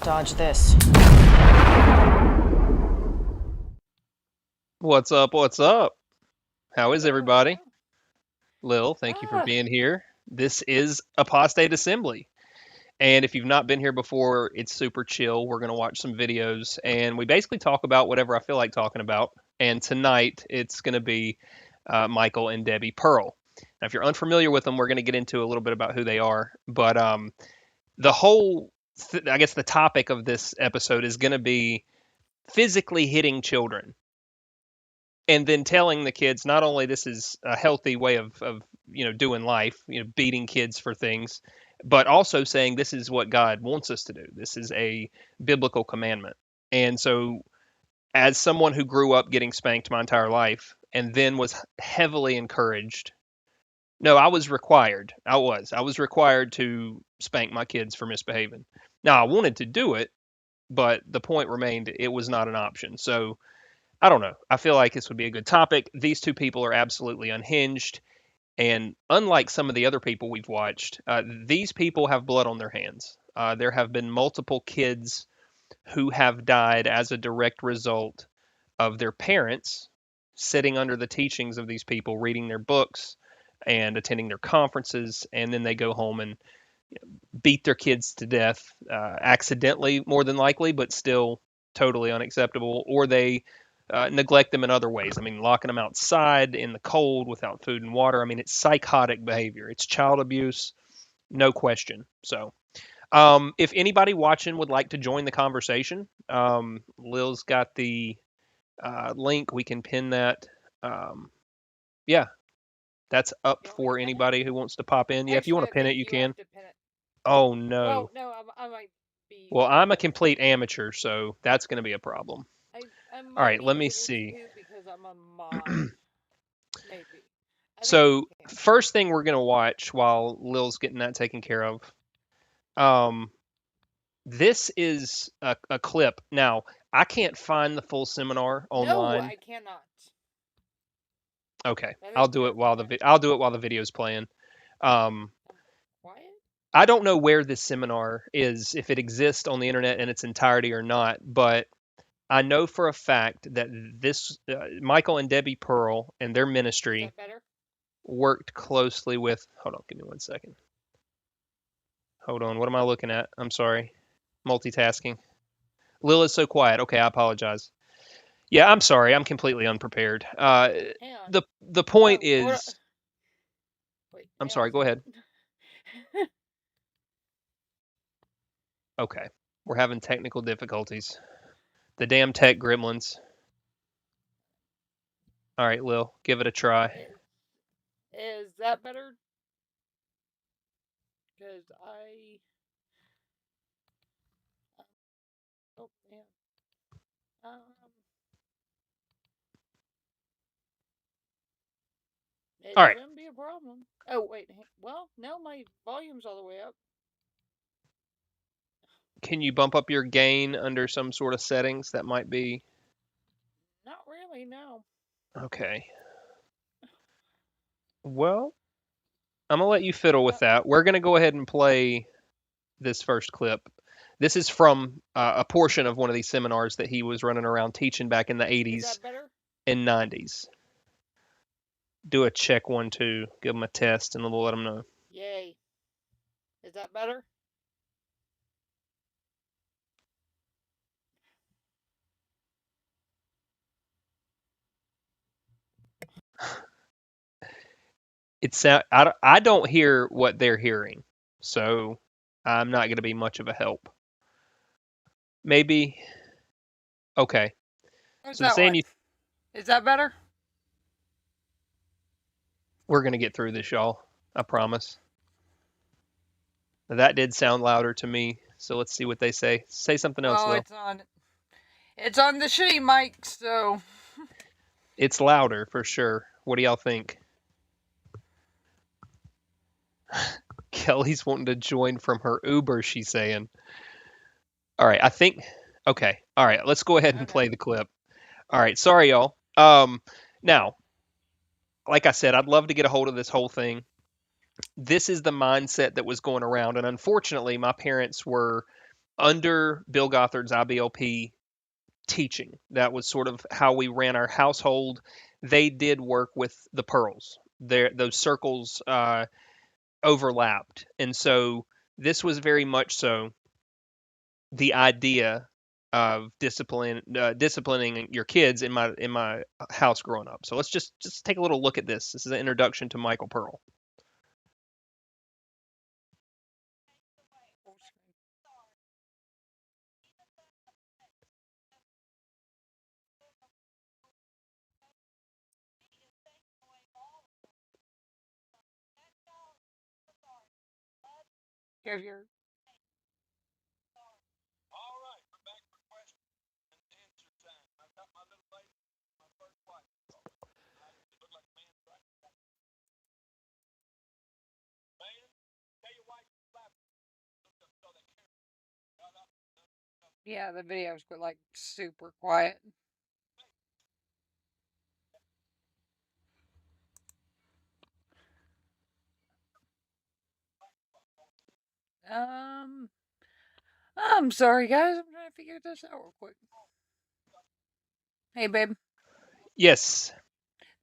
Dodge this. What's up? What's up? How is everybody? Hello. Lil, thank you for Ah, being here. This is Apostate Assembly. And if you've not been here before, it's super chill. We're going to watch some videos and we basically talk about whatever I feel like talking about. And tonight it's going to be Michael and Debbie Pearl. Now, if you're unfamiliar with them, we're going to get into a little bit about who they are. But the whole, I guess, the topic of this episode is going to be physically hitting children and then telling the kids not only this is a healthy way of doing life, beating kids for things, but also saying this is what God wants us to do. This is a biblical commandment. And so as someone who grew up getting spanked my entire life and then was heavily encouraged, no, I was required. I was required to spank my kids for misbehaving. Now I wanted to do it, but the point remained it was not an option. So I don't know. I feel like this would be a good topic. These two people are absolutely unhinged. And unlike some of the other people we've watched, these people have blood on their hands. There have been multiple kids who have died as a direct result of their parents sitting under the teachings of these people, reading their books and attending their conferences. And then they go home and beat their kids to death, accidentally, more than likely, but still totally unacceptable. Or they neglect them in other ways. I mean, locking them outside in the cold without food and water. I mean, it's psychotic behavior. It's child abuse, no question. So, if anybody watching would like to join the conversation, Lil's got the link. We can pin that. Yeah, that's up you want me to for pin it? anybody who wants to pop in. Yeah, if you want Actually, to I pin it, think you you have can. to pin it. Oh Well, no. no, I might be Well, I'm a able to. complete amateur, so that's going to be a problem. I All might right, let be me able see. to because I'm a mod. Maybe. I think you So, can. first thing we're going to watch while Lil's getting that taken care of, um, this is a clip. Now, I can't find the full seminar No, online. I cannot. Okay, That is I'll do it while terrifying. I'll do it while the video's playing. Um, I'm quiet. I don't know where this seminar is, if it exists on the internet in its entirety or not, but I know for a fact that this Michael and Debbie Pearl and their Is ministry that better? worked closely with. Hold on, give me 1 second. Hold on, what am I looking at? I'm sorry, multitasking. Lil is so quiet. Okay, I apologize. Yeah, I'm sorry. I'm completely unprepared. Hang on. The point Oh, hold on. is, Wait, I'm hang on a sorry. Go second. ahead. Okay, we're having technical difficulties. The damn tech gremlins. All right, Lil, give it a try. Is that better? Because I. Oh, man. Um, it All right, shouldn't be a problem. Oh, wait. Well, no, my volume's all the way up. can you bump up your gain under some sort of settings that might be Not really, no. okay? Well, I'm gonna let you fiddle with Uh, that. We're gonna go ahead and play this first clip. This is from a portion of one of these seminars that he was running around teaching back in the is 80s that better? and 90s. Do a check 1 2, give them a test, and we'll let them know. Yay. Is that better? I don't hear what they're hearing, so I'm not going to be much of a help. Maybe okay. What's So the that saying one? you Is that better? we're going to get through this, y'all. I promise. Now, that did sound louder to me, so let's see what they say. Say something else, Well, Lil. it's on the shitty mic, so It's louder for sure. What do y'all think? Kelly's wanting to join from her Uber, she's saying. All right, I think okay. All right, let's go ahead and okay. play the clip. All right, sorry y'all. Now, like I said, I'd love to get a hold of this whole thing. This is the mindset that was going around, and unfortunately, my parents were under Bill Gothard's IBLP teaching. That was sort of how we ran our household. They did work with the pearls. Those circles overlapped, and so this was very much so the idea of disciplining your kids in my house growing up. So let's just take a little look at this. This is an introduction to Michael Pearl. Here's your. Yeah, the videos were like super quiet. I'm sorry, guys. I'm trying to figure this out real quick. Hey, babe. Yes.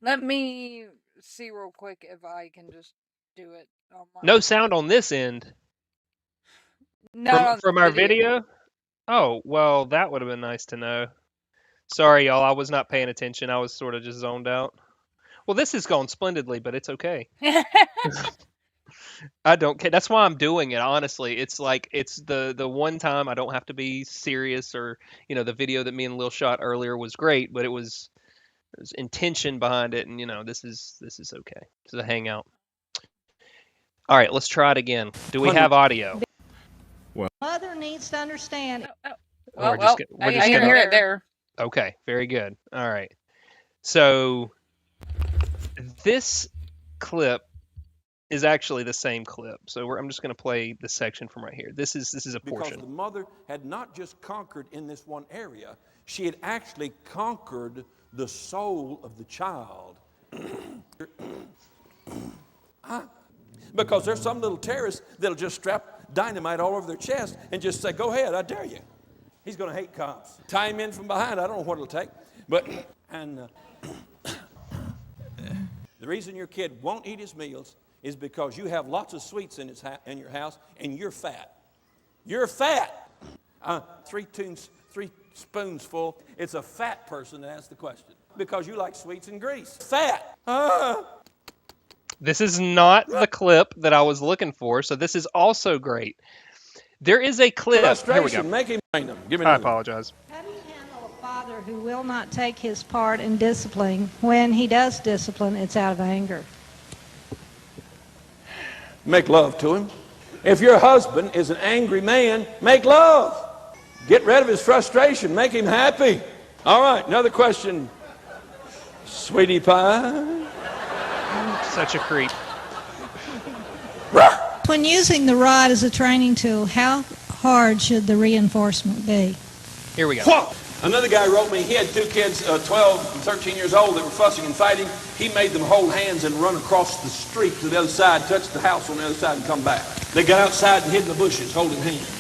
Let me see real quick if I can just do it on my. No sound on this end. Not on From the our video? Oh, well, that would have been nice to know. Sorry, y'all. I was not paying attention. I was sort of just zoned out. Well, this has gone splendidly, but it's okay. I don't care. That's why I'm doing it. Honestly, it's like it's the one time I don't have to be serious, or the video that me and Lil shot earlier was great, but there's intention behind it, and this is okay. This is a hangout. All right, let's try it again. Do we have audio? Mother needs to understand. Well, we're I just can gonna hear it there. Okay, very good. All right. So this clip is actually the same clip. So I'm just going to play the section from right here. This is a portion. Because the mother had not just conquered in this one area, she had actually conquered the soul of the child. Because there's some little terrorists that'll just strap dynamite all over their chest and just say, go ahead, I dare you. He's going to hate cops. Tie him in from behind, I don't know what it'll take. But, the reason your kid won't eat his meals is because you have lots of sweets in your house and you're fat. You're fat. 3 spoons full. It's a fat person that asks the question because you like sweets and grease. Fat. This is not the clip that I was looking for, so this is also great. There is a clip. Here we go. Make him bring them. Give me I apologize. How do you handle a father who will not take his part in discipline? When he does discipline, it's out of anger. Make love to him. If your husband is an angry man, make love. Get rid of his frustration. Make him happy. All right, another question. Sweetie pie. Such a creep. When using the rod as a training tool, how hard should the reinforcement be? Here we go. Whoa! Another guy wrote me, he had 2 kids, 12 and 13 years old, that were fussing and fighting. He made them hold hands and run across the street to the other side, touch the house on the other side and come back. They got outside and hid in the bushes holding hands.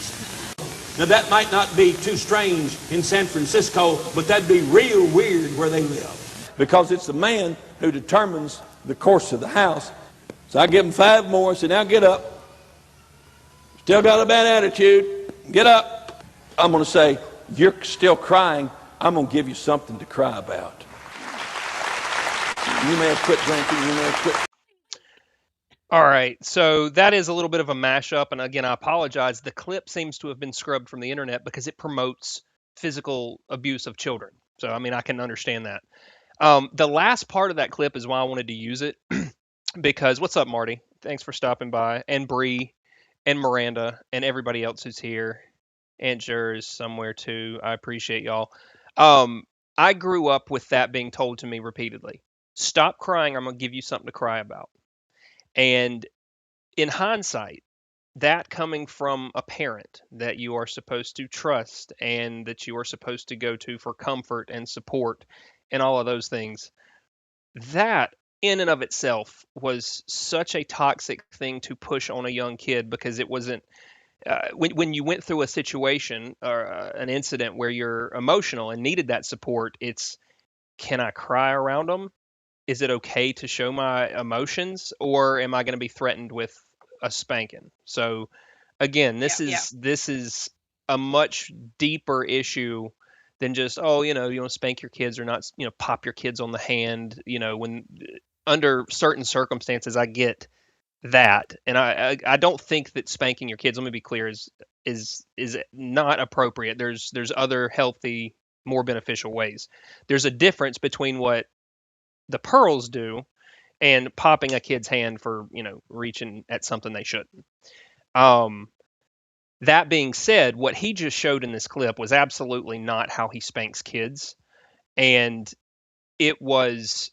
Now that might not be too strange in San Francisco, but that'd be real weird where they live. Because it's the man who determines the course of the house. So I give him 5 more, so now get up. Still got a bad attitude. Get up. I'm going to say, you're still crying. I'm going to give you something to cry about. You may have quit drinking. You may have quit. All right, so that is a little bit of a mashup, and again, I apologize. The clip seems to have been scrubbed from the internet because it promotes physical abuse of children. So, I mean, I can understand that. The last part of that clip is why I wanted to use it because, what's up, Marty? Thanks for stopping by, and Bree, and Miranda, and everybody else who's here. Aunt Jer is somewhere too. I appreciate y'all. I grew up with that being told to me repeatedly. Stop crying, I'm going to give you something to cry about. And in hindsight, that coming from a parent that you are supposed to trust and that you are supposed to go to for comfort and support and all of those things, that in and of itself was such a toxic thing to push on a young kid because it wasn't when you went through a situation or an incident where you're emotional and needed that support, it's, can I cry around them? Is it okay to show my emotions, or am I going to be threatened with a spanking? So again, Yeah, this is a much deeper issue than just, oh, you want to spank your kids or not, pop your kids on the hand, when under certain circumstances. I get that, and I don't think that spanking your kids, let me be clear, is not appropriate. There's other healthy, more beneficial ways. There's a difference between what the pearls do and popping a kid's hand for reaching at something they shouldn't. Um, that being said, what he just showed in this clip was absolutely not how he spanks kids, and it was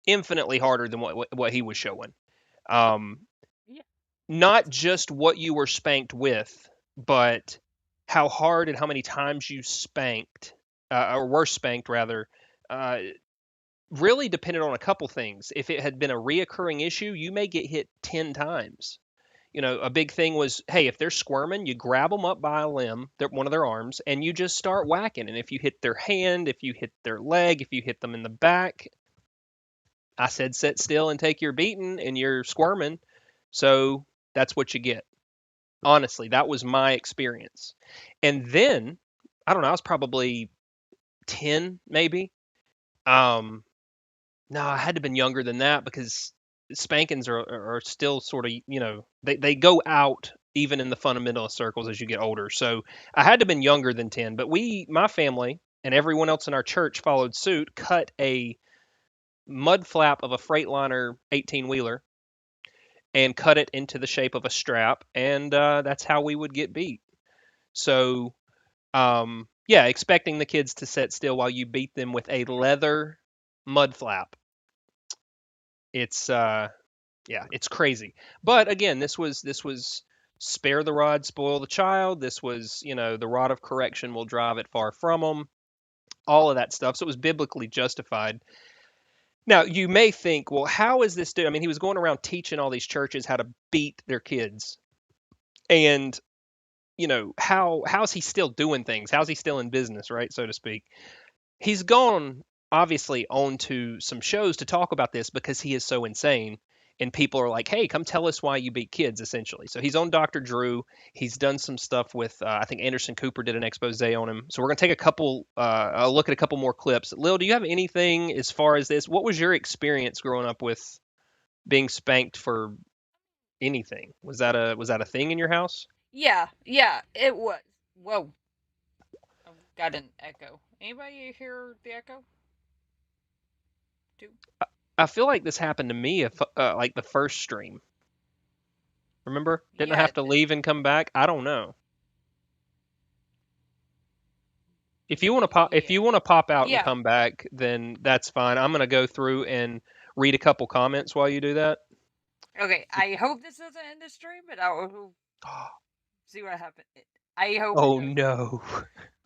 infinitely harder than what he was showing. Um, yeah. Not just what you were spanked with, but how hard and how many times you spanked, or were spanked rather, uh, really depended on a couple things. If it had been a reoccurring issue, you may get hit 10 times. A big thing was, hey, if they're squirming, you grab them up by a limb, one of their arms, and you just start whacking. And if you hit their hand, if you hit their leg, if you hit them in the back, I said sit still and take your beating, and you're squirming. So that's what you get. Honestly, that was my experience. And then, I don't know, I was probably 10, maybe. No, I had to have been younger than that, because spankings are still sort of, they go out even in the fundamentalist circles as you get older. So I had to have been younger than 10, but my family and everyone else in our church followed suit, cut a mud flap of a Freightliner 18-wheeler and cut it into the shape of a strap. And that's how we would get beat. So, yeah, expecting the kids to sit still while you beat them with a leather mud flap. It's yeah, it's crazy. But again, this was spare the rod, spoil the child. This was, the rod of correction will drive it far from them. All of that stuff. So it was biblically justified. Now, you may think, well, how is this dude? I mean, he was going around teaching all these churches how to beat their kids. And, how's he still doing things? How's he still in business, right, so to speak? He's gone, obviously, on to some shows to talk about this because he is so insane. And people are like, hey, come tell us why you beat kids, essentially. So he's on Dr. Drew. He's done some stuff with, I think Anderson Cooper did an expose on him. So we're going to take a look at a couple more clips. Lil, do you have anything as far as this? What was your experience growing up with being spanked for anything? Was that a thing in your house? Yeah, it was. Whoa. I've got an echo. Anybody hear the echo? I feel like this happened to me like the first stream. Remember? Didn't I Yeah, have to leave and come back? I don't know. If you want to pop out and yeah. come back, then that's fine. I'm gonna go through and read a couple comments while you do that. Okay, I hope this doesn't end the stream, but I'll see what happens. I hope Oh it does. no.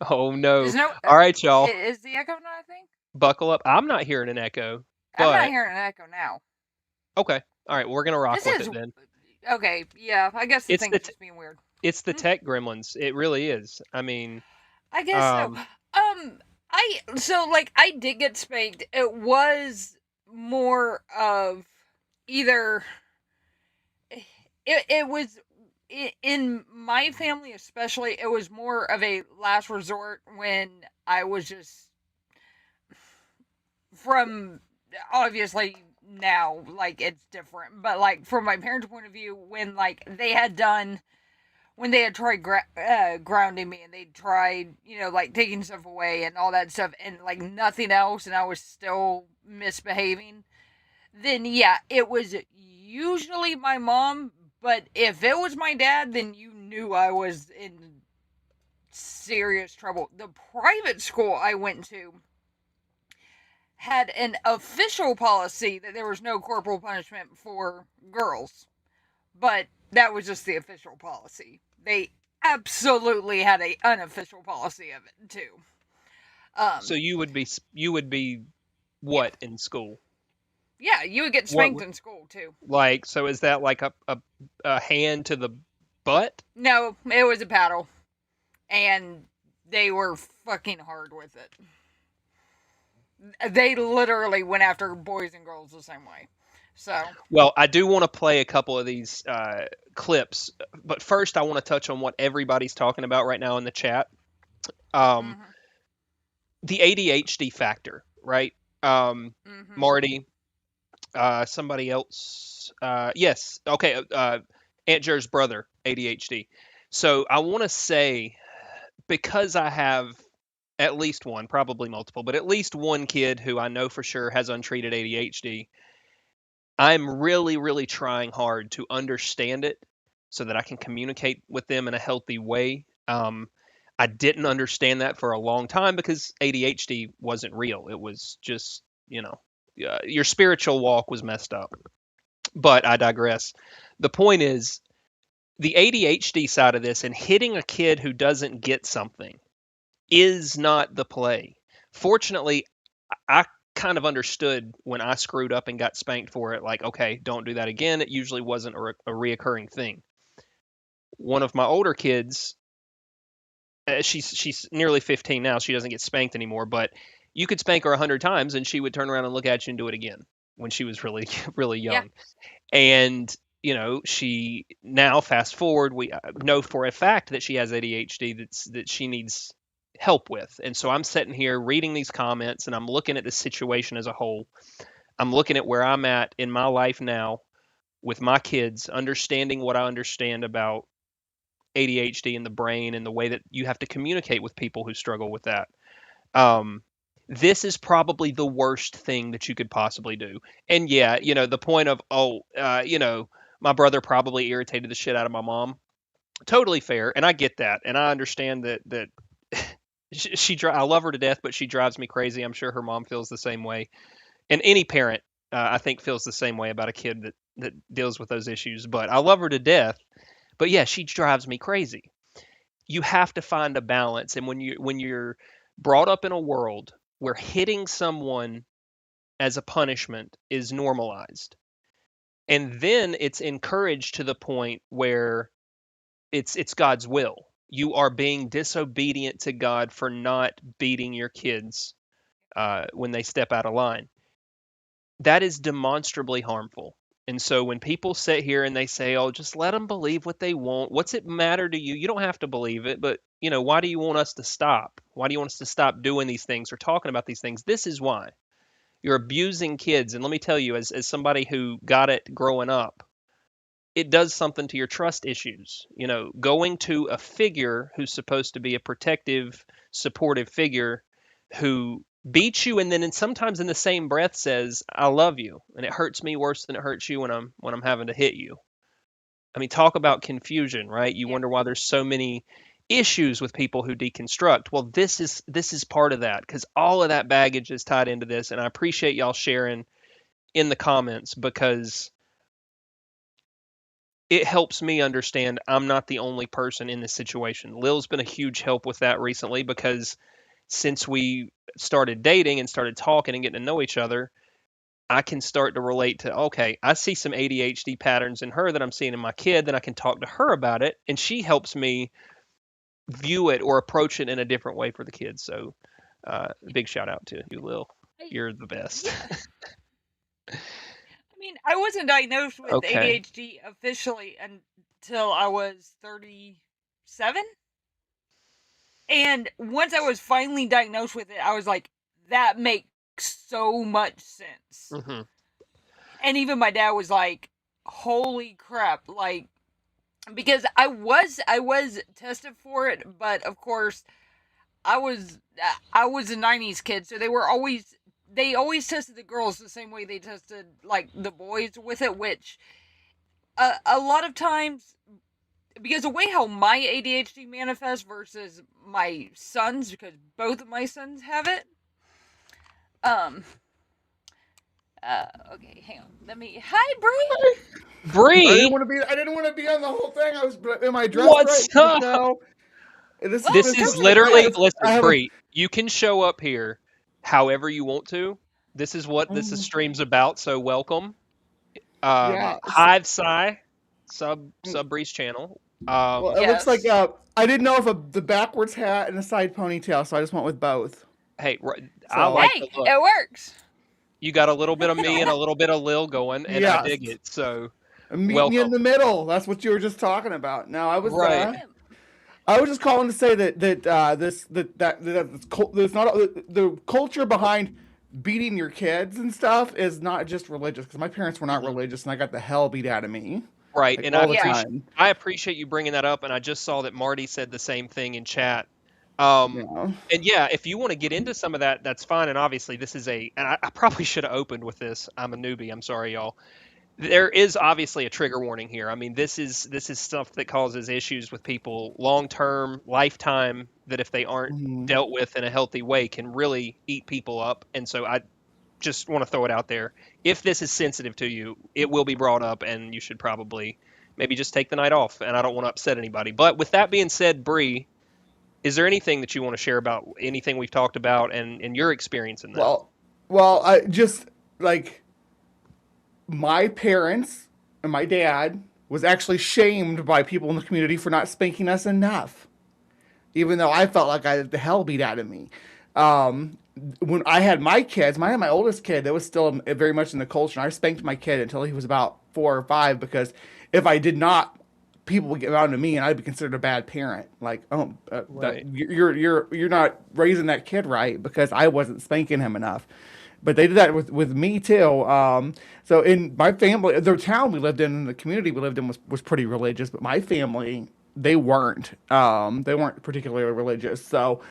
Oh no. There's no. All right, y'all. Is the echo not a thing? Buckle up. I'm not hearing an echo, I'm not but hearing an echo now. okay. All right, we're gonna rock This with is it then. okay. Yeah, I guess the It's thing's just being weird. It's the tech gremlins. It really is. I mean, I guess so. I did get spanked. It was more of either it was in my family especially, it was more of a last resort when I was just from obviously now like it's different, but like from my parents' point of view when like they had tried grounding me and they tried, like taking stuff away and all that stuff and like nothing else and I was still misbehaving, then yeah, it was usually my mom, but if it was my dad, then you knew I was in serious trouble. The private school I went to had an official policy that there was no corporal punishment for girls, but that was just the official policy. They absolutely had a unofficial policy of it too. so you would be what in school? Yeah, you would get spanked in school too. Like, so is that like a hand to the But No, it was a paddle. And they were fucking hard with it. They literally went after boys and girls the same way. So, well, I do want to play a couple of these clips, but first I want to touch on what everybody's talking about right now in the chat. mhm, The ADHD factor, right? mhm. Marty, somebody else. Yes, okay. Aunt Jer's brother, ADHD. So I want to say, because I have at least one, probably multiple, but at least one kid who I know for sure has untreated ADHD, I'm really, really trying hard to understand it so that I can communicate with them in a healthy way. I didn't understand that for a long time because ADHD wasn't real. It was just, your spiritual walk was messed up. But I digress. The point is, the ADHD side of this and hitting a kid who doesn't get something is not the play. Fortunately, I kind of understood when I screwed up and got spanked for it, like, okay, don't do that again. It usually wasn't a reoccurring thing. One of my older kids, she's nearly 15 now. She doesn't get spanked anymore, but you could spank her 100 times and she would turn around and look at you and do it again when she was really, really Yeah. young. And she now, fast forward, we know for a fact that she has ADHD that she needs help with. And so I'm sitting here reading these comments and I'm looking at the situation as a whole. I'm looking at where I'm at in my life now with my kids, understanding what I understand about ADHD and the brain and the way that you have to communicate with people who struggle with that. Um, this is probably the worst thing that you could possibly do. And yeah, the point of, my brother probably irritated the shit out of my mom. Totally fair, and I get that, and I understand that I love her to death, but she drives me crazy. I'm sure her mom feels the same way, and any parent, I think, feels the same way about a kid that deals with those issues. But I love her to death. But yeah, she drives me crazy. You have to find a balance, and when you're brought up in a world where hitting someone as a punishment is normalized, and then it's encouraged to the point where it's God's will. You are being disobedient to God for not beating your kids when they step out of line. That is demonstrably harmful. And so when people sit here and they say, "Oh, just let them believe what they want. What's it matter to you? You don't have to believe it, but why do you want us to stop? Why do you want us to stop doing these things or talking about these things?" This is why. You're abusing kids. And let me tell you, as somebody who got it growing up, it does something to your trust issues. Going to a figure who's supposed to be a protective, supportive figure who beats you and then sometimes in the same breath says, "I love you," and it hurts me worse than it hurts you when I'm having to hit you. I mean, talk about confusion, right? You Yeah. wonder why there's so many issues with people who deconstruct. Well, this is part of that because all of that baggage is tied into this, and I appreciate y'all sharing in the comments because it helps me understand I'm not the only person in this situation. Lil's been a huge help with that recently because since we started dating and started talking and getting to know each other, I can start to relate to, okay, I see some ADHD patterns in her that I'm seeing in my kid, then I can talk to her about it, and she helps me view it or approach it in a different way for the kids. So, big shout out to you, Lil. I- You're the best. Yeah. I mean, I wasn't diagnosed with Okay. ADHD officially until I was 37. And once I was finally diagnosed with it, I was like, that makes so much sense. Hmm. And even my dad was like, holy crap, like, because I was tested for it, but of course I was a 90s kid, so they always tested the girls the same way they tested like the boys with it, which a lot of times, because the way how my ADHD manifests versus my son's, because both of my sons have it. Um. Okay, hang on. Let me. Hi, Bree. Bree, I didn't want to be on the whole thing. Am I dressed right what's up? now? This Well, This this come is is to the literally, front. surprise. I listen, have a. Bree, you can show up here however you want to. This is what this is stream's about, so welcome. Yeah. Hive Sci, sub Bree's channel. Well, it looks Yes. like I didn't know if the backwards hat and a side ponytail, so I just went with both. Hey, I So like Hey, the look. it works. You got a little bit of me and a little bit of Lil going, and I yes, dig it. So meet me in welcome. the middle. That's what you were just talking about. No, Right. I was just calling to say there's not the culture behind beating your kids and stuff is not just religious, because my parents were not Mhm. religious and I got the hell beat out of me Right. like And all the Yeah. time. I appreciate you bringing that up, and I just saw that Marty said the same thing in chat. Yeah. And yeah, if you want to get into some of that, that's fine. And obviously, this is and I probably should have opened with this. I'm a newbie. I'm sorry, y'all. There is obviously a trigger warning here. I mean, this is stuff that causes issues with people long term, lifetime. That if they aren't Mhm. dealt with in a healthy way, can really eat people up. And so I just want to throw it out there. If this is sensitive to you, it will be brought up, and you should probably maybe just take the night off. And I don't want to upset anybody. But with that being said, Bree, is there anything that you want to share about anything we've talked about and your experience in that? Well, I just like my parents and my dad was actually shamed by people in the community for not spanking us enough, even though I felt like I had the hell beat out of me. Um, when I had my kids, my oldest kid, that was still very much in the culture. And I spanked my kid until he was about 4 or 5, because if I did not, people would get around to me and I'd be considered a bad parent. Like, oh, Right. you're not raising that kid right because I wasn't spanking him enough. But they did that with me too. So in my family, the town we lived in, the community we lived in was pretty religious, but my family, they weren't. They weren't particularly religious. So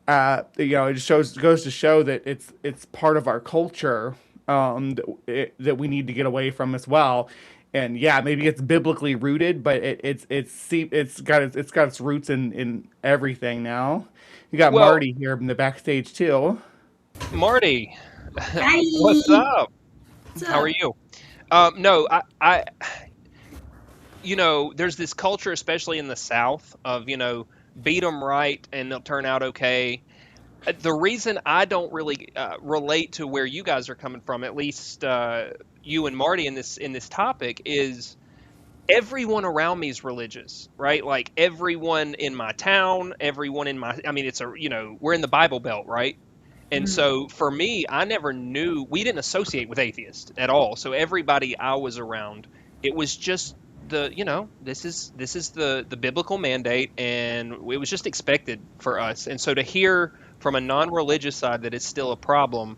it just goes to show that it's part of our culture, that we need to get away from as well. And yeah, maybe it's biblically rooted, but it's got its roots in everything now. You got Well, Marty here in the backstage too. Marty, Hi. what's up? What's How are up? you? No, there's this culture, especially in the South, of, beat them right and they'll turn out okay. The reason I don't really relate to where you guys are coming from, at least you and Marty in this topic, is everyone around me is religious, right? Like everyone in my town, everyone I mean, we're in the Bible Belt, right? And so for me, I never knew, we didn't associate with atheists at all. So everybody I was around, it was just this is the biblical mandate, and it was just expected for us. And so to hear from a non-religious side that it's still a problem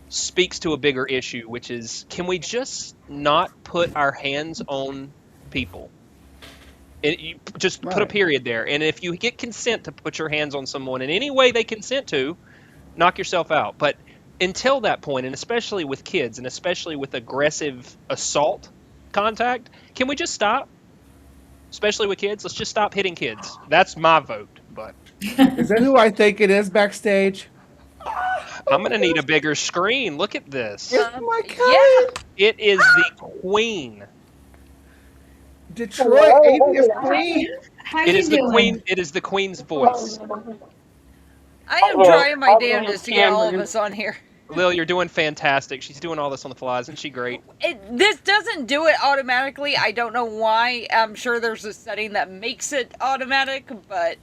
speaks to a bigger issue, which is, can we just not put our hands on people? You just put a Right. period there. And if you get consent to put your hands on someone in any way they consent to, knock yourself out. But until that point, and especially with kids, and especially with aggressive assault contact, can we just stop? Especially with kids, let's just stop hitting kids. That's my vote. But Is that who I think it is backstage? I'm gonna need a bigger screen. Look at this. It's my Yeah. cousin, It is the Queen. Detroit atheist queen. How It you is the doing? Queen. It is the Queen's voice. I am trying my damnedest to get all of us on here. Lil, you're doing fantastic. She's doing all this on the fly. Isn't she great? This doesn't do it automatically. I don't know why. I'm sure there's a setting that makes it automatic, but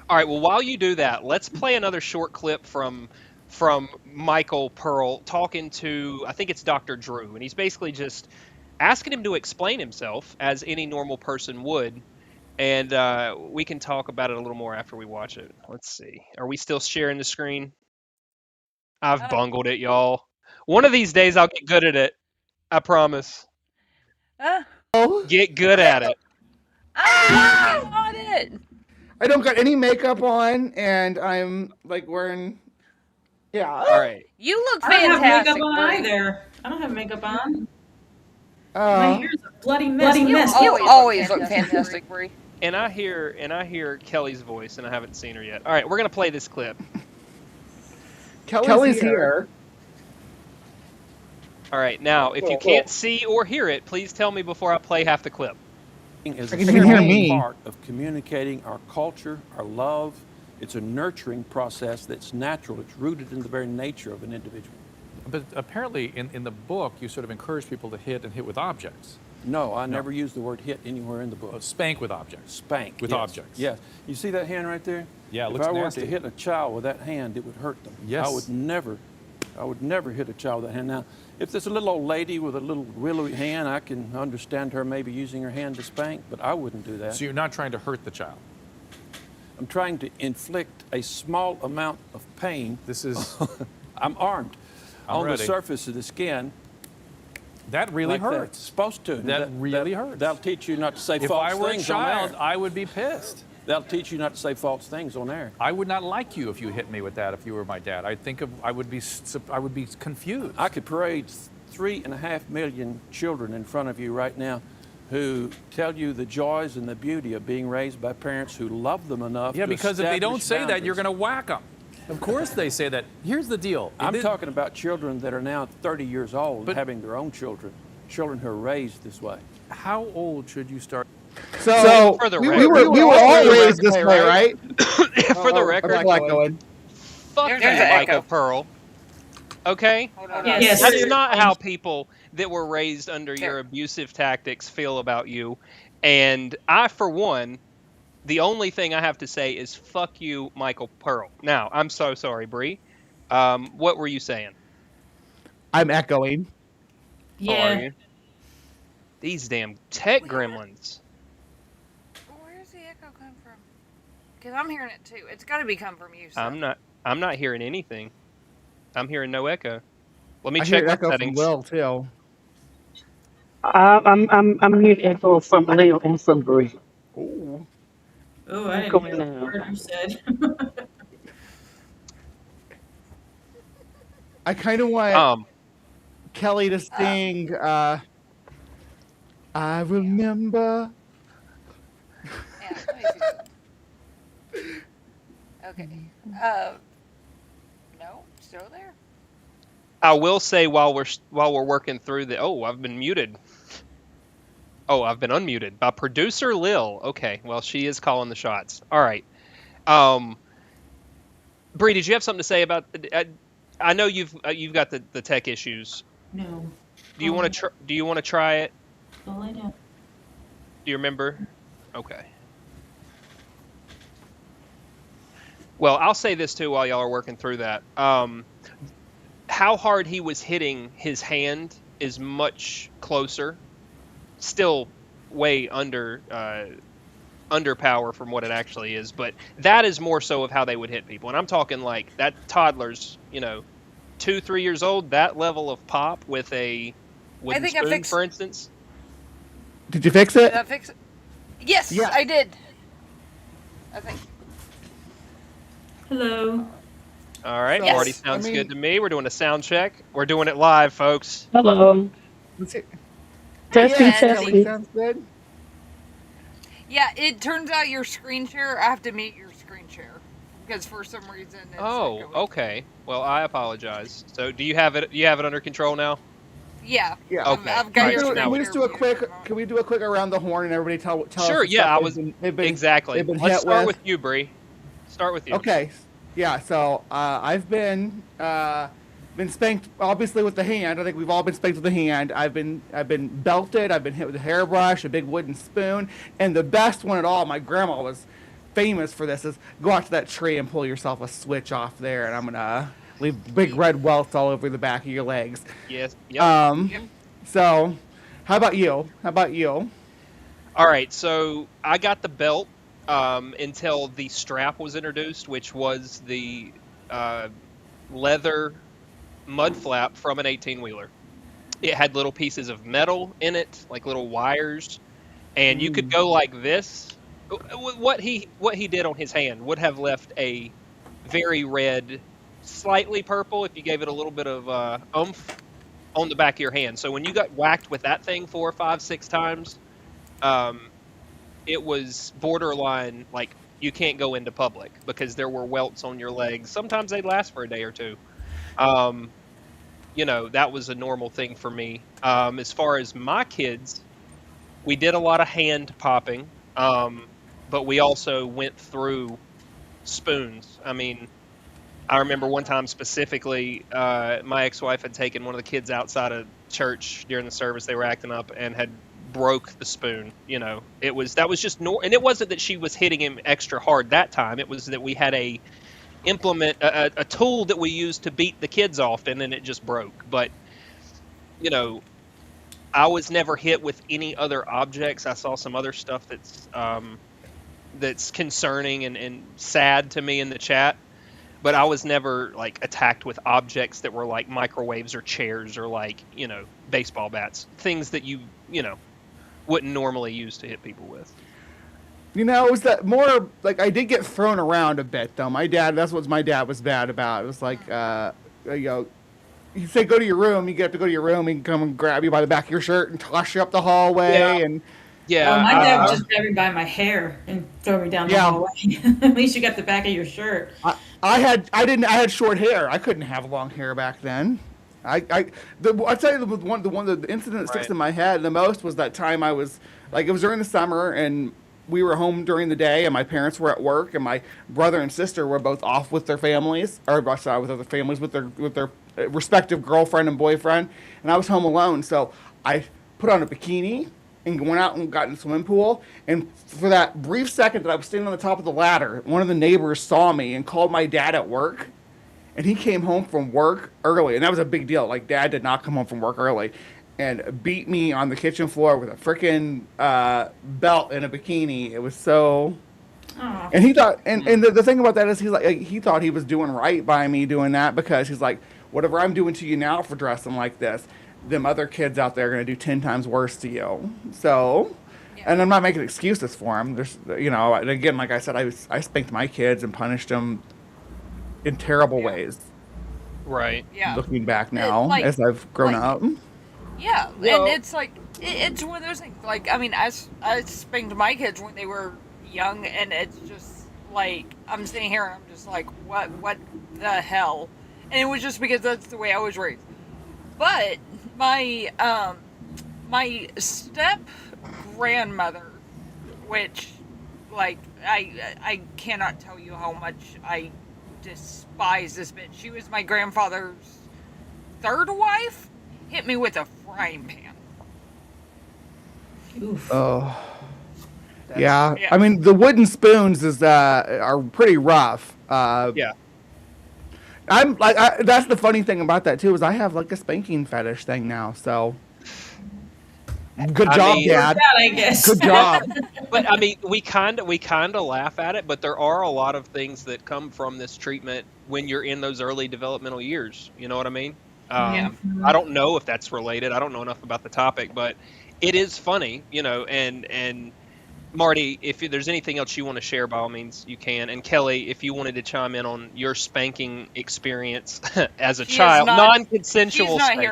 All right. Well, while you do that, let's play another short clip from Michael Pearl talking to, I think it's Dr. Drew, and he's basically just asking him to explain himself as any normal person would. And we can talk about it a little more after we watch it. Let's see. Are we still sharing the screen? I've bungled it, y'all. One of these days I'll get good at it. I promise. Oh, Get good at it. I'm on it. I don't got any makeup on, and I'm like wearing. Yeah. All right. You look I don't have fantastic, makeup on Bree. either. I don't have makeup on. My Uh, hair's a bloody mess. You always look fantastic, Bree. And I hear Kelly's voice, and I haven't seen her yet. All right, we're gonna play this clip. Kelly's here. All right, now if you can't see or hear it, please tell me before I play half the clip. Is I a can hear central me. part of communicating our culture, our love. It's a nurturing process that's natural. It's rooted in the very nature of an individual. But apparently in the book, you sort of encourage people to hit with objects. No, I never use the word hit anywhere in the book. Spank with objects. Spank. With yes. objects. Yes. You see that hand right there? Yeah, it if looks I were nasty. to hit a child with that hand, it would hurt them. Yes. I would never hit a child with that hand. Now, if there's a little old lady with a little willowy hand, I can understand her maybe using her hand to spank, but I wouldn't do that. So you're not trying to hurt the child. I'm trying to inflict a small amount of pain. This is. I'm armed. I'm on ready. the surface of the skin. That really like hurts. That's supposed to. That really hurts. That'll teach you not to say If false I were a things child, on air. I would be pissed. That'll teach you not to say false things on air. I would not like you if you hit me with that. If you were my dad, I would be confused. I could parade 3.5 million children in front of you right now who tell you the joys and the beauty of being raised by parents who love them enough Yeah, to because if they don't establish say that, you're boundaries. going to whack them. Of course they say that. Here's the deal. I'm talking about children that are now 30 years old But- having their own children who are raised this way. How old should you start? So For the we record. were all raised this way, right? For the record, Where's that going? fuck There's you, an echo. Michael Pearl. Okay? Hold on. Yes. That's not how people that were raised under your There. abusive tactics feel about you. And I, for one, the only thing I have to say is fuck you, Michael Pearl. Now, I'm so sorry, Bree. What were you saying? I'm echoing. How are Yeah. you? These damn tech gremlins. Where's the echo come from? Because I'm hearing it too. It's got to be come from you. So. I'm not hearing anything. I'm hearing no echo. Let me I check hear my echo from settings. Will too. I'm hearing echo from Leo and from Bree. Ooh. Oh, I didn't Going hear the now. word you said. I kind of want Kelly to sing. I remember. Yeah, let me see. Okay. No, still there. I will say while we're working through the I've been muted. Oh, I've been unmuted by producer Lil. Okay, well she is calling the shots. All right. Bree, did you have something to say about? I know you've got the tech issues. No. Do you want to try it? Go lay down. Do you remember? Okay. Well, I'll say this too while y'all are working through that. How hard he was hitting his hand is much closer. Still way under power from what it actually is, but that is more so of how they would hit people. And I'm talking like that toddlers, 2-3 years old, that level of pop with a wooden think I spoon, fixed- for instance. Did you fix it? Did that fix it? Yes, Yeah. I did. I think. Hello. All right, Yes. Marty sounds I mean- good to me. We're doing a sound check. We're doing it live, folks. Hello. Let's see. Testing, Yeah, Kelly testing. sounds good. Yeah, it turns out your screen share. I have to mute your screen share because for some reason. It's Oh, echoing. okay. Well, I apologize. So, do you have it? You have it under control now? Yeah. Yeah. Okay. I've got Right, your so screen now Can we share just do a muted quick? at the moment. Can we do a quick around the horn and everybody tell Sure, us the yeah, stuff I they've was they've been, exactly. they've been Let's hit start with. with you, Bree. Start with you. Okay. Yeah. So I've been spanked obviously with the hand. I think we've all been spanked with the hand. I've been belted. I've been hit with a hairbrush, a big wooden spoon, and the best one at all. My grandma was famous for this. Is go out to that tree and pull yourself a switch off there, and I'm gonna leave big red welts all over the back of your legs. Yes. Yep. Yep. So, how about you? All right. So I got the belt until the strap was introduced, which was the leather mud flap from an 18-wheeler. It had little pieces of metal in it, like little wires, and you could go like this. What he did on his hand would have left a very red, slightly purple if you gave it a little bit of oomph on the back of your hand. So when you got whacked with that thing 4, 5, 6 times, it was borderline like you can't go into public because there were welts on your legs. Sometimes they'd last for a day or two. That was a normal thing for me. As far as my kids, we did a lot of hand popping, but we also went through spoons. I mean, I remember one time specifically, my ex-wife had taken one of the kids outside of church during the service. They were acting up and had broke the spoon. You know, that was just and it wasn't that she was hitting him extra hard that time. It was that we had a tool that we used to beat the kids often, and it just broke. But you know, I was never hit with any other objects. I saw some other stuff that's concerning and sad to me in the chat, but I was never like attacked with objects that were like microwaves or chairs or like, you know, baseball bats, things that you know, wouldn't normally use to hit people with. You know, it was that more like I did get thrown around a bit though. That's what my dad was bad about. It was like, you know, you say go to your room, you get to go to your room, he can come and grab you by the back of your shirt and toss you up the hallway and. Yeah, my dad would just grab me by my hair and throw me down the hallway. At least you got the back of your shirt. I had short hair. I couldn't have long hair back then. I tell you the incident that sticks in my head the most was that time I was like, it was during the summer and we were home during the day and my parents were at work and my brother and sister were both off with their families, or sorry, with other families with their respective girlfriend and boyfriend, and I was home alone. So I put on a bikini and went out and got in the swimming pool. And for that brief second that I was standing on the top of the ladder, one of the neighbors saw me and called my dad at work. And he came home from work early. And that was a big deal. Like, Dad did not come home from work early. And beat me on the kitchen floor with a freaking belt and a bikini. It was so... Aww. And he thought... And the thing about that is he thought he was doing right by me doing that, because he's like, whatever I'm doing to you now for dressing like this, them other kids out there are going to do 10 times worse to you. So, and I'm not making excuses for them. There's, you know, and again, like I said, I spanked my kids and punished them in terrible ways. Right. Yeah. Looking back now, as I've grown up. Yeah, and it's like, it's one of those things. Like, I mean, I spanked my kids when they were young, and it's just like, I'm sitting here and I'm just like, what the hell? And it was just because that's the way I was raised. But my step grandmother, which, like, I cannot tell you how much I despise this bitch. She was my grandfather's third wife, hit me with a frying pan. Oof. Oh. Yeah. I mean, the wooden spoons are pretty rough. Yeah. I'm like, that's the funny thing about that too, is I have like a spanking fetish thing now. So, good job, Dad. I guess. Good job. But I mean, we kind of laugh at it, but there are a lot of things that come from this treatment when you're in those early developmental years. You know what I mean? I don't know if that's related. I don't know enough about the topic, but it is funny, you know. And Marty, if there's anything else you want to share, by all means, you can. And Kelly, if you wanted to chime in on your spanking experience as a child, non-consensual spanking.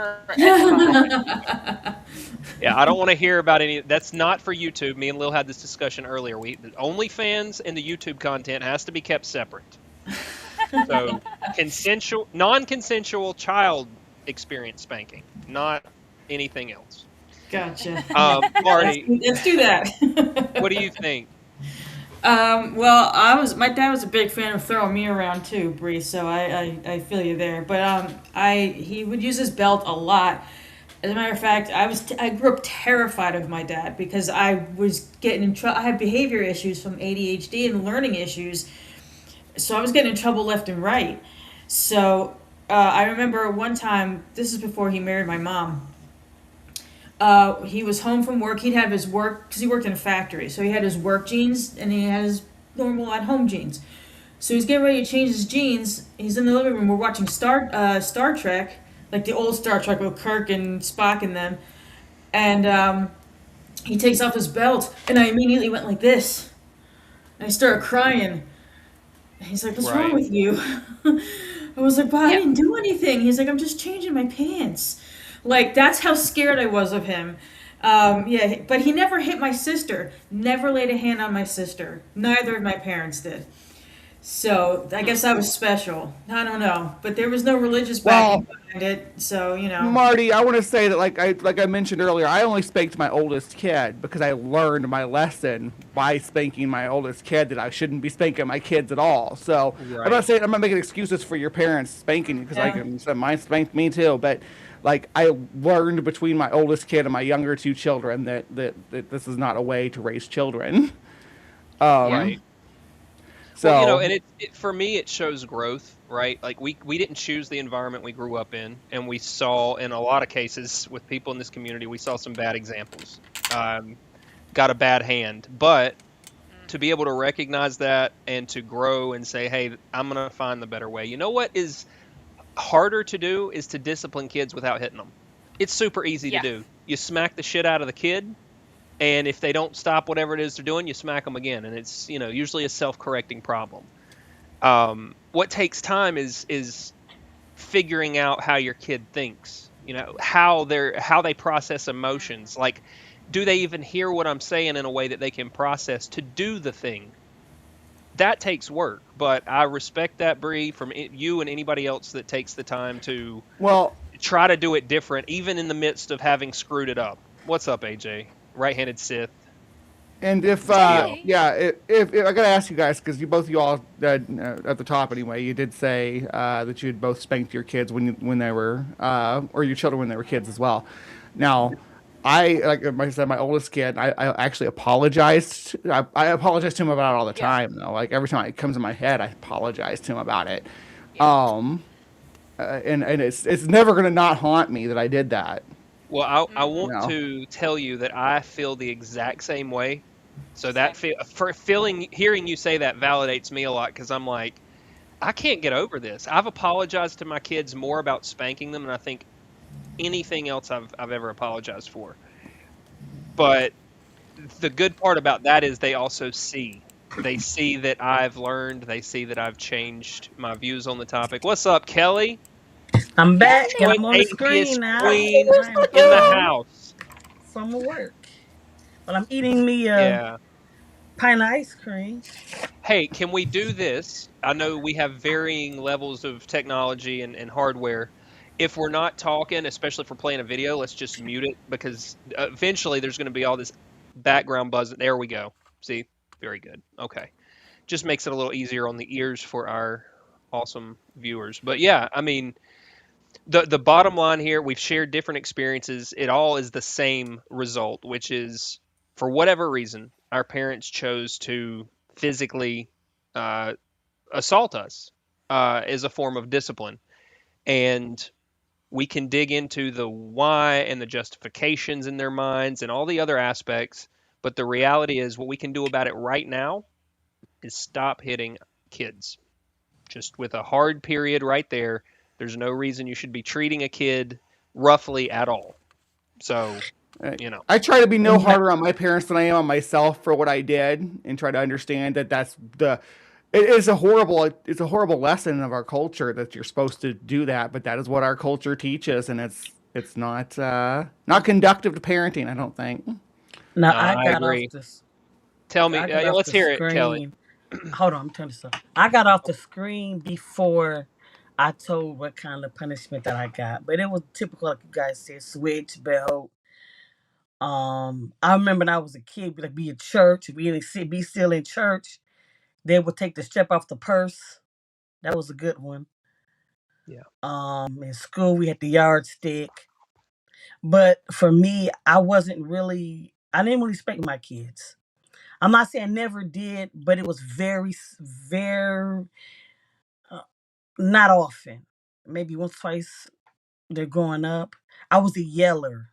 Yeah, I don't want to hear about any. That's not for YouTube. Me and Lil had this discussion earlier. The OnlyFans and the YouTube content has to be kept separate. So, non-consensual child experience spanking, not anything else. Gotcha. Marty, let's do that. What do you think? Well, my dad was a big fan of throwing me around too, Bree. So I feel you there. But he would use his belt a lot. As a matter of fact, I grew up terrified of my dad because I was getting in trouble. I had behavior issues from ADHD and learning issues, so I was getting in trouble left and right. So I remember one time. This is before he married my mom. He was home from work. He'd have his work, because he worked in a factory. So he had his work jeans and he had his normal at-home jeans. So he's getting ready to change his jeans. He's in the living room. We're watching Star Trek, like the old Star Trek with Kirk and Spock in them. And he takes off his belt, and I immediately went like this. And I started crying. And he's like, "What's wrong with you?" I was like, "But I didn't do anything." He's like, "I'm just changing my pants." Like, that's how scared I was of him. But he never hit my sister. Never laid a hand on my sister. Neither of my parents did. So, I guess I was special. I don't know. But there was no religious backing behind it, so, you know. Marty, I want to say that, like I mentioned earlier, I only spanked my oldest kid because I learned my lesson by spanking my oldest kid that I shouldn't be spanking my kids at all. So, I'm not making excuses for your parents spanking you, because mine spanked me too, but like I learned between my oldest kid and my younger two children that this is not a way to raise children. Right. So Well, and for me, it shows growth, right? Like we didn't choose the environment we grew up in, and we saw in a lot of cases with people in this community, we saw some bad examples. Got a bad hand, but to be able to recognize that and to grow and say, hey, I'm going to find the better way. You know what is harder to do is to discipline kids without hitting them. It's super easy to do. You smack the shit out of the kid, and if they don't stop whatever it is they're doing, you smack them again, and it's usually a self-correcting problem. What takes time is figuring out how your kid thinks. How they process emotions. Like, do they even hear what I'm saying in a way that they can process to do the thing? That takes work, but I respect that, Bree, from you and anybody else that takes the time to try to do it different, even in the midst of having screwed it up. What's up, AJ? Right-handed Sith. And if I gotta ask you guys, because both of you all at the top anyway, you did say that you had both spanked your kids when they were or your children when they were kids as well. Now, like I said, my oldest kid, I actually apologized. I apologize to him about it all the time, though. Like every time it comes in my head, I apologize to him about it. And it's never gonna not haunt me that I did that. Well, I want to tell you that I feel the exact same way. So that hearing you say that validates me a lot, because I'm like, I can't get over this. I've apologized to my kids more about spanking them than I think anything else I've ever apologized for. But the good part about that is they also see. They see that I've learned. They see that I've changed my views on the topic. What's up, Kelly? I'm back and I'm on the screen now. Queen in the house. From work. Well, I'm eating me pint of ice cream. Hey, can we do this? I know we have varying levels of technology and hardware. If we're not talking, especially if we're playing a video, let's just mute it, because eventually there's going to be all this background buzz. There we go. See? Very good. Okay. Just makes it a little easier on the ears for our awesome viewers. But yeah, I mean, the bottom line here, we've shared different experiences. It all is the same result, which is, for whatever reason, our parents chose to physically assault us as a form of discipline. And we can dig into the why and the justifications in their minds and all the other aspects. But the reality is, what we can do about it right now is stop hitting kids. Just with a hard period right there, there's no reason you should be treating a kid roughly at all. So, I try to be no harder on my parents than I am on myself for what I did, and try to understand that it's a horrible lesson of our culture that you're supposed to do that, but that is what our culture teaches, and it's not conductive to parenting, I don't think. No, I got agree. off this. Tell me, let's hear it, Kelly. Hold on, I'm turning this off. I got off the screen before I told what kind of punishment that I got, but it was typical, like you guys said, switch, belt. I remember when I was a kid, we'd be in church, be still in church. They would take the strap off the purse. That was a good one. Yeah. In school we had the yardstick. But for me, I didn't really spank my kids. I'm not saying I never did, but it was very, very not often. Maybe once, twice they're growing up. I was a yeller.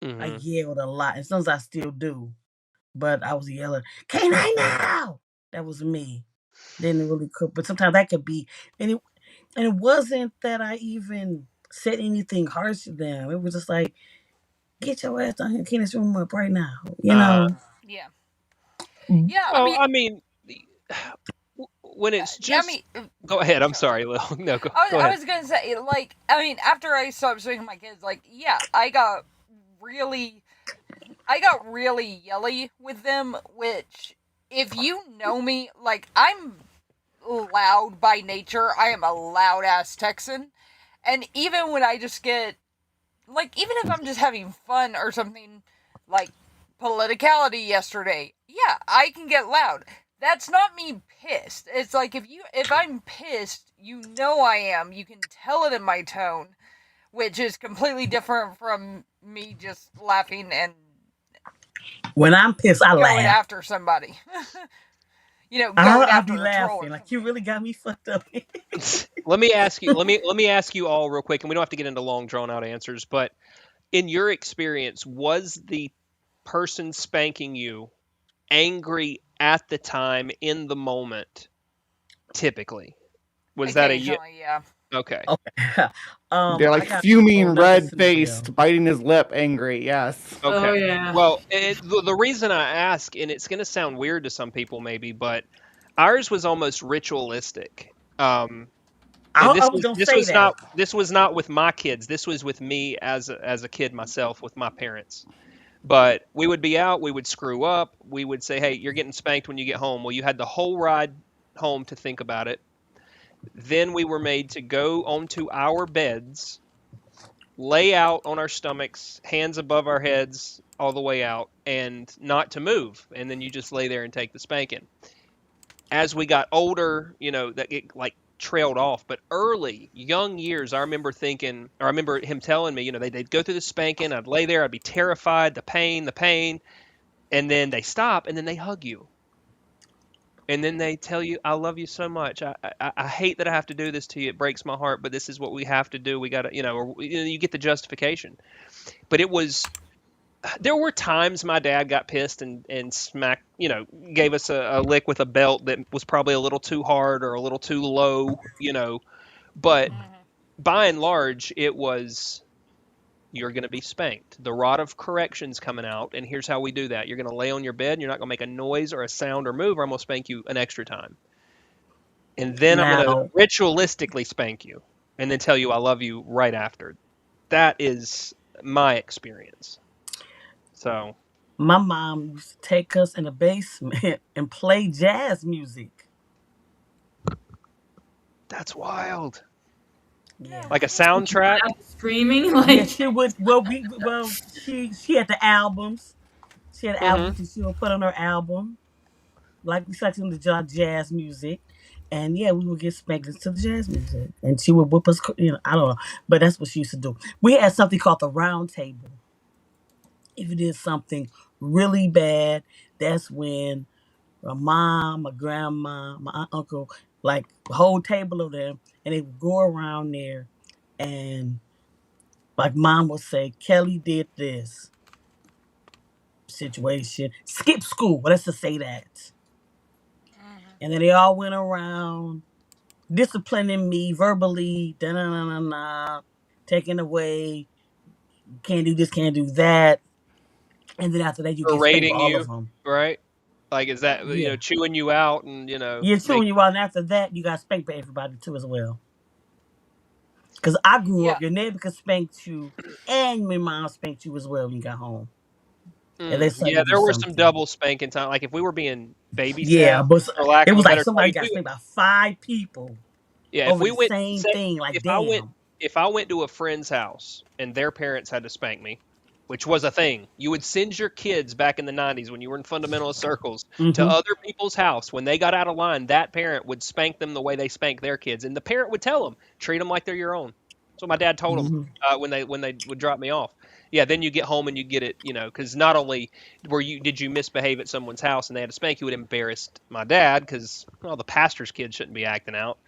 Mm-hmm. I yelled a lot. And sometimes I still do. But I was a yeller. Can't I now? That was me. Didn't really cook. But sometimes that could be. And it wasn't that I even said anything harsh to them. It was just like, get your ass down here, clean this room up right now. You know? Yeah. Mm. Yeah, Well, I mean, when it's just... Go ahead, I'm sorry, Lil. No, go ahead. I was going to say, like, I mean, after I stopped spanking my kids, like, yeah, I got really yelly with them, which, if you know me, like, I'm loud by nature. I am a loud-ass Texan. And even when I just get, like, even if I'm just having fun or something, like, politicality yesterday, yeah, I can get loud. That's not me pissed. It's like, if I'm pissed, you know I am. You can tell it in my tone. which is completely different from me just laughing and When I'm pissed, I going laugh. after somebody. Going I'll be after a troll laughing or like you something. really got me fucked up. Let me ask you. Let me ask you all real quick, and we don't have to get into long drawn out answers. But in your experience, was the person spanking you angry at the time in the moment? Typically, was that a Occasionally, yeah. okay? Okay. They're I like got fuming, another red scenario. faced, biting his lip, angry. Yes. Oh Okay. yeah. Well, the reason I ask, and it's going to sound weird to some people maybe, but ours was almost ritualistic. And I was gonna this say was that. not with my kids. This was with me as a kid myself with my parents. But we would be out, we would screw up, we would say, "Hey, you're getting spanked when you get home." Well, you had the whole ride home to think about it. Then we were made to go onto our beds, lay out on our stomachs, hands above our heads all the way out, and not to move. And then you just lay there and take the spanking. As we got older, that it like trailed off. But early, young years, I remember thinking, or I remember him telling me, they'd go through the spanking. I'd lay there, I'd be terrified, the pain, and then they stop, and then they hug you. And then they tell you, "I love you so much. I hate that I have to do this to you. It breaks my heart, but this is what we have to do. We got to, or you get the justification." But there were times my dad got pissed and smacked, gave us a lick with a belt that was probably a little too hard or a little too low. But by and large, it was, "You're going to be spanked. The rod of correction's coming out, and here's how we do that. You're going to lay on your bed, and you're not going to make a noise or a sound or move, or I'm going to spank you an extra time. And then I'm going to Now, ritualistically spank you, and then tell you I love you right after." That is my experience. So, my mom used to take us in the basement and play jazz music. that's wild. Yeah. Like a soundtrack. Screaming Yeah, like. she would. She had the albums. She had Hmm. albums and she would put on her album, like we selected the jazz music, and yeah, we would get spanked to the jazz music, and she would whip us. I don't know, but that's what she used to do. We had something called the round table. If you did something really bad, that's when my mom, my grandma, my aunt, uncle, like the whole table of them, and they would go around there, and like mom would say, Kelly did this situation, skip school. Let's just say that. And then they all went around disciplining me verbally, da na na na na, taking away, can't do this, can't do that. And then after that, you get spanked for Berating all of you, them. right? Like, is that, Yeah. chewing you out and, Yeah, true. make When you out, and after that, you got spanked by everybody too as well. Because I grew Yeah. up, your neighbor could spank you, and your mom spanked you as well when you got home. And they saw Yeah, you do there were some something. double spanking time. Like if we were being babysat, Yeah, but for lack it of a was like better term, somebody got spanked by 5 people yeah, if over we the went, same say, thing. Like, if I went, damn. if I went to a friend's house and their parents had to spank me, which was a thing, you would send your kids back in the '90s when you were in fundamentalist circles to Mm-hmm. other people's house. When they got out of line, that parent would spank them the way they spank their kids, and the parent would tell them, "Treat them like they're your own." That's what my dad told them Mm-hmm. when they would drop me off. Yeah, then you get home and you get it, because not only did you misbehave at someone's house and they had to spank you, it embarrassed my dad because well, the pastor's kid shouldn't be acting out.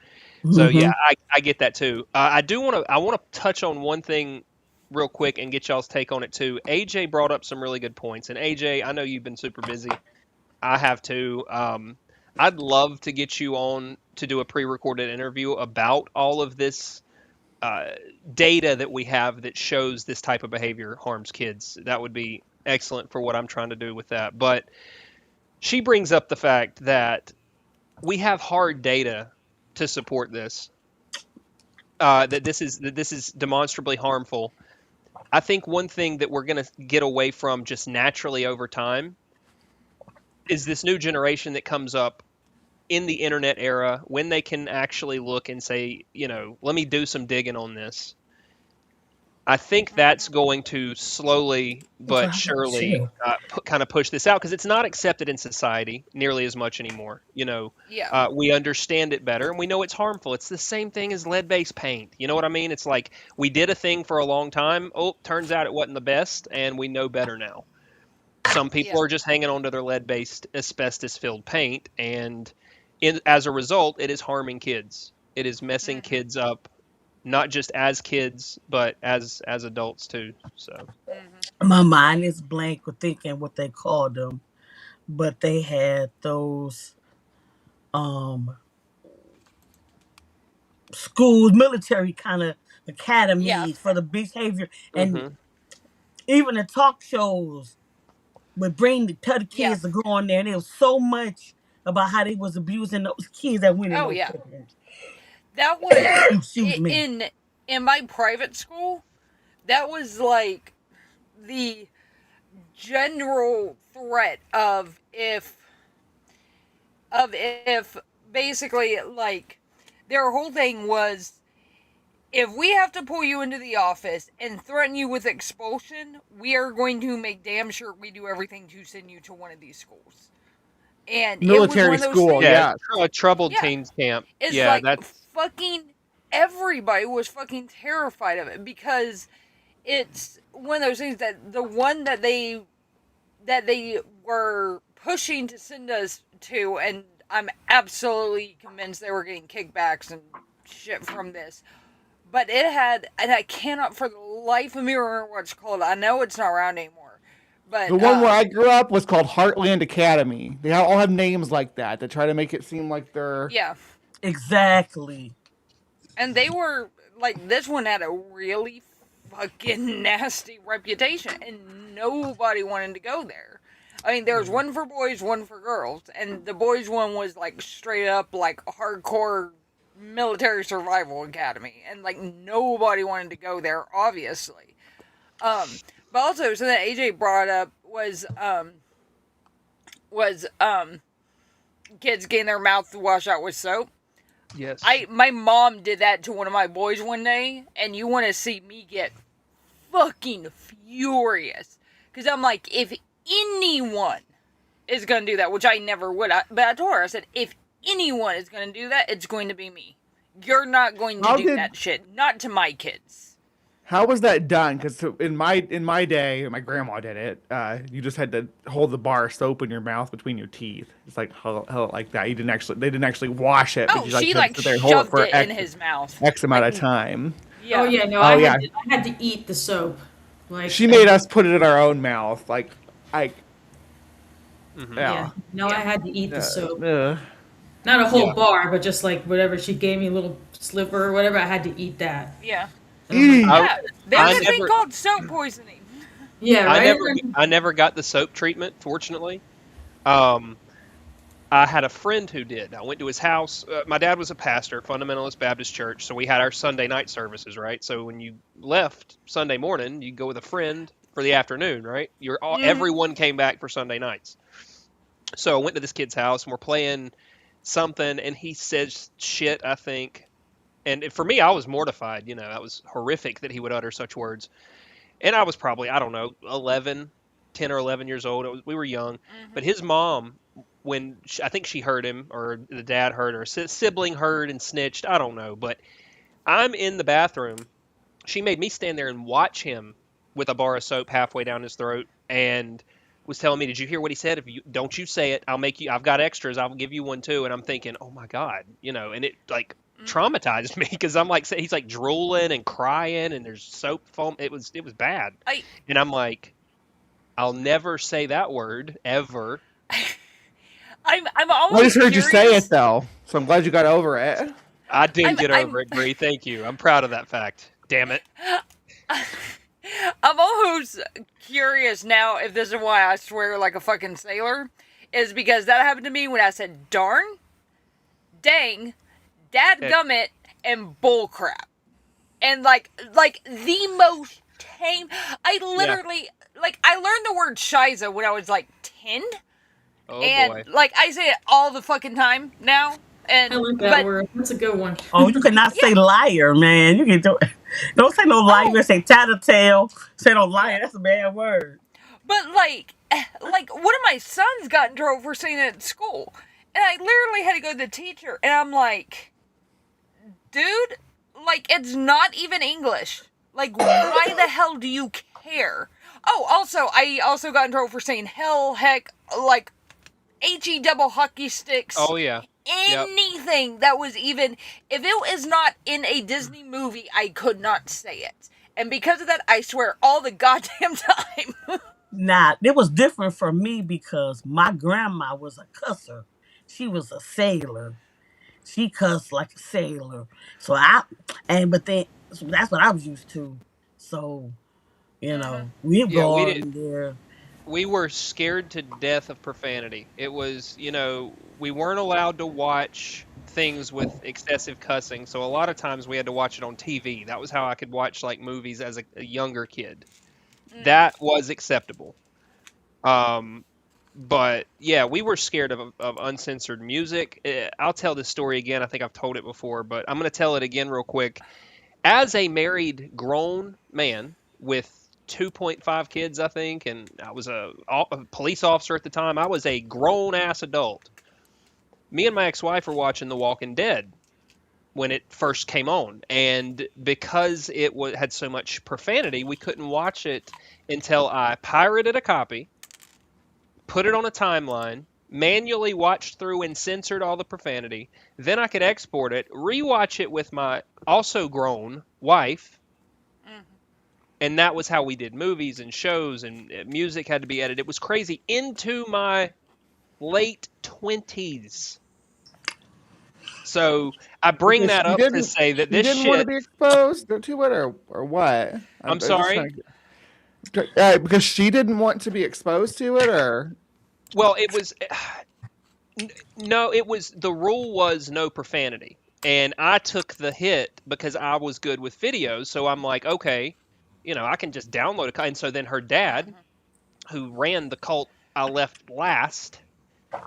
So yeah, Mm-hmm. I get that too. I want to touch on one thing real quick and get y'all's take on it too. AJ brought up some really good points, and AJ, I know you've been super busy. I have too. I'd love to get you on to do a pre-recorded interview about all of this uh, data that we have that shows this type of behavior harms kids. That would be excellent for what I'm trying to do with that. But she brings up the fact that we have hard data to support this. That this is demonstrably harmful. I think one thing that we're going to get away from just naturally over time is this new generation that comes up in the internet era when they can actually look and say, let me do some digging on this. I think that's going to slowly but surely kind of push this out because it's not accepted in society nearly as much anymore. Yeah. We understand it better and we know it's harmful. It's the same thing as lead-based paint. You know what I mean? It's like we did a thing for a long time. Oh, turns out it wasn't the best, and we know better now. Some people Yeah. are just hanging on to their lead-based asbestos-filled paint, and as a result, it is harming kids. It is messing kids up, not just as kids, but as adults too. So My mind is blank with thinking what they called them, but they had those um schools, military kind of Yeah. academies for the behavior, and hmm even the talk shows would tell the Yeah. kids to go on there, and it was so much about how they was abusing those kids that went in Oh those yeah. programs. That was Excuse me. in my private school. That was like the general threat of if basically like their whole thing was if we have to pull you into the office and threaten you with expulsion, we are going to make damn sure we do everything to send you to one of these schools. And it was one Military of those school, things. yeah, yeah. a troubled Yeah. teens camp. It's Yeah, like that's fucking everybody was fucking terrified of it because it's one of those things that the one that they were pushing to send us to, and I'm absolutely convinced they were getting kickbacks and shit from this. But it had, and I cannot for the life of me remember what it's called. I know it's not around anymore. But The one where I grew up was called Heartland Academy. They all have names like that to try to make it seem like they're. yeah, Exactly. and they were like this one had a really fucking nasty reputation, and nobody wanted to go there. I mean, there was one for boys, one for girls, and the boys one was like straight up like hardcore military survival academy, and like nobody wanted to go there, obviously. But also something that AJ brought up was kids getting their mouth washed out with soap. yes. My mom did that to one of my boys one day, and you want to see me get fucking furious. Because I'm like, if anyone is going to do that, which I never would, but I told her, I said, if anyone is going to do that, it's going to be me. You're not going to do that shit. Not to my kids. How was that done? Because in my day, my grandma did it. You just had to hold the bar of soap in your mouth between your teeth. It's like like that. They didn't actually wash it. Oh, but you, she had like to sit there and hold shoved for it in his mouth. X amount of time. Yeah. Oh yeah, no, Oh, I yeah. had to eat the soap. Like She made us put it in our own mouth. Like, Yeah. yeah. No, I had to eat the soap. Uh, Not a whole bar, but just like whatever she gave me, a little sliver or whatever. I had to eat that. Yeah. eee. Yeah. There's I a thing never- called soap poisoning. Yeah, right. I never got the soap treatment, fortunately. I had a friend who did. I went to his house. My dad was a pastor at Fundamentalist Baptist Church, so we had our Sunday night services, right? So when you left Sunday morning, you go with a friend for the afternoon, right? Everyone came back for Sunday nights. So I went to this kid's house, and we're playing something, and he says shit, I think. And for me, I was mortified. That was horrific that he would utter such words. And I was probably, I don't know, 10 or 11 years old. We were young. But his mom, I think she heard him, or the dad heard her, sibling heard and snitched. I don't know. But I'm in the bathroom. She made me stand there and watch him with a bar of soap halfway down his throat and was telling me, did you hear what he said? Don't you say it. I've got extras. I'll give you one too. And I'm thinking, oh my God, and it like traumatized me because I'm like, he's like drooling and crying and there's soap foam. It was bad. And I'm like, I'll never say that word ever. I'm always I just heard you say curious. it though, so I'm glad you got over it. I did get over it, Bree. Thank you. I'm proud of that fact. Damn it. I'm almost curious now if this is why I swear like a fucking sailor, is because that happened to me when I said darn, dang, dadgummit, and bullcrap. And like the most tame, I literally, I learned the word shiza when I was like 10. Oh And boy. like I say it all the fucking time now. And I like that word. That's a good one. Oh, you cannot say liar, man. You can do it. Don't say no lie. You Oh, gonna say tattletale. Say no lie. That's a bad word. but like one of my sons got in trouble for saying it at school, and I literally had to go to the teacher, and I'm like, dude, like it's not even English. Like, why the hell do you care? Oh, also, I also got in trouble for saying hell, heck, like he double hockey sticks. Oh yeah. Yep. Anything that was even, if it was not in a Disney movie, I could not say it. And because of that, I swear all the goddamn time. Nah, it was different for me because my grandma was a cusser. She was a sailor. She cussed like a sailor. But then so that's what I was used to. So we've Yeah, we did. gone there. We were scared to death of profanity. It was, we weren't allowed to watch things with excessive cussing, so a lot of times we had to watch it on TV. That was how I could watch like movies as a younger kid. That was acceptable. But yeah, we were scared of uncensored music. I'll tell this story again. I think I've told it before, but I'm going to tell it again real quick. As a married grown man with 2.5 kids, I think, and I was a police officer at the time. I was a grown-ass adult. Me and my ex-wife were watching The Walking Dead when it first came on, and because it had so much profanity, we couldn't watch it until I pirated a copy, put it on a timeline, manually watched through and censored all the profanity. Then I could export it, rewatch it with my also grown wife, and that was how we did movies and shows, and music had to be edited. It was crazy into my late 20s. So I bring that up to say that this didn't shit. want to be exposed to it, or what? I'm sorry. Because she didn't want to be exposed to it, or Well, it was no. It was the rule was no profanity, and I took the hit because I was good with videos. So I'm like, okay, I can just download it. And so then her dad, who ran the cult I left last,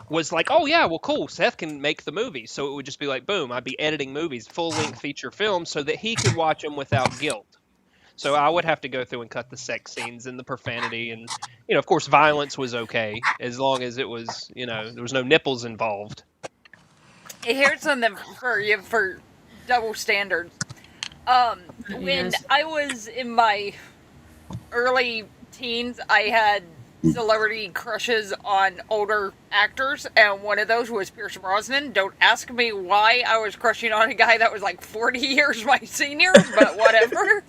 was like, oh yeah, well cool, Seth can make the movie. So it would just be like, boom, I'd be editing movies, full-length feature films, so that he could watch them without guilt. So I would have to go through and cut the sex scenes and the profanity, and of course violence was okay as long as it was, there was no nipples involved. Here's something for you for double standards. When I was in my early teens, I had celebrity crushes on older actors, and one of those was Pierce Brosnan. Don't ask me why I was crushing on a guy that was like 40 years my senior, but whatever.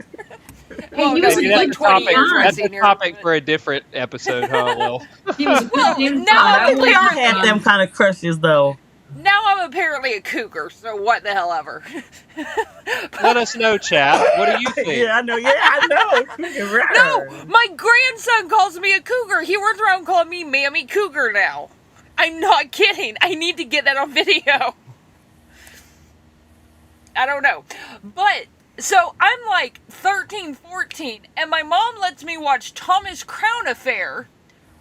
Well, no, he's like 20 years my That's senior. a topic for a different episode, huh, Will? I had them kind of crushes though. Now I'm apparently a cougar, so what the hell ever. Let us know, chat. What do you think? Yeah, I know. No, my grandson calls me a cougar. He runs around calling me Mammy Cougar now. I'm not kidding. I need to get that on video. I don't know. But, so I'm like 13, 14, and my mom lets me watch Thomas Crown Affair,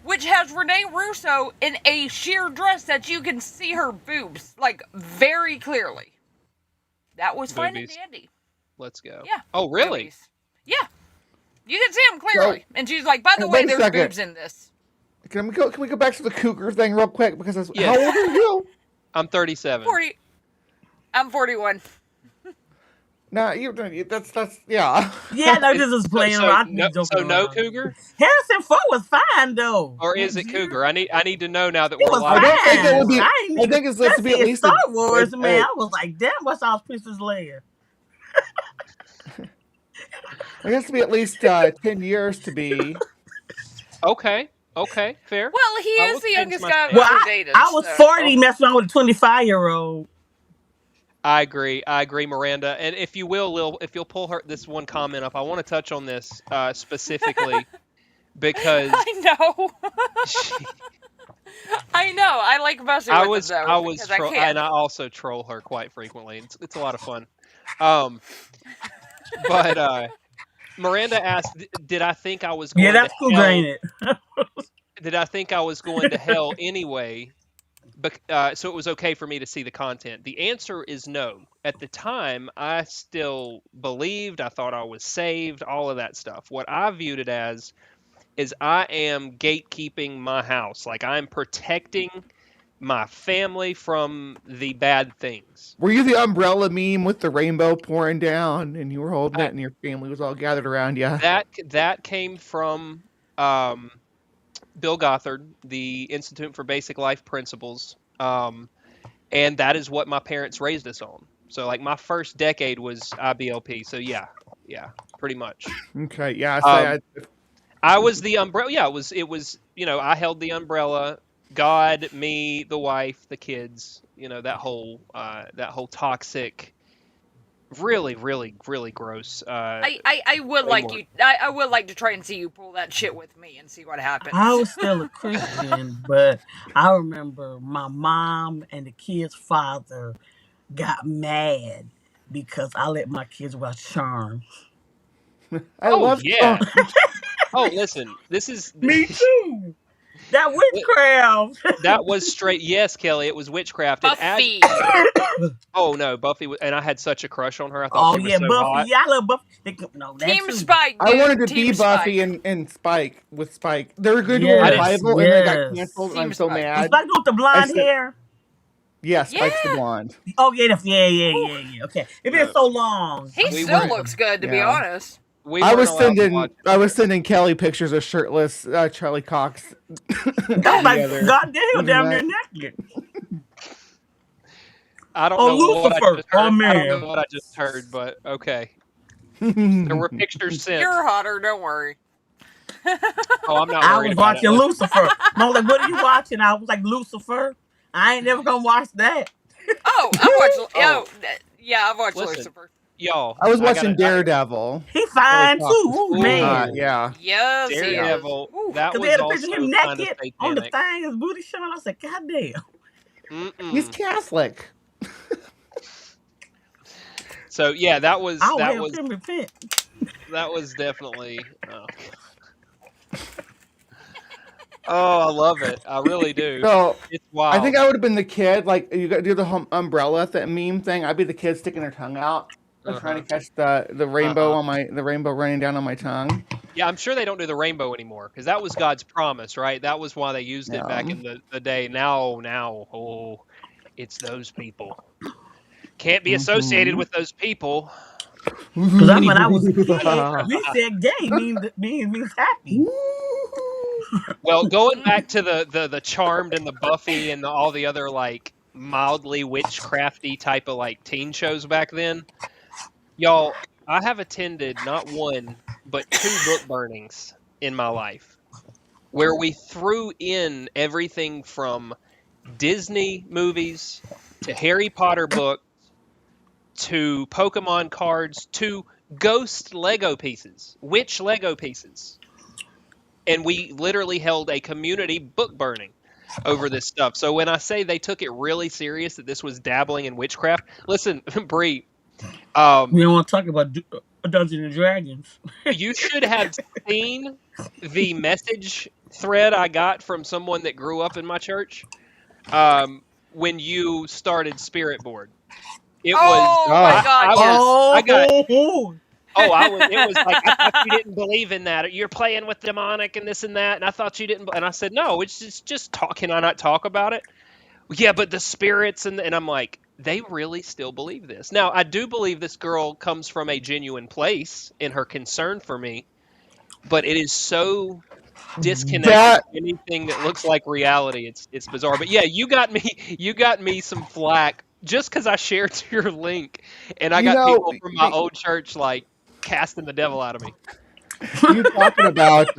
which has Renee Russo in a sheer dress that you can see her boobs, like, very clearly. That was fine and dandy. Let's go. Yeah. Oh, really? Boobies. Yeah. You can see them clearly. And she's like, by the way, there's boobs in this. Can we go back to the cougar thing real quick? Because Yes. How old are you? I'm 37. 40. I'm 41. No, that's yeah. Yeah, no, this is playing around. So no cougar? Harrison Ford was fine though. Or is it cougar? I need to know now that It we're was live. fine. I think it would be. I think it's supposed to be at least Star Wars, man. I was like, damn, what's all Princess Leia? It has to be at least 10 years to be. Okay, fair. Well, he is the youngest guy I've Well, ever dated. I was 40 messing around with a 25-year-old. I agree, Miranda. And if you will, Lil, if you'll pull this one comment up, I want to touch on this specifically because I know. I know. I like messing with them, though. And I also troll her quite frequently. It's a lot of fun. But Miranda asked, "Did I think I was going that's to cool, hell? ain't it? Did I think I was going to hell anyway so it was okay for me to see the content. The answer is no. At the time, I still believed. I thought I was saved. All of that stuff. What I viewed it as is I am gatekeeping my house. Like I'm protecting my family from the bad things. Were you the umbrella meme with the rainbow pouring down, and you were holding I- it, and your family was all gathered around you? That came from Bill Gothard, the Institute for Basic Life Principles, and that is what my parents raised us on. So like my first decade was IBLP. So yeah, pretty much. Okay, yeah. I was the umbrella. Yeah, it was. I held the umbrella. God, me, the wife, the kids. That whole toxic, really, really, really gross. I would like framework. I would like to try and see you pull that shit with me and see what happens. I was still a Christian, but I remember my mom and the kid's father got mad because I let my kids watch Charm. I Oh love yeah. Oh, listen. This is Me too. That witchcraft. that was straight. Yes, Kelly. It was witchcraft. And Buffy. oh no, Buffy. And I had such a crush on her. I thought Oh she was yeah, so Buffy. hot. Yeah, I love Buffy. No, that Team too. Spike. I Dude. wanted to Team be Buffy Spike. and Spike with Spike. They were good Yes, revival, and they got yes. canceled. And Team I'm so Spike. mad. Spike with the blonde said- hair. Yeah, Spike's the Yeah. blonde. Oh yeah, yeah. Okay, it's been so long. He We still were- looks good, to be yeah. honest. We I weren't was allowed to sending watch it. I was sending Kelly pictures of shirtless Charlie Cox. Oh my together. goddamn, down there naked. I don't Oh, know what I Lucifer. just heard. Oh, I don't man. know what I just heard, but okay. There were pictures sent. You're hotter, don't worry. Oh, I'm not I worried was about watching it. Lucifer. No, like, what are you watching? I was like, Lucifer. I ain't never gonna watch that. Oh, I watched. Oh. Yeah, I've watched Listen. Lucifer. Y'all. I was gotta- watching Daredevil. He fine Charlie too. Cox Ooh, was man. hot, yeah. Yes, he is. Daredevil. Ooh. That Cause was they had a also picture of him kind of naked on the satanic. thing, his booty showing. I was like, God damn. He's Catholic. So yeah, that was I'll that have was him repent. that was definitely. Oh, I love it. I really do. So It's wild. I think I would have been the kid, like you got to do the umbrella meme thing. I'd be the kid sticking their tongue out, trying to catch the rainbow on the rainbow running down on my tongue. Yeah, I'm sure they don't do the rainbow anymore because that was God's promise, right? That was why they used it back in the day. Now, oh, it's those people. Can't be associated with those people. Cause when I was a kid, we said gay means happy. Well, going back to the Charmed and the Buffy and all the other like mildly witchcrafty type of like teen shows back then, y'all, I have attended not one but 2 book burnings in my life where we threw in everything from Disney movies to Harry Potter books to Pokemon cards to ghost Lego pieces, witch Lego pieces. And we literally held a community book burning over this stuff. So when I say they took it really serious that this was dabbling in witchcraft, listen, Bree, We don't want to talk about Dungeons and Dragons. you should have seen the message thread I got from someone that grew up in my church when you started Spirit Board. It Oh was. my God! I got. Oh, It was like I thought you didn't believe in that. You're playing with demonic and this and that, and I thought you didn't. And I said, no, it's just talk. Can I not talk about it? Yeah, but the spirits and I'm like, they really still believe this. Now, I do believe this girl comes from a genuine place in her concern for me, but it is so disconnected from anything that looks like reality. It's bizarre. But yeah, you got me some flack just because I shared your link, and I got people from my old church like casting the devil out of me. You talking about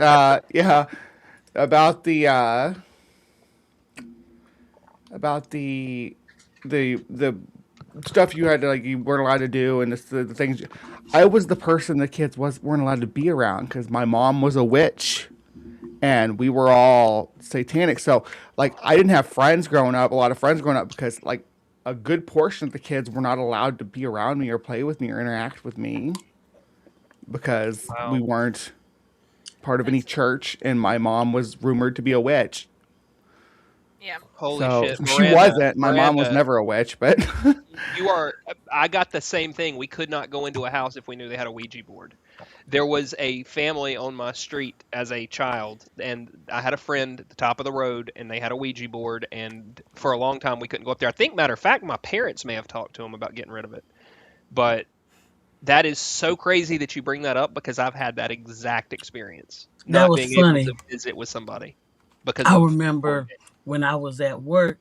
about the stuff you had to you weren't allowed to do, and the things. I was the person the kids weren't allowed to be around because my mom was a witch, and we were all satanic. So I didn't have friends growing up. A lot of friends growing up because a good portion of the kids were not allowed to be around me or play with me or interact with me because we weren't part of any church, and my mom was rumored to be a witch. Yeah. Holy So shit, she Miranda, wasn't. My mom was Miranda, never a witch, but you are. I got the same thing. We could not go into a house if we knew they had a Ouija board. There was a family on my street as a child, and I had a friend at the top of the road, and they had a Ouija board, and for a long time we couldn't go up there. I think, matter of fact, my parents may have talked to them about getting rid of it. But that is so crazy that you bring that up because I've had that exact experience, That not was being able to funny. visit with somebody because I of board remember when I was at work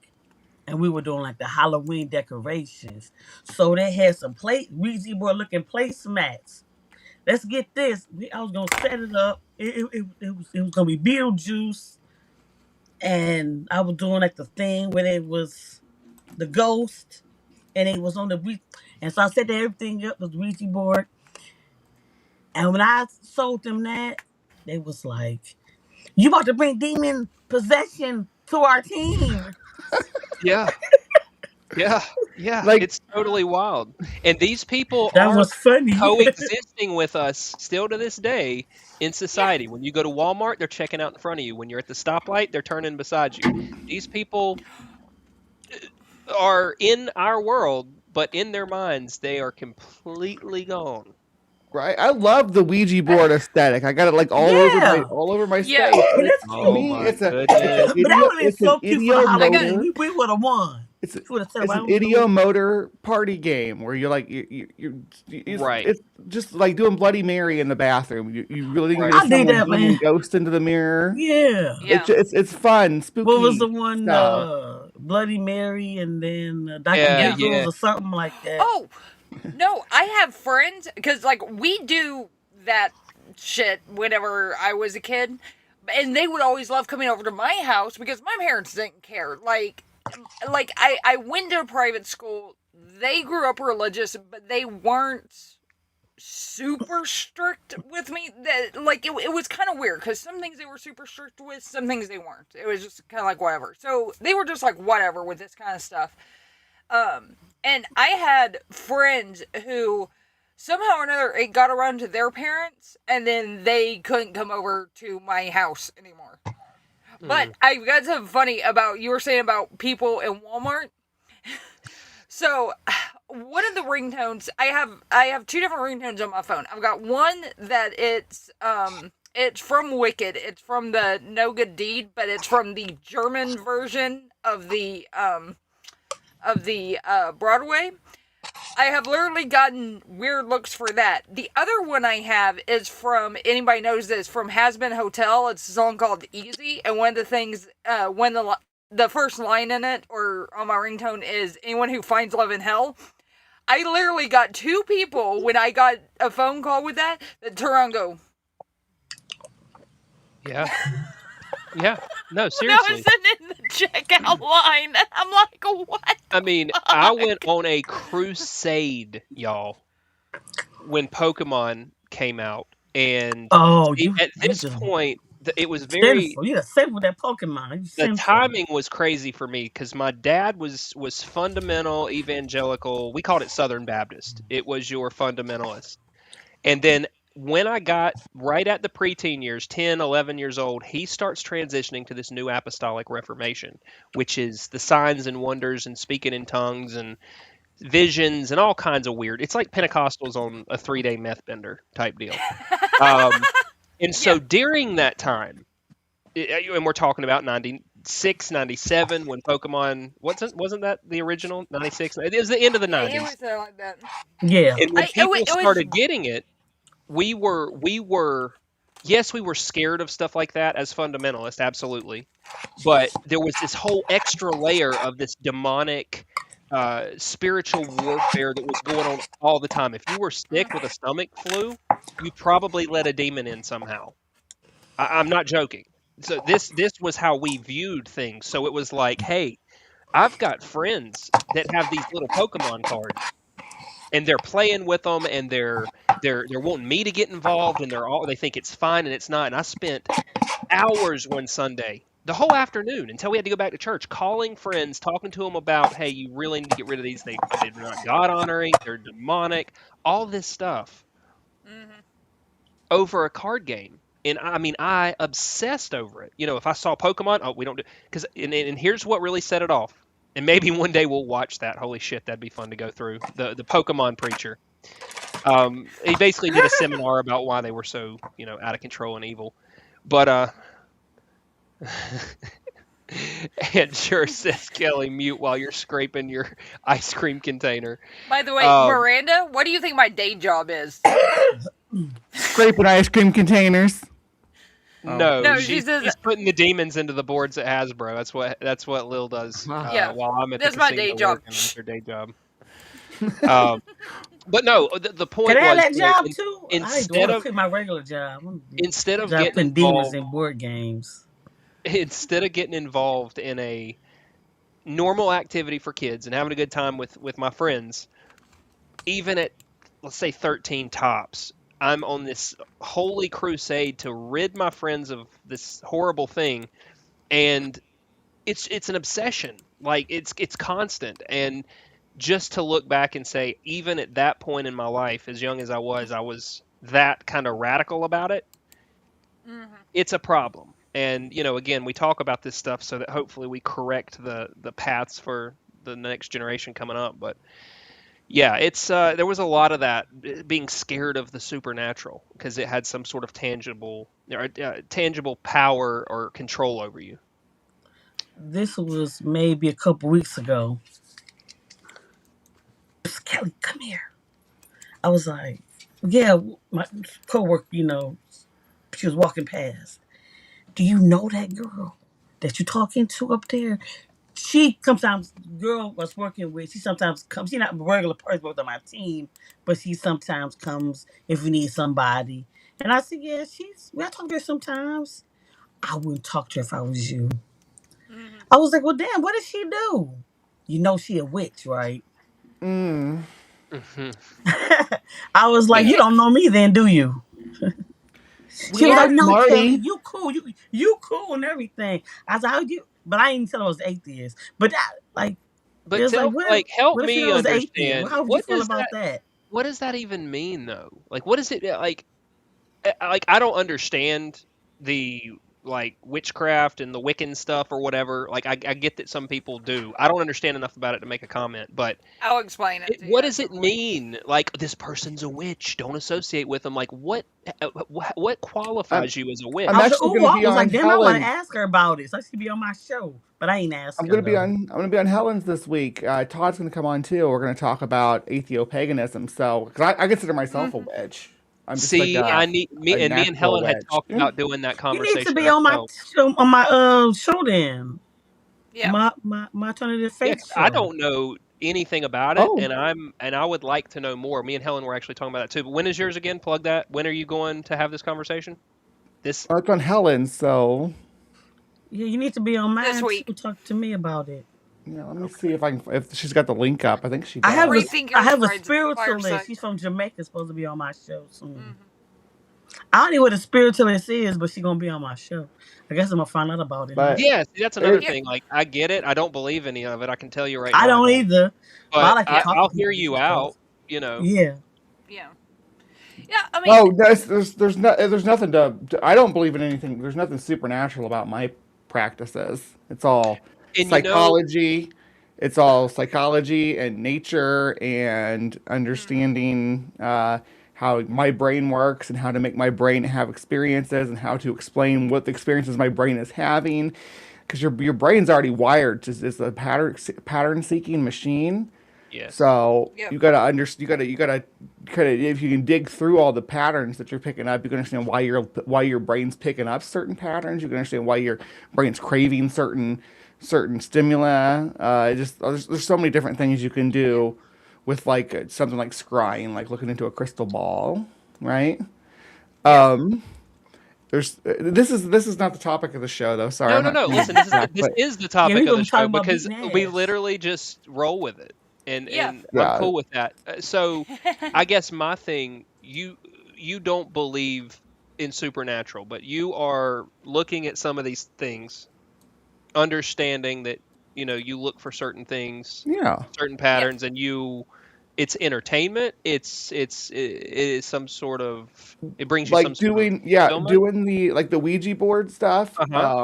and we were doing like the Halloween decorations. So they had some Ouija board looking placemats. Let's get this. I was gonna set it up. It was gonna be Beetlejuice, and I was doing like the thing where it was the ghost, and it was on the and so I set everything up with the Ouija board. And when I sold them that, they was like, "You about to bring demon possession to our team?" Yeah, yeah, yeah. like, It's totally wild. And these people That are was funny. coexisting with us still to this day in Yeah. society. When you go to Walmart, they're checking out in front of you. When you're at the stoplight, they're turning beside you. These people are in our world, but in their minds, they are completely gone. right? I love the Ouija board aesthetic. I got it like Yeah. all over my Yeah. space. But And that's to Oh cute. me, my it's an goodness. But that would have been it's an so cute for the I got Halloween. idiomotor. We would have won. It's She would have said, it's "Well, I an don't know." idiomotor party game where you're like Right, it's just like doing Bloody Mary in the bathroom. You really think right. there's I did someone that, bringing man. ghosts into the mirror. Yeah. Yeah. It's fun, What was the spooky one? stuff. Bloody Mary, and then Dr. Yeah, Yeah. Giggles yeah. or something like that. Oh, no, I have friends because like we do that shit whenever I was a kid, and they would always love coming over to my house because my parents didn't care. Like I went to a private school. They grew up religious, but they weren't super strict with me. That like it was kind of weird because some things they were super strict with, some things they weren't. It was just kind of like whatever. So they were just like whatever with this kind of stuff. And I had friends who somehow or another it got around to their parents, and then they couldn't come over to my house anymore. But I've got something funny about you were saying about people in Walmart. So one of the ringtones I have two different ringtones on my phone. I've got one that it's from Wicked. It's from the No Good Deed, but it's from the German version of the Broadway. I have literally gotten weird looks for that. The other one I have is from, anybody knows this, from Has Been Hotel. It's a song called Easy, and one of the things, when the first line in it, or on my ringtone, is anyone who finds love in hell. I literally got two people, when I got a phone call with that turn around and go, Yeah. Yeah. No, when I was seriously. sitting in the checkout line, I'm like, what? I mean, I went on a crusade, y'all, when Pokemon came out. And Oh, at you this just point, it was very, sinful. You sinful that Pokemon. You the sinful. timing was crazy for me because my dad was fundamental evangelical. We called it Southern Baptist. It was your fundamentalist. And then when I got right at the preteen years, 10, 11 years old, he starts transitioning to this new apostolic reformation, which is the signs and wonders and speaking in tongues and visions and all kinds of weird. It's like Pentecostals on a 3-day meth bender type deal. And so during that time, and we're talking about 96, 97, when Pokemon, wasn't that the original? 96? It was the end of the 90s. It was like that. Yeah. And when people it was- started getting it, we were yes, we were scared of stuff like that as fundamentalists, absolutely. But there was this whole extra layer of this demonic spiritual warfare that was going on all the time. If you were sick with a stomach flu, you probably let a demon in somehow. I'm not joking. So this was how we viewed things. So it was like, hey, I've got friends that have these little Pokemon cards, and they're playing with them, and they're wanting me to get involved, and they think it's fine, and it's not. And I spent hours one Sunday, the whole afternoon, until we had to go back to church, calling friends, talking to them about, hey, you really need to get rid of these. They're not God honoring, they're demonic, all this stuff over a card game. And I mean, I obsessed over it. You know, if I saw Pokemon, oh, we don't do, because and here's what really set it off. And maybe one day we'll watch that. Holy shit, that'd be fun to go through. The Pokemon preacher. He basically did a seminar about why they were so, you know, out of control and evil. But and sure, says Kelly, mute while you're scraping your ice cream container. By the way, Um, Miranda, what do you think my day job is? Scraping ice cream containers. No, No, she says- she's putting the demons into the boards at Hasbro. That's what Lil does. Yeah, while I'm at that's the my casino day job. working. That's her day job. But no, the point Can I have was, that you know, job too? I instead want to of quit my regular job. instead of Job getting putting demons involved, in board games. instead of getting involved in a normal activity for kids and having a good time with my friends, even at, let's say, 13 tops, I'm on this holy crusade to rid my friends of this horrible thing, and it's an obsession. Like it's constant. And just to look back and say, even at that point in my life, as young as I was that kind of radical about it. It's a problem. And, you know, again, we talk about this stuff so that hopefully we correct the paths for the next generation coming up. But yeah, it's there was a lot of that, being scared of the supernatural because it had some sort of tangible power or control over you. This was maybe a couple weeks ago. Kelly, come here. I was like, yeah, my coworker, you know, she was walking past. Do you know that girl that you're talking to up there? She sometimes, girl was working with, she sometimes comes, she's not a regular person on my team, but she sometimes comes if we need somebody. And I said, yeah, I talk to her sometimes. I wouldn't talk to her if I was you. I was like, well, damn, what does she do? You know she a witch, right? Mm. I was like, you don't know me then, do you? She was like, no, Kelly, you cool. You cool and everything. I was like, how you? But I didn't tell her I was atheist. But that, like, But it was tell, like, help what if me you was atheist? understand, How would you feel about that? what does that even mean though? Like, what is it like? I don't understand the like witchcraft and the Wiccan stuff or whatever. Like, I get that some people do. I don't understand enough about it to make a comment, but I'll explain it. what does it mean? Like, this person's a witch. Don't associate with them. Like, what qualifies you as a witch? I'm I was actually like, going to I be was on like, damn, I want to Helen. ask her about it. So she could be on my show, but I ain't asked I'm her. going to be on. I'm going to be on Helen's this week. Todd's going to come on too. We're going to talk about atheopaganism. So, because I consider myself a witch. I'm just See, like I need me and Helen had talked about doing that You conversation. need to be on my show then. Yeah. My alternative Yeah, faith 'cause show. I don't know anything about it, Oh. and I would like to know more. Me and Helen were actually talking about that too. But when is yours again? Plug that. When are you going to have this conversation? This Oh, it's on Helen's, so Yeah, you need to be on mine This week. too. Talk to me about it. yeah. Let me see if she's got the link up. I think she does. I have Free thinkers I have a rides spiritualist. fireside. She's from Jamaica. Supposed to be on my show soon. I don't know what a spiritualist is, but she's gonna be on my show. I guess I'm gonna find out about it. But yeah, see, that's another it- thing. Like, I get it. I don't believe any of it. I can tell you right I now. don't either. But I But like to talk to I'll people hear about you this out. stuff. You know. Yeah. Yeah. Yeah, I mean, oh, there's nothing to. I don't believe in anything. There's nothing supernatural about my practices. It's all And psychology. It's all psychology and nature and understanding how my brain works and how to make my brain have experiences and how to explain what the experiences my brain is having. Because your brain's already wired to is a pattern seeking machine. Yes. So Yep. you gotta understand. You gotta kind of, if you can dig through all the patterns that you're picking up, you can understand why your brain's picking up certain patterns. You can understand why your brain's craving certain stimuli. There's so many different things you can do with like something like scrying, like looking into a crystal ball, right? This is not the topic of the show though. Sorry. No. Listen, this is the topic we of gonna the be show talking about because beating we ass. literally just roll with it, and Yeah. and Yeah. I'm cool with that. So, I guess my thing, you don't believe in supernatural, but you are looking at some of these things, understanding that you look for certain things, Yeah. certain patterns, and you it's entertainment. It is some sort of, it brings you some Like sort of fulfillment. doing the Ouija board stuff. Uh-huh.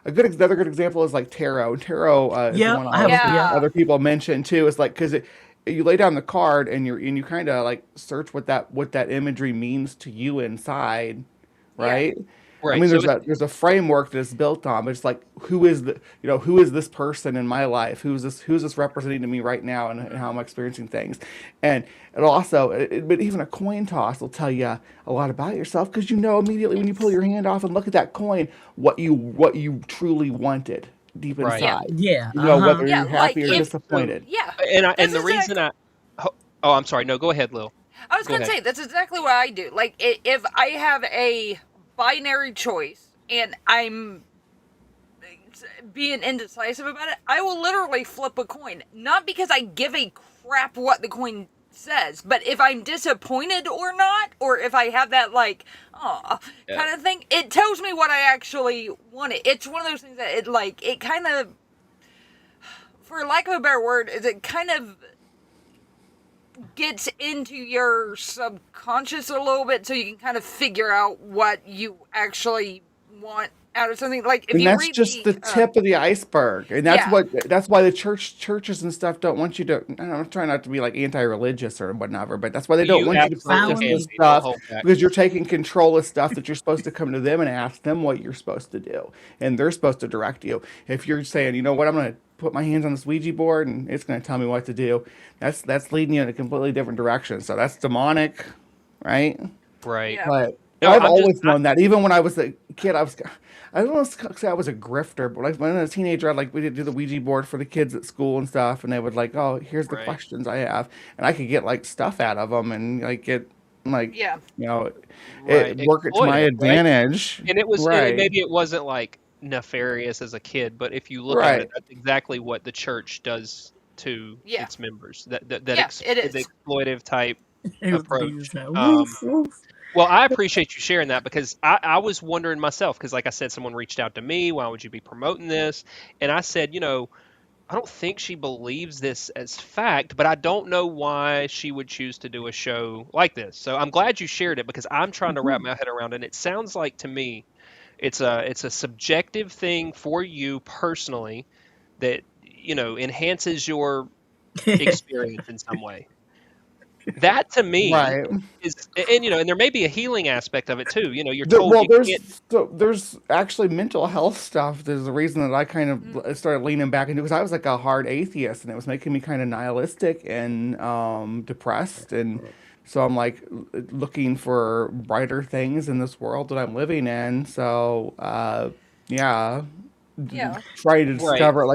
Another good example is like tarot. Tarot is the Yep, one I have yep. Yeah. other people mention too. It's like because you lay down the card and you kind of like search what that imagery means to you inside, Yeah. right? I Right. mean, So it's there's a framework that it's built on, but it's like who is this person in my life? Who's this representing to me right now, and how I'm experiencing things, and but even a coin toss will tell you a lot about yourself because you know immediately when you pull your hand off and look at that coin what you truly wanted deep right. Yeah. inside. Yeah, You know whether Yeah. you're Like happy or if, So, disappointed. yeah. and That's the reason exactly. oh, I'm sorry. No, go ahead, Lil. I was Go gonna ahead. say that's exactly what I do. Like if I have a binary choice and I'm being indecisive about it, I will literally flip a coin. Not because I give a crap what the coin says, but if I'm disappointed or not, or if I have that like, oh, Yeah. kind of thing, it tells me what I actually wanted. It's one of those things that it kind of, for lack of a better word, is it kind of gets into your subconscious a little bit so you can kind of figure out what you actually want out of something. Like if And you that's read just the tip of the iceberg, and yeah. that's why the churches and stuff don't want you to. I don't know, I'm trying not to be like anti-religious or whatever, but that's why they don't You want you to absolutely purchase Found can this me. be. Don't stuff hold back. because you're taking control of stuff that you're supposed to come to them and ask them what you're supposed to do, and they're supposed to direct you. If you're saying, you know what, I'm going to put my hands on this Ouija board and it's going to tell me what to do, that's leading you in a completely different direction. So that's demonic, right? Right. Yeah. But No, I've I'm just. always known that. Even when I was a kid, I don't want to say I was a grifter, but like when I was a teenager, we did do the Ouija board for the kids at school and stuff, and they would like, oh, here's the Right. questions I have, and I could get like stuff out of them and like get like Yeah. Right. work it to my Exploitive, right? advantage, And it was, and right? maybe it wasn't like nefarious as a kid, but if you look at it, Right. that's exactly what the church does to Yeah. its members. Yeah, it The is. exploitive type It was the approach. bees now. Woof, woof. Well, I appreciate you sharing that because I was wondering myself, because like I said, someone reached out to me, why would you be promoting this? And I said, I don't think she believes this as fact, but I don't know why she would choose to do a show like this. So I'm glad you shared it because I'm trying to wrap my head around it. And it sounds like to me it's a subjective thing for you personally that, enhances your experience in some way. That to me Right. is, and there may be a healing aspect of it too. You're told Well, you can't. there's actually mental health stuff. There's the reason that I kind of started leaning back into because I was like a hard atheist, and it was making me kind of nihilistic and depressed, and so I'm like looking for brighter things in this world that I'm living in. So yeah, Yeah. trying to Right. discover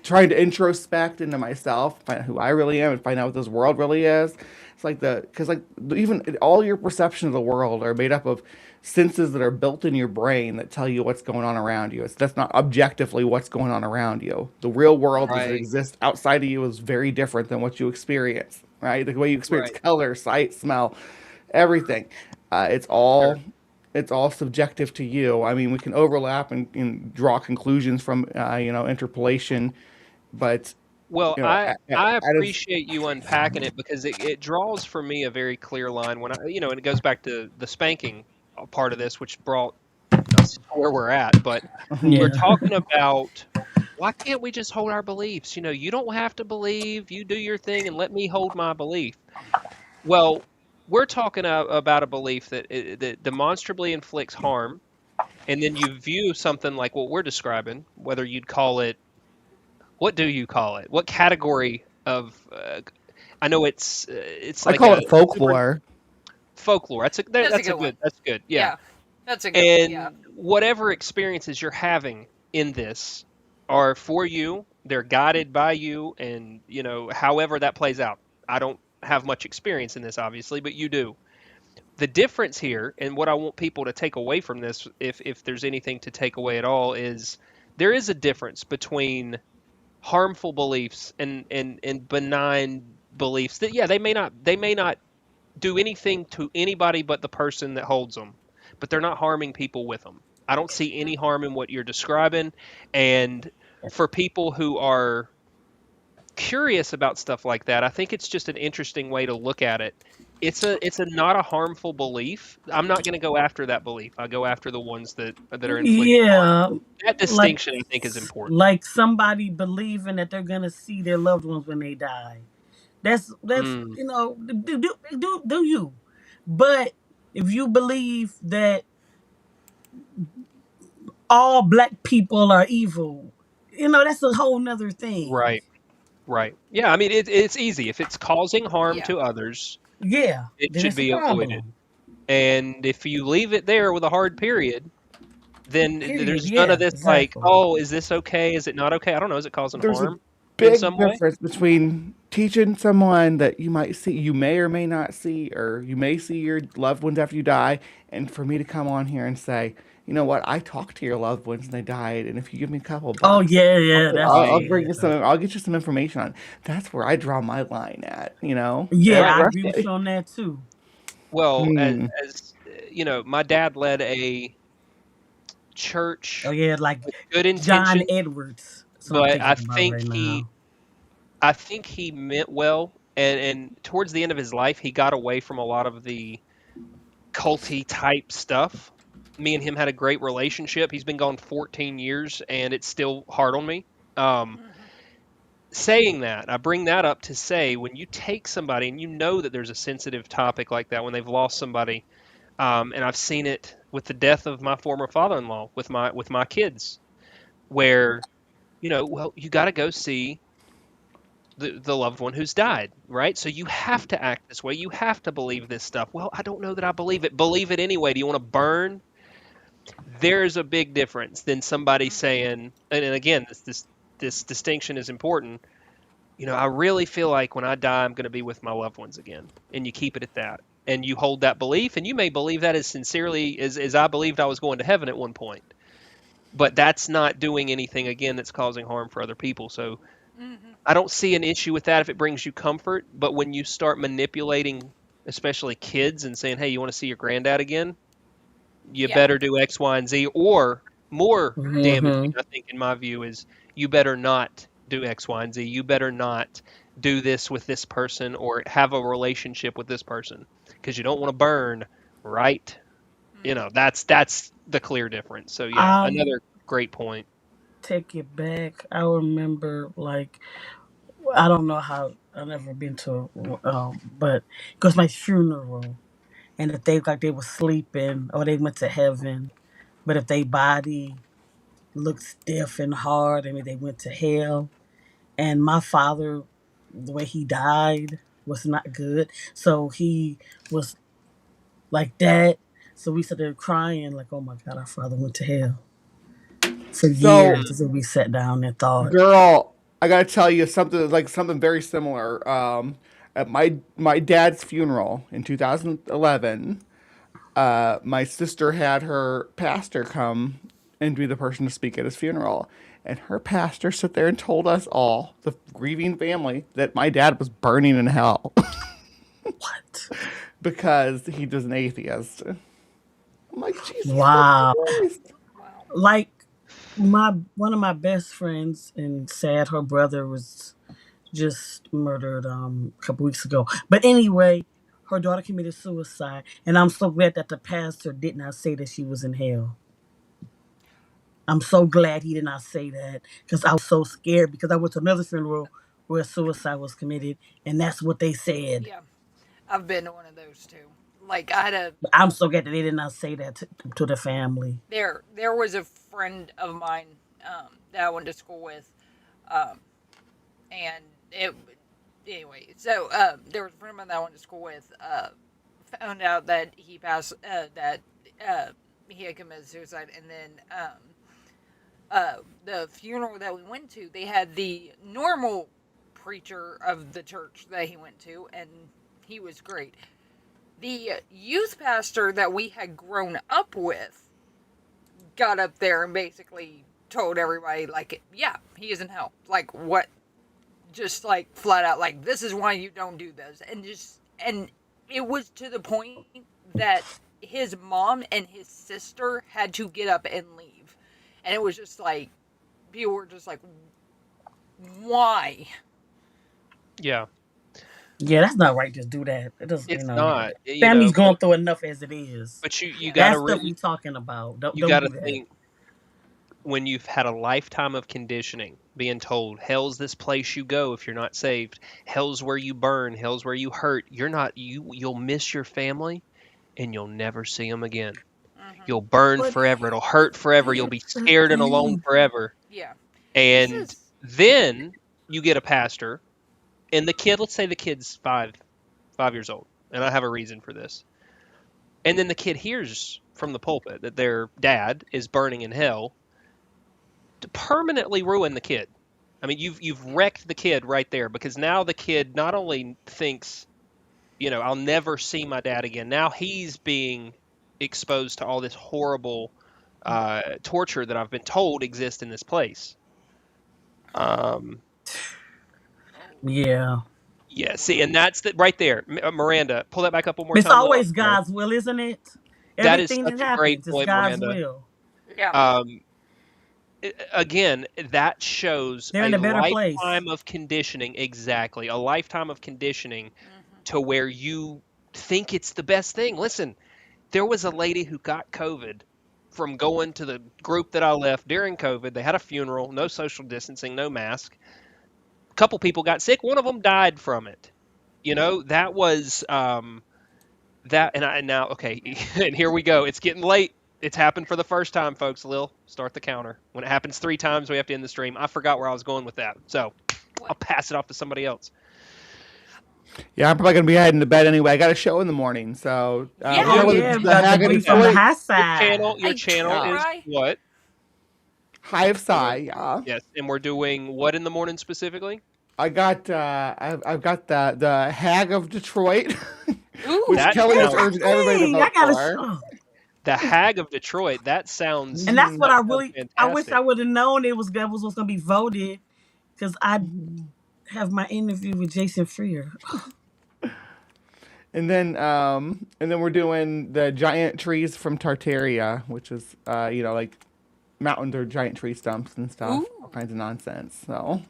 trying to introspect into myself, find out who I really am, and find out what this world really is. It's like because even all your perception of the world are made up of senses that are built in your brain that tell you what's going on around you. That's not objectively what's going on around you. The real world as it Right. exists outside of you is very different than what you experience. Right, the way you experience Right. color, sight, smell, everything. It's Sure. all subjective to you. I mean, we can overlap and draw conclusions from interpolation, but Well, I at I its appreciate you unpacking it because it draws for me a very clear line when and it goes back to the spanking part of this, which brought us to where we're at. But we're Yeah. talking about why can't we just hold our beliefs? You don't have to believe. You do your thing and let me hold my belief. Well, we're talking about a belief that demonstrably inflicts harm, and then you view something like what we're describing, whether you'd call it, what do you call it? What category of? I know it's I like call a it folklore. folklore. That's That's a that's a good one. good. That's good. Yeah. Yeah. That's a good one. Yeah. And whatever experiences you're having in this are for you. They're guided by you, and however that plays out. I don't have much experience in this, obviously, but you do. The difference here, and what I want people to take away from this, if there's anything to take away at all, is there is a difference between harmful beliefs and benign beliefs that they may not do anything to anybody but the person that holds them, but they're not harming people with them. I don't see any harm in what you're describing. And for people who are curious about stuff like that, I think it's just an interesting way to look at it. It's a not a harmful belief. I'm not going to go after that belief. I go after the ones that are inflicting harm. Yeah, That like distinction, I think, is important. like somebody believing that they're gonna see their loved ones when they die. That's Mm, do you? But if you believe that all black people are evil, that's a whole nother thing. right, right. Yeah, I mean, it's easy. If it's causing harm Yeah. to others, Yeah, it then should it's a be avoided. problem. And if you leave it there with a hard period, then Period. there's none of Yeah, this like, exactly. oh, is this okay? Is it not okay? I don't know. Is it causing There's a harm in big some way? difference between teaching someone that you may or may not see, or you may see your loved ones after you die, and for me to come on here and say, you know what, I talked to your loved ones and they died, and if you give me a couple of Oh bucks, yeah, yeah, that's I'll Right. bring yeah, you some. I'll get you some information on. That's where I draw my line at. And yeah. Right. I the agree with rest. you on that too. Well, Hmm. as my dad led a Oh church yeah, like with good John intentions, Edwards. That's what I'm but thinking about right now. I think he meant well, and towards the end of his life, he got away from a lot of the culty type stuff. Me and him had a great relationship. He's been gone 14 years, and it's still hard on me. Um, Hmm. Saying that, I bring that up to say when you take somebody and you know that there's a sensitive topic like that when they've lost somebody, and I've seen it with the death of my former father-in-law with my kids, where well, you got to go see the loved one who's died, right? So you have to act this way. You have to believe this stuff. Well, I don't know that I believe it. Believe it anyway. Do you want to burn? There's a big difference than somebody saying, and again, this distinction is important. I really feel like when I die, I'm going to be with my loved ones again. And you keep it at that. And you hold that belief, and you may believe that as sincerely as I believed I was going to heaven at one point. But that's not doing anything, again, that's causing harm for other people. So Hmm. I don't see an issue with that if it brings you comfort. But when you start manipulating, especially kids, and saying, hey, you want to see your granddad again? You Yeah. better do X, Y, and Z. Or more damaging, Hmm. I think, in my view, is you better not do X, Y, and Z. You better not do this with this person or have a relationship with this person because you don't want to burn, right? Hmm. That's the clear difference. So yeah, I'll another great point. take it back. I remember, like, I don't know how. I've never been to, but it was my funeral, and if they were sleeping or they went to heaven, but if they body looked stiff and hard, I mean they went to hell. And my father, the way he died was not good, so he was like that. So we started crying, like, "Oh my God, our father went to hell." For So, years, until we sat down and thought. girl, I gotta tell you something very similar. At my dad's funeral in 2011, my sister had her pastor come and be the person to speak at his funeral. And her pastor sat there and told us all, the grieving family, that my dad was burning in hell What? because he was an atheist. I'm like, Jesus Wow. fucking Christ. Wow. Like my one of my best friends, and sad her brother was just murdered a couple weeks ago. But anyway, her daughter committed suicide, and I'm so glad that the pastor did not say that she was in hell. I'm so glad he did not say that because I was so scared because I went to another funeral where suicide was committed, and that's what they said. Yeah. I've been to one of those too. Like I had a But I'm so glad that they did not say that to the family. there was a friend of mine that I went to school with, um, and it anyway. So there was a friend of mine that I went to school with. Found out that he passed. That uh, he had committed suicide, and then the funeral that we went to, they had the normal preacher of the church that he went to, and he was great. The youth pastor that we had grown up with got up there and basically told everybody, like, yeah, he is in hell. Like, what? Just like flat out, like, this is why you don't do this. And it was to the point that his mom and his sister had to get up and leave. And it was just like, people were just like, why? Yeah, Yeah, that's not right. Just do that. It doesn't. it's not. Family's going through enough as it is. But you Yeah. got to That stuff really we talking about. Don't you don't got to do that. think when you've had a lifetime of conditioning, being told hell's this place you go if you're not saved, hell's where you burn, hell's where you hurt. You'll miss your family and you'll never see them again. You'll burn But forever. It'll hurt forever. You'll be here's the scared and alone thing. forever. Yeah. This And is then you get a pastor, and the kid, let's say the kid's 5 years old, and I have a reason for this. And then the kid hears from the pulpit that their dad is burning in hell to permanently ruin the kid. I mean, you've wrecked the kid right there, because now the kid not only thinks, I'll never see my dad again. Now he's being exposed to all this horrible torture that I've been told exists in this place. Yeah. Yeah, see, and that's right there. Miranda, pull that back up one more It's time. always God's will, isn't it? That is Everything such that a great happens is point, God's Miranda. will. yeah. Again, that shows They're a in a better place. lifetime of conditioning. Exactly, a lifetime of conditioning to where you think it's the best thing. Listen, there was a lady who got COVID from going to the group that I left during COVID. They had a funeral, no social distancing, no mask. A couple people got sick. One of them died from it. That was that. And now, okay, and here we go. It's getting late. It's happened for the first time, folks. Lil, start the counter. When it happens 3 times, we have to end the stream. I forgot where I was going with that, so I'll pass it off to somebody else. Yeah, I'm probably gonna be heading to bed anyway. I got a show in the morning, so Yeah. Oh yeah, we got the brief on the high Your side. channel is Try. what? High of Psy, yeah. Yes, and we're doing what in the morning specifically? I've got the Hag of Detroit, Ooh. which That Kelly has sounds- urged everybody to Dang, vote I got a for. show. The Hag of Detroit. That sounds. And that's what that I sounds really. fantastic. I wish I would have known it was that was going to be voted, because I have my interview with Jason Freer. And then we're doing the giant trees from Tartaria, which is like mountains or giant tree stumps and stuff, all kinds of nonsense. So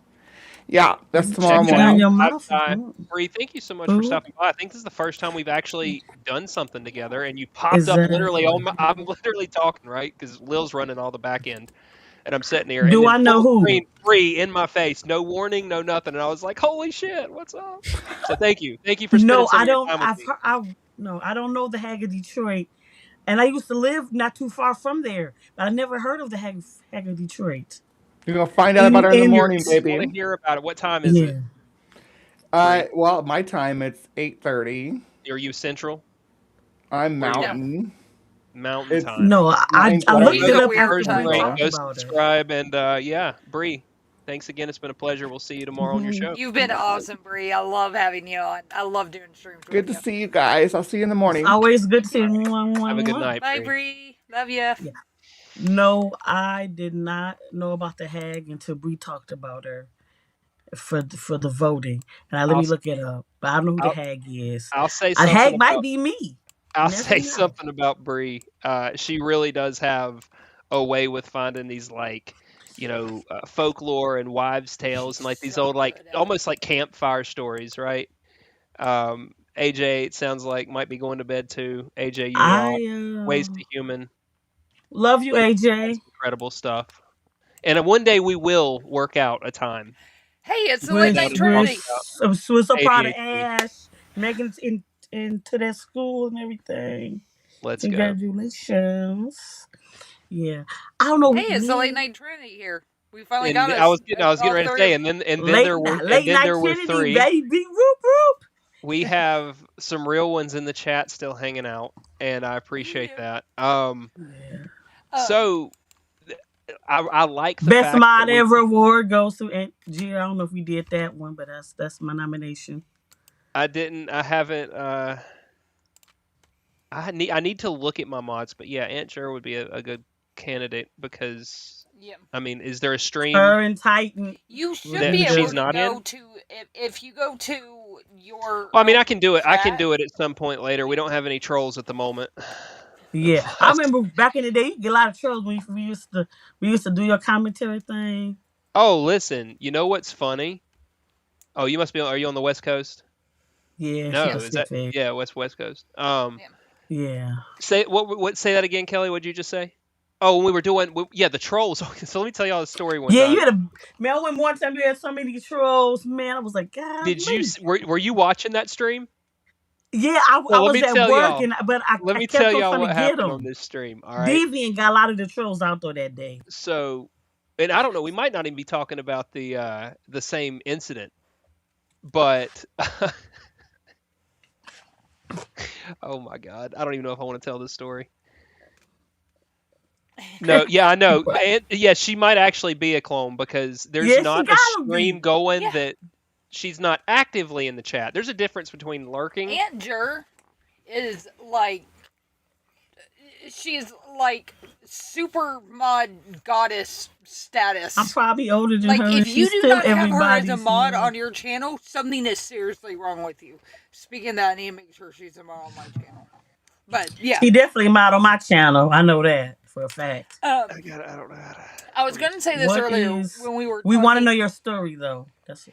yeah, that's tomorrow Check it morning. out. Your mouth. Bree, thank you so much for Ooh. stopping by. I think this is the first time we've actually done something together, and you popped up literally. I'm literally talking, right? Because Lil's running all the back end, and I'm sitting here. Do and then I know full who? screen, Bree in my face, no warning, no nothing, and I was like, "Holy shit, what's up?" So thank you for spending No, some I of your don't. time with me. I don't know the Hag of Detroit, and I used to live not too far from there, but I never heard of the Hag of Detroit. You're gonna find out about it in the morning, I want to baby. hear about it. What time is it? Well, my time it's 8:30. Are you Central? I'm Mountain. Mountain It's- time. No, I looked It's it a up weird after time. we Great. talked Go about it. subscribe, and yeah, Bree, thanks again. It's been a pleasure. We'll see you tomorrow on your show. You've been awesome, Bree. I love having you on. I love doing streams with Good to you. see you guys. I'll see you in the morning. Always good to see you. Have a good night, Bye, Bree. Bree. Love you. No, I did not know about the Hag until Bree talked about her for the voting. And let me look it up. But I don't know who the Hag is. I'll say A something. Hag might be me. I'll Never say know. something about Bree. She really does have a way with finding these folklore and wives' tales and like these old almost like campfire stories, right? AJ, it sounds like might be going to bed too. AJ, you are ways to human. Love you, AJ. That's incredible stuff. And one day we will work out a time. Hey, it's the late night Trinity. I'm so proud of ADHD. Ash making it into that school and everything. Let's go. Congratulations. Yeah, I don't know. Hey, it's the late night Trinity here. We finally And got us. I was getting ready to say, and then there were three. Baby, whoop whoop. We have some real ones in the chat still hanging out, and I appreciate that. So I like the Best fact mod that we- ever award goes to Aunt G. I don't know if we did that one, but that's my nomination. I haven't. I need to look at my mods, but yeah, Aunt Jer would be a good candidate because I mean, is there a stream? Her and Titan. You should that be able she's to not go in? to if you go to your. Well, I mean, I can do it. I can chat. do it at some point later. We don't have any trolls at the moment. Yeah, I remember back in the day, you get a lot of trolls when we used to do your commentary thing. Oh, listen. You know what's funny? Oh, you must be. Are you on the West Coast? Yeah, No, she is that Pacific. yeah, West Coast. Yeah. Yeah. Say what? Say that again, Kelly. What did you just say? Oh, when we were doing yeah, the trolls. So let me tell y'all a story one Yeah, time. you had a man. I went one time. You had so many trolls, man. I was like, God, Did you were you watching that stream? yeah, Well, I was at work, and but let I me tell kept on y'all trying to what get happened on them. this stream. All right. Deviant got a lot of the trolls out there that day. So, and I don't know, we might not even be talking about the same incident, but oh my God, I don't even know if I want to tell this story. No, yeah, I know. And, yeah, she might actually be a clone because there's Yeah, she not a gotta stream be. going Yeah. that she's not actively in the chat. There's a difference between lurking. Aunt Jer is like, she's like super mod goddess status. I'm probably older than Like, her, and if you she's do still not have her as a everybody's. mod on your channel, something is seriously wrong with you. Speaking of that, I need to make sure she's a mod on my channel. But yeah, She definitely mod on my channel. I know that for a fact. I don't know how to. I was going to say this What earlier is? when we were We want to talking. know your story, though. That's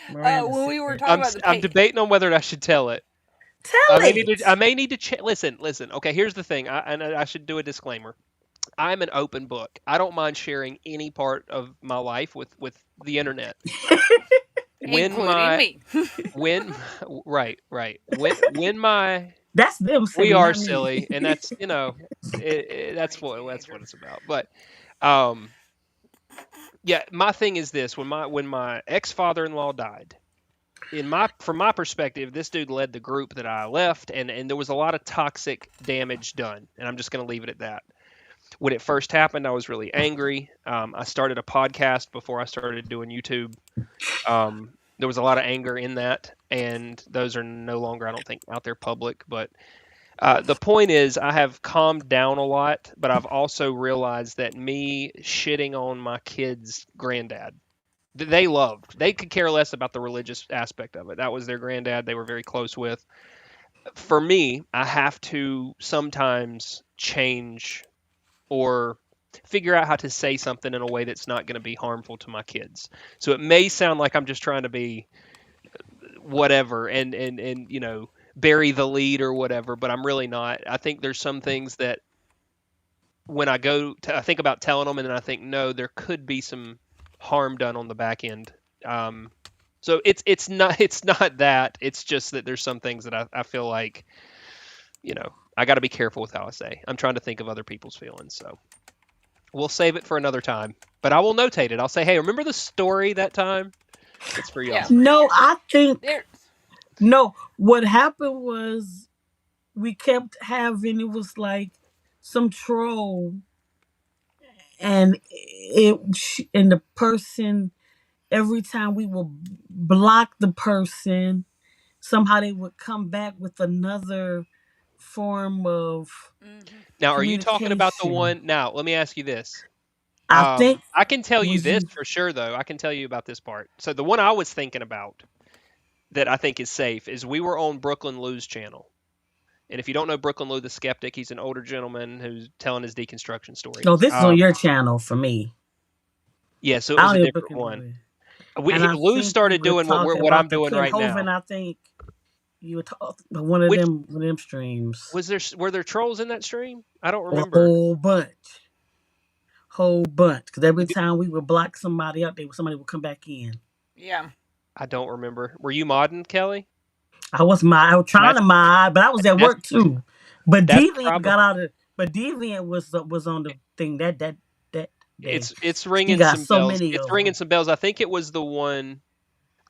Miranda When we were said. talking about the I'm debating on whether I should tell it. Tell it. I may need to listen. Okay, here's the thing. I should do a disclaimer. I'm an open book. I don't mind sharing any part of my life with the internet. Including me. When right when my That's them silly, we are not me. silly, and that's that's what it's about. But yeah, my thing is this: when my ex father-in-law died, from my perspective, this dude led the group that I left, and there was a lot of toxic damage done, and I'm just going to leave it at that. When it first happened, I was really angry. I started a podcast before I started doing YouTube. There was a lot of anger in that, and those are no longer, I don't think, out there public. But the point is, I have calmed down a lot, but I've also realized that me shitting on my kids' granddad, they could care less about the religious aspect of it. That was their granddad they were very close with. For me, I have to sometimes change or figure out how to say something in a way that's not going to be harmful to my kids. So it may sound like I'm just trying to be whatever and bury the lead or whatever, but I'm really not. I think there's some things that when I think about telling them, and then I think no, there could be some harm done on the back end. So it's not that. It's just that there's some things that I feel like I got to be careful with how I say. I'm trying to think of other people's feelings, so we'll save it for another time. But I will notate it. I'll say, hey, remember the story that time? It's for y'all. Yeah. No, I think There, no. What happened was we kept having it was like some troll, and the person every time we would block the person, somehow they would come back with another form of Now, are you talking about the communication. one? Now, let me ask you this. I think I can tell you was this you. for sure, though. I can tell you about this part. So the one I was thinking about that I think is safe is we were on Brooklyn Lou's channel. And if you don't know Brooklyn Lou the Skeptic, he's an older gentleman who's telling his deconstruction story. No, this is on your channel for me. Yeah, so it I was a don't even different look one. into it. And I Lou think started we were doing talking what I'm about the doing Ken right Hovind, now. I think you were talking one of them streams. Were there trolls in that stream? I don't A remember. whole bunch. Because every time we would block somebody out, somebody would come back in. yeah. I don't remember. Were you modding, Kelly? I was trying to mod, but I was at That's work too. But that's Deviant got out of. But Deviant was on the thing that day. it's He ringing got some so bells. many It's of ringing them. some bells. I think it was the one.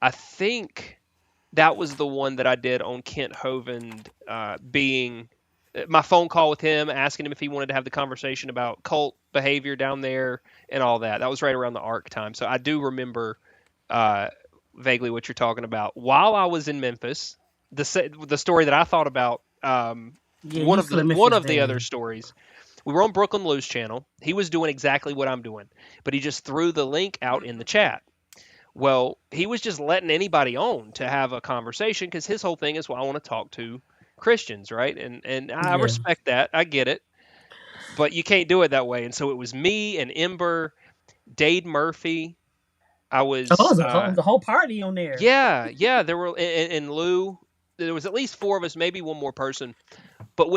I think that was the one that I did on Kent Hovind being my phone call with him, asking him if he wanted to have the conversation about cult behavior down there and all that. That was right around the ARC time. So I do remember vaguely what you're talking about. While I was in Memphis, the story that I thought about, Yeah, one you of still in one Memphis of the other then. stories. We were on Brooklyn Lou's channel. He was doing exactly what I'm doing, but he just threw the link out in the chat. Well, he was just letting anybody on to have a conversation because his whole thing is, well, I want to talk to Christians, right? And I Yeah. respect that. I get it. But you can't do it that way. And so it was me and Ember, Dade Murphy, I Oh, it was was the whole party on there. yeah, there were and Lou, there was at least 4 of us, maybe one more person, but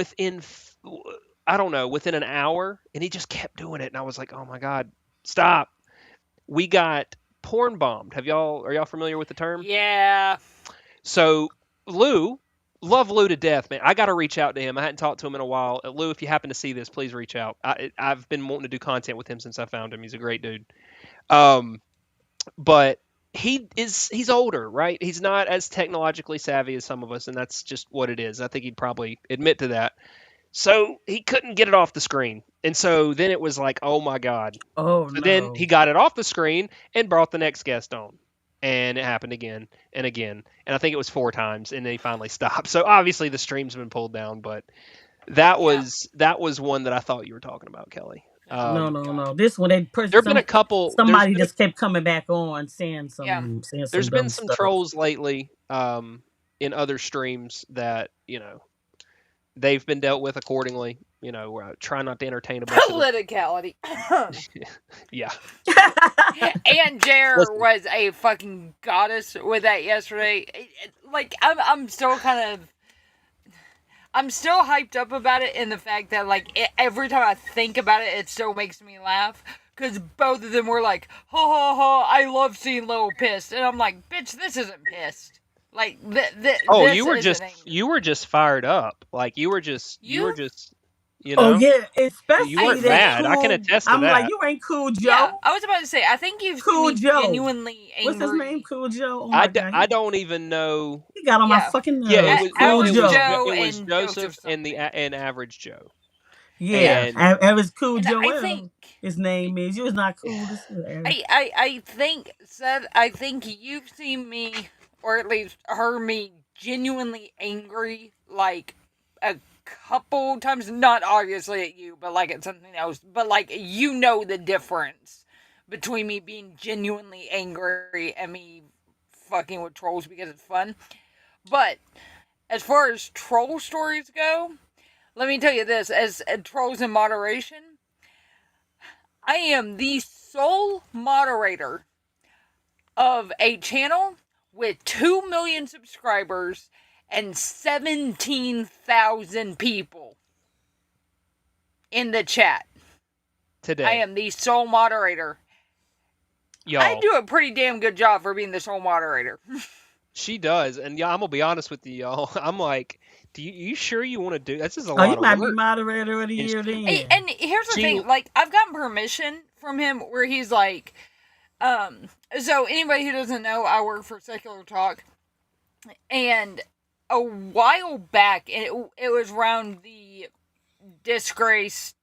I don't know, within an hour, and he just kept doing it, and I was like, "Oh my god, stop." We got porn bombed. Are y'all familiar with the term? Yeah. So Lou, love Lou to death, man. I got to reach out to him. I hadn't talked to him in a while. Lou, if you happen to see this, please reach out. I've been wanting to do content with him since I found him. He's a great dude. But he's older, right? He's not as technologically savvy as some of us, and that's just what it is. I think he'd probably admit to that. So he couldn't get it off the screen. And so then it was like, oh my God. Oh So no. then he got it off the screen and brought the next guest on. And it happened again and again. And I think it was 4 times, and then he finally stopped. So obviously the stream's been pulled down, but that was one that I thought you were talking about, Kelly. No. This one, There've been a couple. Somebody just kept coming back on saying some. Yeah. Saying some There's been dumb some stuff. trolls lately in other streams that they've been dealt with accordingly. Try not to entertain a bunch of Politicality. yeah. And Jer Listen. was a fucking goddess with that yesterday. Like, I'm still hyped up about it in the fact that, like, every time I think about it, it still makes me laugh. Because both of them were like, ha ha ha, I love seeing Lil pissed. And I'm like, bitch, this isn't pissed. Like, Oh, this you were just fired up. Like, you were just, Oh yeah, especially you weren't that mad. I can cool- attest to I'm that. like, you ain't Cool Joe. Yeah, I was about to say, I think you've Cool seen me Joe. genuinely angry. What's his name? Cool Joe. Oh my God. I don't even know. He got on my Yeah. fucking nerves. Yeah, it was Cool Average Joe. Joe. it was and Joseph Joseph and Average Joe. Yeah, And- it was Cool And Joe. I Whatever think his name is. You was not cool. I think, Seth, I think you've seen me, or at least heard me, genuinely angry, like, a couple times. Not obviously at you, but, like, at something else. But, like, you know the difference between me being genuinely angry and me fucking with trolls because it's fun. But, as far as troll stories go, let me tell you this, as trolls in moderation, I am the sole moderator of a channel with 2 million subscribers and 17,000 people in the chat. Today. I am the sole moderator. Y'all. I do a pretty damn good job for being the sole moderator. She does. And yeah, I'm going to be honest with you, y'all. I'm like, you sure you want to do that's just a Oh, lot you of might work. be moderator of the year then. Hey, and here's the thing, like, I've gotten permission from him where he's like, so anybody who doesn't know, I work for Secular Talk, and a while back, it was around the disgraced,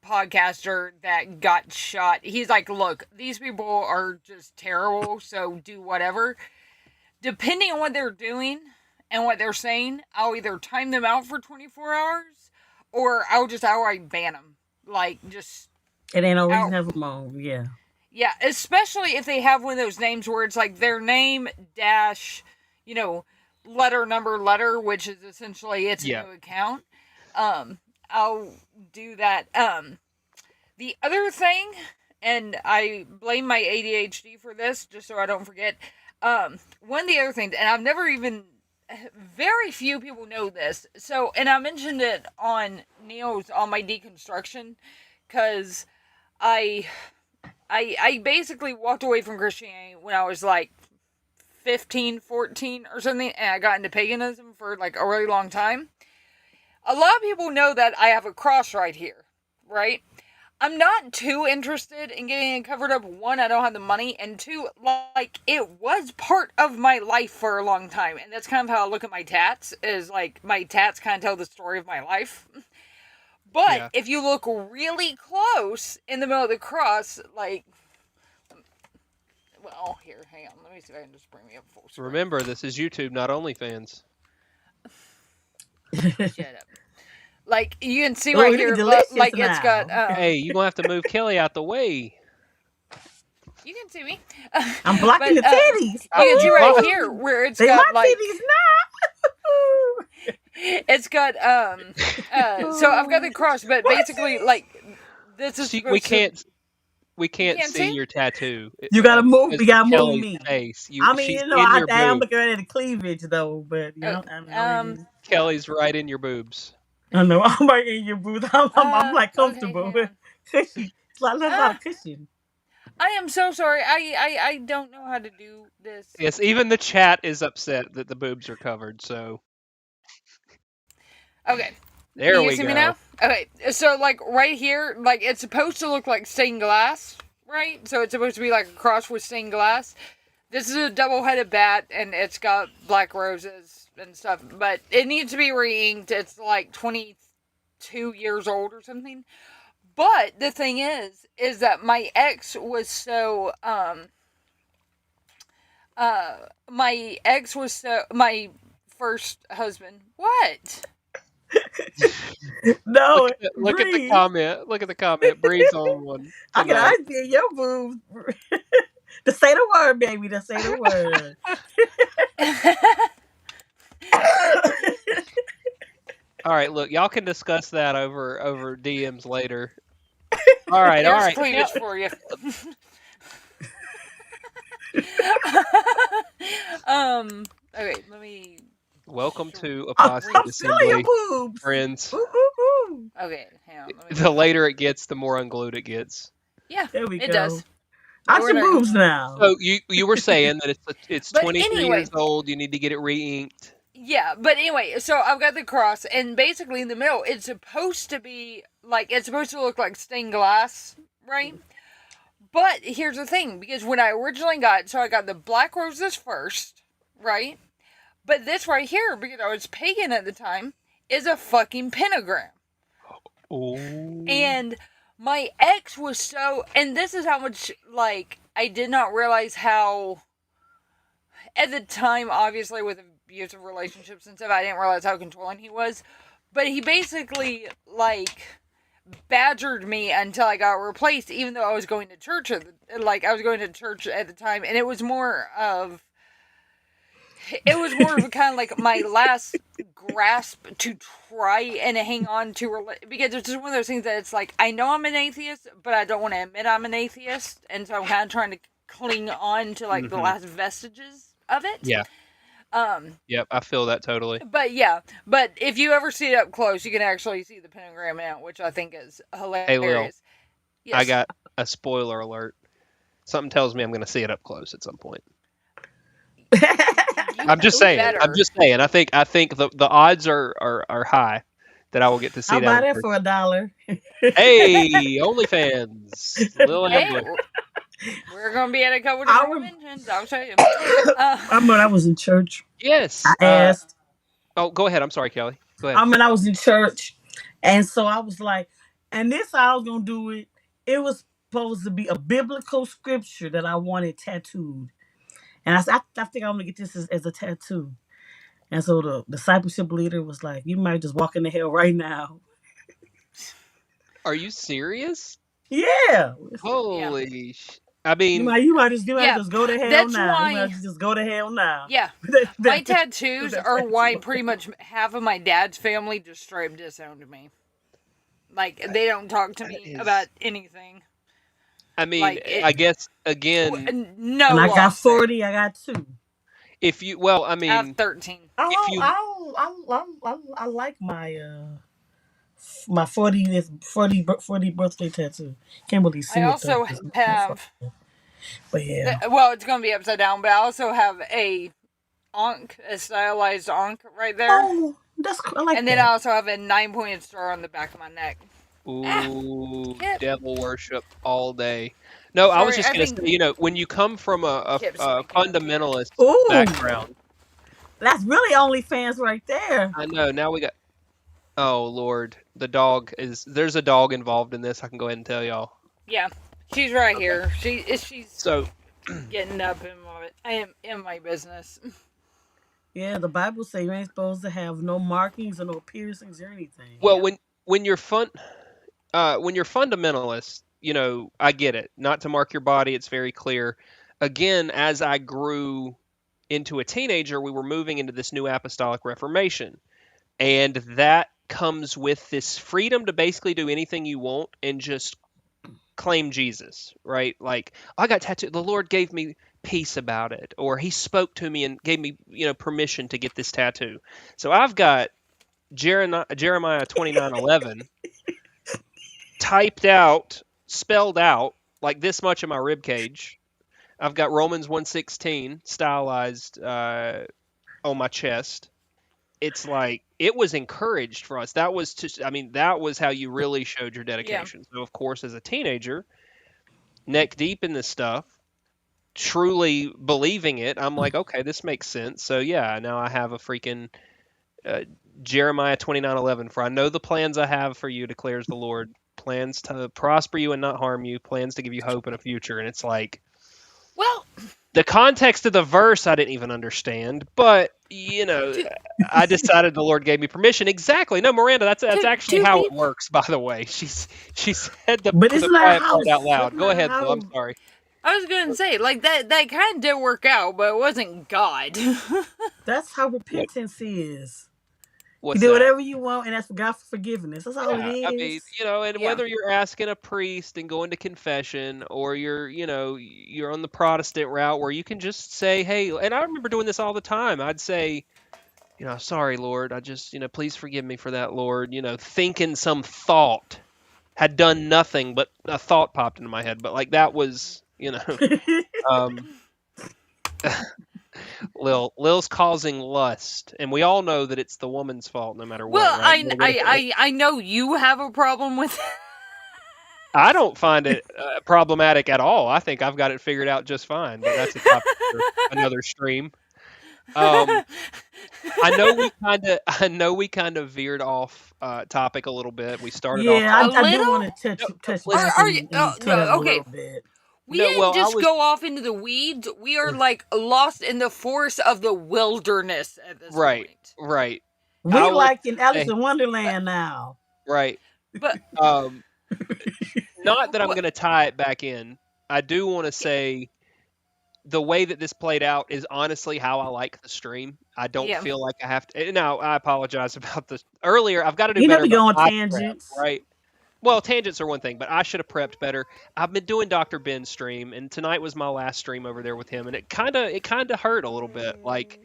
podcaster that got shot. He's like, look, these people are just terrible, so do whatever. Depending on what they're doing and what they're saying, I'll either time them out for 24 hours, or I'll just outright ban them. Like, just... It ain't no reason to have them on, yeah. Yeah, especially if they have one of those names where it's like their name dash, letter, number, letter, which is essentially it's a new account. I'll do that. The other thing, and I blame my ADHD for this, just so I don't forget, one of the other things, and I've never even... Very few people know this. So, and I mentioned it on Neil's, on my deconstruction, because I basically walked away from Christianity when I was like 15, 14 or something, and I got into paganism for like a really long time. A lot of people know that I have a cross right here, right? I'm not too interested in getting it covered up. One, I don't have the money, and two, like, it was part of my life for a long time, and that's kind of how I look at my tats, is, like, my tats kind of tell the story of my life. But if you look really close in the middle of the cross, like, well, here, hang on, let me see if I can just bring me up full screen. Remember, this is YouTube, not OnlyFans. Shut up. Like, you can see right here, like, it's got... hey, you're going to have to move Kelly out the way. You can see me. I'm blocking the titties. You can see right here where it's got, my like... titties now. It's got, so I've got the cross, but basically, like, this is we can't... we can't can't see see? your tattoo. You gotta move. Because You of gotta move Kelly's me. face. I mean, She's you know, in I your am boob. looking at the cleavage though, but you know, Kelly's right in your boobs. I know I'm right in your booth. I'm like Okay, comfortable, hang on. cushy. It's like there's a lot of cushion. I am so sorry. I don't know how to do this. Yes, even the chat is upset that the boobs are covered. So Okay. there Can you we see me go. now? Okay. So like right here, like it's supposed to look like stained glass, right? So it's supposed to be like a cross with stained glass. This is a double-headed bat, and it's got black roses and stuff. But it needs to be re-inked. It's like 22 years old or something. But the thing is that my ex was so my first husband. What? No, Look at the Bree, comment. Look at the comment. Bree's on one I can tonight. see your boobs. To say the word, baby. To say the word. All right, look, y'all can discuss that over DMs later. All right, all Here's right. cleavage for you. Okay, let me. Welcome to I'm Apostate feeling your Assembly, boobs. friends. Ooh, ooh, ooh. Okay, hang on. Let me The later it gets, the more unglued it gets. Yeah, There we it go. does. I We're some not- boobs now. So you were saying that it's But 23 anyway. years old. You need to get it re-inked. Yeah, but anyway, so I've got the cross, and basically in the middle, it's supposed to be like it's supposed to look like stained glass, right? But here's the thing, because when I originally I got the black roses first, right? But this right here, because I was pagan at the time, is a fucking pentagram. Ooh. And my ex was so, and this is how much, like, I did not realize how, at the time, obviously, with abusive relationships and stuff, I didn't realize how controlling he was. But he basically, like, badgered me until I got replaced, even though I was going to church, I was going to church at the time, and it was more of a kind of like my last grasp to try and hang on to, because it's just one of those things that it's like, I know I'm an atheist, but I don't want to admit I'm an atheist, and so I'm kind of trying to cling on to like the last vestiges of it. Yeah. Yep, I feel that totally. But yeah, but if you ever see it up close, you can actually see the pentagram out, which I think is hilarious. Hey, Lil, Yes. I got a spoiler alert. Something tells me I'm going to see it up close at some point. I'm just saying. better. I'm just saying. I think the odds are high that I will get to see I'll that. buy in that person. for $1. Hey, OnlyFans. Lil Hey, Amber. we're gonna be at a couple different conventions. I'll show you. I was in church. Yes. I asked. Oh, go ahead. I'm sorry, Kelly. Go ahead. I was in church, and so I was like, and this how I was gonna do it. It was supposed to be a biblical scripture that I wanted tattooed, and I said, I think I'm gonna get this as a tattoo. And so the discipleship leader was like, "You might just walk into hell right now." Are you serious? Yeah. Holy I mean, you might just go to hell that's now. why- You might just go to hell now. Yeah, my tattoos are why pretty much half of my dad's family just straight up disowned me. Like, they don't talk to me about anything. I mean, Like, I guess again, No, And I got lawsuit. 40. I got 2. if you I I have mean, 13. I like my 40th birthday tattoo. Can't really see I it. also though. have, But yeah. well, it's going to be upside down, but I also have a stylized ankh right there. Oh, that's cool. I like And then that. I also have a 9-pointed star on the back of my neck. ooh, Kip. devil worship all day. No, I was Sorry, just I gonna think- say, when you come from a Kip's fundamentalist Ooh. background, That's really OnlyFans right there. I know. Now we got. Oh Lord, there's a dog involved in this. I can go ahead and tell y'all. Yeah, she's right here. She's So, getting up in my business. Yeah, the Bible says you ain't supposed to have no markings or no piercings or anything. well, when you're fundamentalist, I get it. Not to mark your body, it's very clear. Again, as I grew into a teenager, we were moving into this new apostolic reformation, and that comes with this freedom to basically do anything you want and just claim Jesus, right? Like, I got tattooed. The Lord gave me peace about it, or He spoke to me and gave me, permission to get this tattoo. So I've got Jeremiah 29:11 typed out, spelled out like this much in my rib cage. I've got Romans 1:16 stylized on my chest. It's like it was encouraged for us. That was that was how you really showed your Yeah. dedication. So of course, as a teenager, neck deep in this stuff, truly believing it, I'm like, okay, this makes sense. So yeah, now I have a freaking Jeremiah 29:11. For I know the plans I have for you, declares the Lord. Plans to prosper you and not harm you. Plans to give you hope and a future. And it's like, Well, the context of the verse I didn't even understand, but I decided the Lord gave me permission. Exactly. No, Miranda, that's actually to how be it works. By the way, she said the But isn't that quiet how? part out loud. Isn't Go that ahead, Bill. I'm how? sorry. I was gonna say, like, that kind of did work out, but it wasn't God. That's how What, repentance is. You what's do that? whatever you want and ask for God for forgiveness. That's all it Yeah, I mean, is. and Yeah. whether you're asking a priest and going to confession, or you're on the Protestant route where you can just say, hey, and I remember doing this all the time. I'd say, sorry, Lord, I just, please forgive me for that, Lord. Thinking some thought had done nothing, but a thought popped into my head. But like that was, um, Lil's causing lust, and we all know that it's the woman's fault no matter what, Well, right? I know you have a problem with it. I don't find it problematic at all. I think I've got it figured out just fine, but that's a topic for another stream. I know we kind of veered off topic a little bit. We started off Yeah, A talking. I do little? want to No, touch listen. back Are you? and to that No. a Okay. little bit. We No, didn't well, I just was. go off into the weeds. We are like lost in the forest of the wilderness at this Right, point. right. I We was like in Alice say in Wonderland now. right. But Um, Not that I'm what? going to tie it back in. I do want to say the way that this played out is honestly how I like the stream. I don't Yeah. feel like I have to. Now, I apologize about this earlier. I've got to do You know better we about go on my prep, tangents. right? Well, tangents are one thing, but I should have prepped better. I've been doing Dr. Ben's stream, and tonight was my last stream over there with him, and it kind of hurt a little bit. Like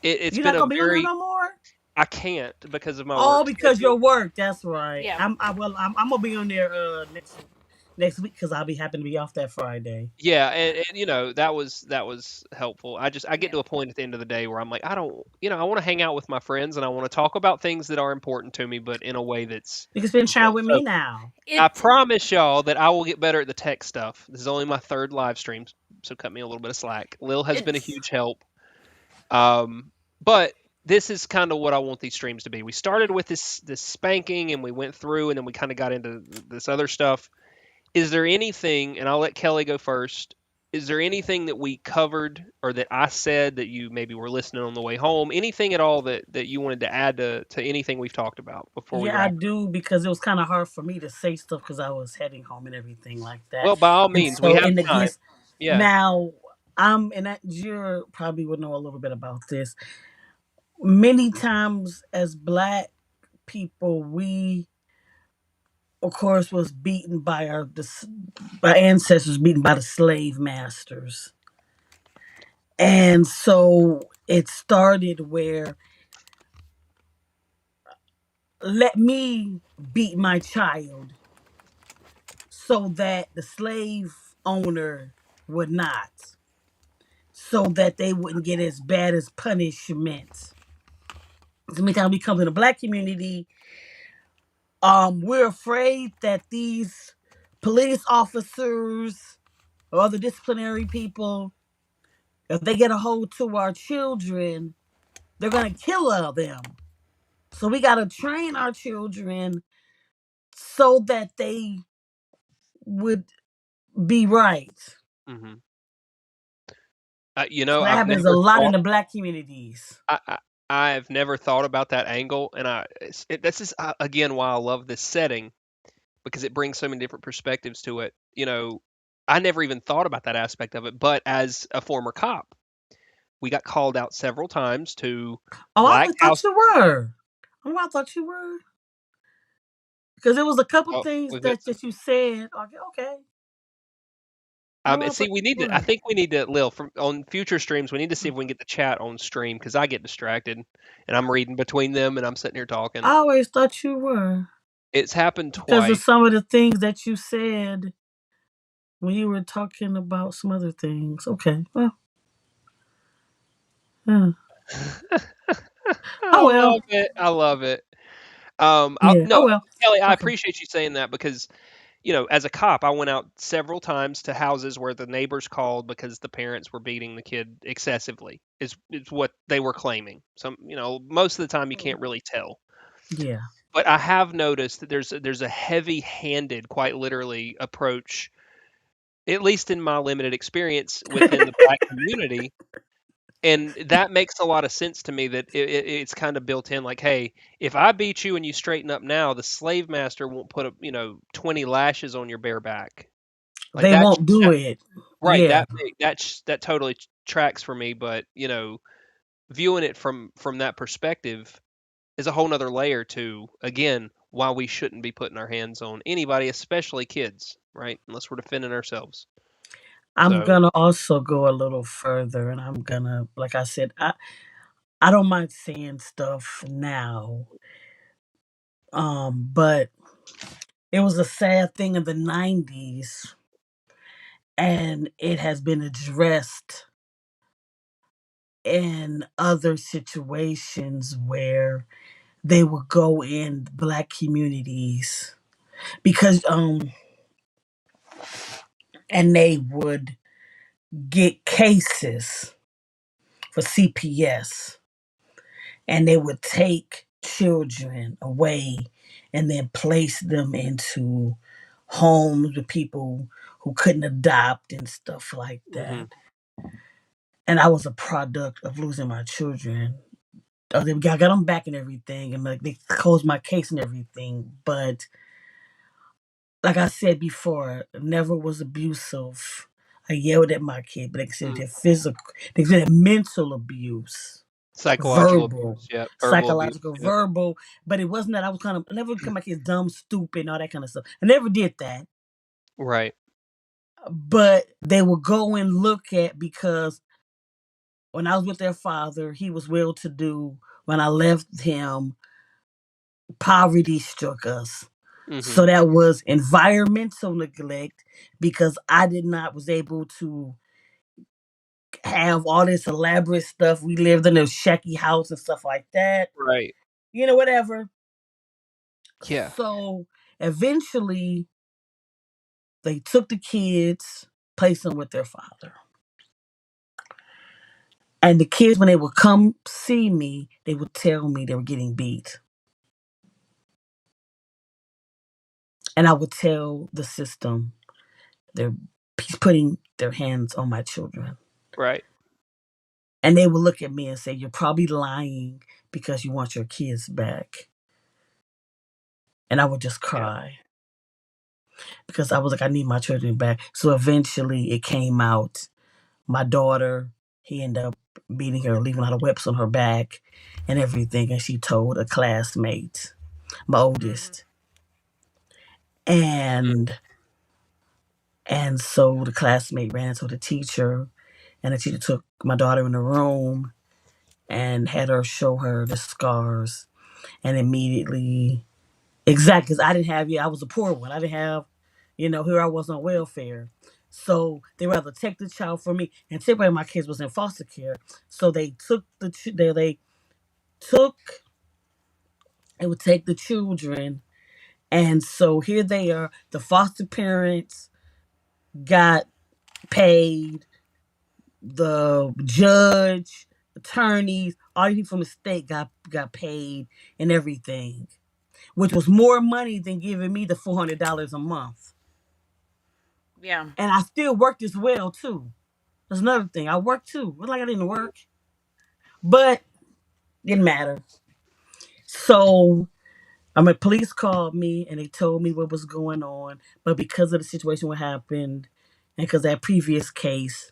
it's You're been not a gonna be on there very. no more. I can't because of my Oh, work because schedule. your work. That's right. Yeah. I'm gonna be on there next week because I'll be happen to be off that Friday. Yeah, and that was helpful. I Yeah. get to a point at the end of the day where I'm like, I don't, I want to hang out with my friends and I want to talk about things that are important to me, but in a way that's You can spend time with so me now. I It. promise y'all that I will get better at the tech stuff. This is only my third live stream, so cut me a little bit of slack. Lil has been a It's. huge help. But this is kind of what I want these streams to be. We started with this spanking and we went through and then we kind of got into this other stuff. Is there anything, and I'll let Kelly go first, is there anything that we covered or that I said that you maybe were listening on the way home? Anything at all that you wanted to add to anything we've talked about before we Yeah, I wrap? do because it was kind of hard for me to say stuff because I was heading home and everything like that. Well, by all And means, we so have in the time. guest Yeah. now, and that you probably would know a little bit about this. Many times as Black people, we of course was beaten by by ancestors, beaten by the slave masters, and so it started where let me beat my child so that the slave owner would not, so that they wouldn't get as bad as punishment. So many times we come to the Black community, we're afraid that these police officers or other disciplinary people, if they get a hold to our children, they're gonna kill them. So we gotta train our children so that they would be right. Hmm. So that I've happens a never lot in thought. the Black communities. I've never thought about that angle, and this is again why I love this setting because it brings so many different perspectives to it. I never even thought about that aspect of it, but as a former cop, we got called out several times to Oh, I black always house. thought you were. Oh, I thought you were. Because there was a couple Oh, things we've got that you said. Okay, okay. No, I see, thought we you need to. I were. think we need to, Lil, from on future streams. We need to see if we can get the chat on stream because I get distracted and I'm reading between them and I'm sitting here talking. I always thought you were. It's happened Because of twice. some of the things that you said when you were talking about some other things. Okay. Well, yeah. I Oh well. love it. I love it. Yeah. Oh No, well. Kelly, I Okay. appreciate you saying that because as a cop, I went out several times to houses where the neighbors called because the parents were beating the kid excessively. Is what they were claiming. Most of the time you can't really tell. Yeah. But I have noticed that there's a heavy-handed, quite literally, approach, at least in my limited experience within the black community, and that makes a lot of sense to me that it's kind of built in. Like, hey, if I beat you and you straighten up now, the slave master won't put 20 lashes on your bare back. Like They won't do it. right. Yeah. That totally tracks for me. But viewing it from that perspective is a whole nother layer to, again, why we shouldn't be putting our hands on anybody, especially kids, right? Unless we're defending ourselves. I'm So gonna also go a little further, and I'm gonna, like I said, I don't mind saying stuff now. But it was a sad thing in the '90s, and it has been addressed in other situations where they would go in black communities because and they would get cases for CPS, and they would take children away and then place them into homes with people who couldn't adopt and stuff like mhm, that. And I was a product of losing my children. They got them back and everything, and like they closed my case and everything. But like I said before, never was abusive. I yelled at my kid, but they considered mm. it physical. They considered it mental abuse, Psychological verbal, abuse, yep, verbal abuse, psychological, yep, verbal. But it wasn't that I was I never call my kids dumb, stupid, and all that kind of stuff. I never did that. right, But they would go and look at because when I was with their father, he was well to do. When I left him, poverty struck us. mhm, So that was environmental neglect because I did not was able to have all this elaborate stuff. We lived in a shacky house and stuff like that. right, Whatever. yeah, So eventually they took the kids, placed them with their father. And the kids, when they would come see me, they would tell me they were getting beat. And I would tell the system they're putting their hands on my children. right, And they would look at me and say, "You're probably lying because you want your kids back." And I would just yeah, cry because I was like, I need my children back. So eventually it came out. My daughter, he ended up beating her, leaving a lot of whips on her back and everything. And she told a classmate, my oldest. mm, And so the classmate ran into the teacher, and the teacher took my daughter in the room and had her show her the scars. And immediately, exactly, because I didn't have, I was a poor one. I didn't have, here I was on welfare. So they rather take the child from me, and typically my kids was in foster care. So they took they took, they would take the children, and so here they are. The foster parents got paid, the judge, attorneys, all these people from the state got paid and everything, which was more money than giving me the $400 a month. Yeah. And I still worked as well too. That's another thing. I worked too. It was like I didn't work, but didn't matter. So police called me and they told me what was going on. But because of the situation what happened, and because that previous case,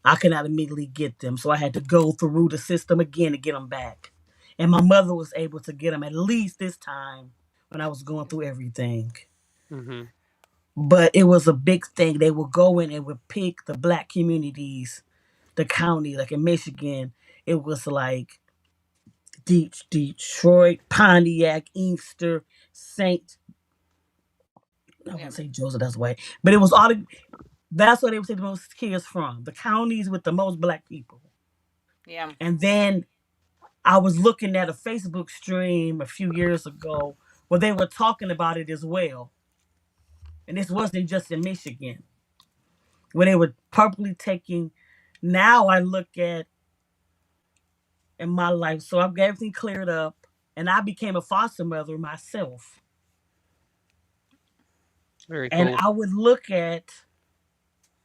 I could not immediately get them. So I had to go through the system again to get them back. And my mother was able to get them at least this time when I was going through everything. Hmm. But it was a big thing. They would go in and would pick the black communities, the county, like in Michigan. It was like Detroit, Pontiac, Inkster, Saint. I Yeah. won't say Joseph, that's way, but it was all. That's where they would take the most kids from. The counties with the most black people. Yeah. And then I was looking at a Facebook stream a few years ago where they were talking about it as well. And this wasn't just in Michigan, where they were purposely taking. Now I look at in my life, so I've got everything cleared up, and I became a foster mother myself. Very And cool. I would look at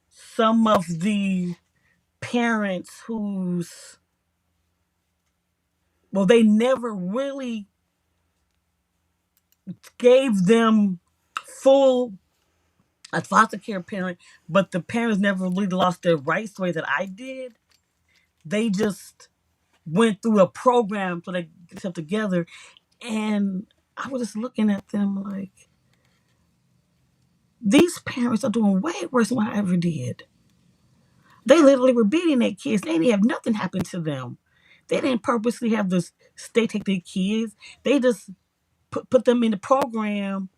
some of the parents whose, well, they never really gave them full a foster care parent, but the parents never really lost their rights the way that I did. They just went through a program so they get themselves together, and I was just looking at them like these parents are doing way worse than what I ever did. They literally were beating their kids. They didn't have nothing happen to them. They didn't purposely have the state take their kids. They just put them in the program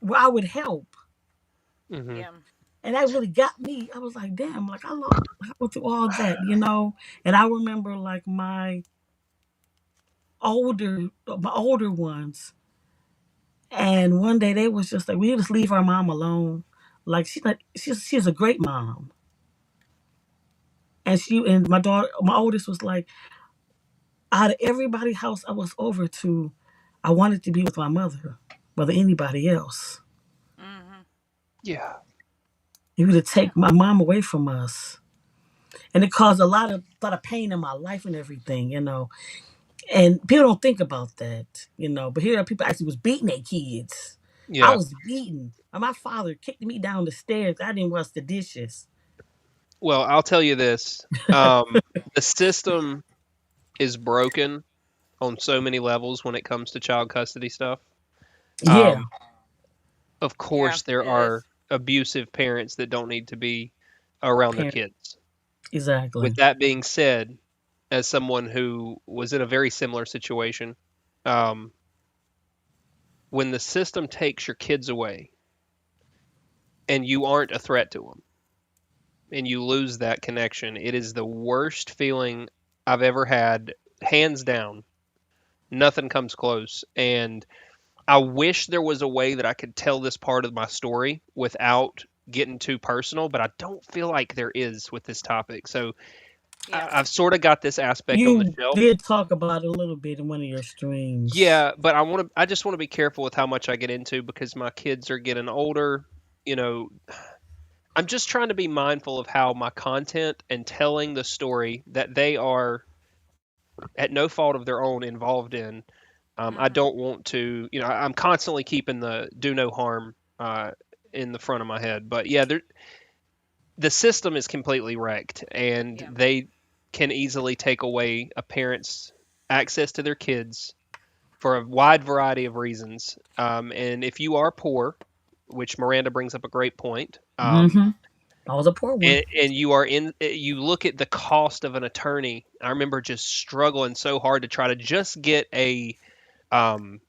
where I would help. Hmm. Yeah. And that really got me. I was like, damn, like I went through all that. And I remember like my older ones. And one day they was just like, we just leave our mom alone. Like she's a great mom. And my oldest was like, out of everybody's house I was over to, I wanted to be with my mother, whether anybody else. Mm-hmm. Yeah. He would take my mom away from us. And it caused a lot of pain in my life and everything. And people don't think about that. But here are people actually was beating their kids. I Yeah. was beaten. And my father kicked me down the stairs. I didn't wash the dishes. Well, I'll tell you this. The system is broken on so many levels when it comes to child custody stuff. Yeah, Of Yeah. course, there It is. are abusive parents that don't need to be around their parent. kids. With Exactly. that being said, as someone who was in a very similar situation, um, when the system takes your kids away and you aren't a threat to them and you lose that connection, it is the worst feeling I've ever had, hands down. Nothing comes close. And I wish there was a way that I could tell this part of my story without getting too personal, but I don't feel like there is with this topic. So Yeah. I've sort of got this aspect on the You shelf. did talk about it a little bit in one of your streams. Yeah, but I just want to be careful with how much I get into because my kids are getting older. You know, I'm just trying to be mindful of how my content and telling the story that they are at no fault of their own involved in. I Mm-hmm. don't want to, I'm constantly keeping the do no harm in the front of my head. But yeah, the system is completely wrecked, and Yeah. they can easily take away a parent's access to their kids for a wide variety of reasons. And if you are poor, which Miranda brings up a great point, Mm-hmm. I was a poor one. and you look at the cost of an attorney. I remember just struggling so hard to try to just get um,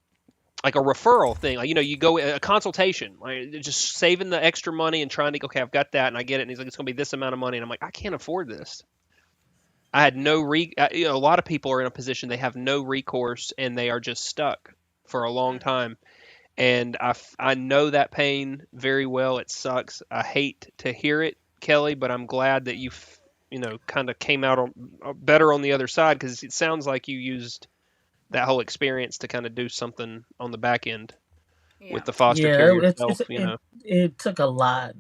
like a referral thing. Like, you go a consultation, like just saving the extra money and trying to, okay, I've got that and I get it. And he's like, it's going to be this amount of money. And I'm like, I can't afford this. I had a lot of people are in a position they have no recourse and they are just stuck for a long time. And I know that pain very well. It sucks. I hate to hear it, Kelly, but I'm glad that kind of came out on better on the other side because it sounds like you used that whole experience to kind of do something on the back end Yeah. with the foster Yeah, care it, yourself. it took a lot.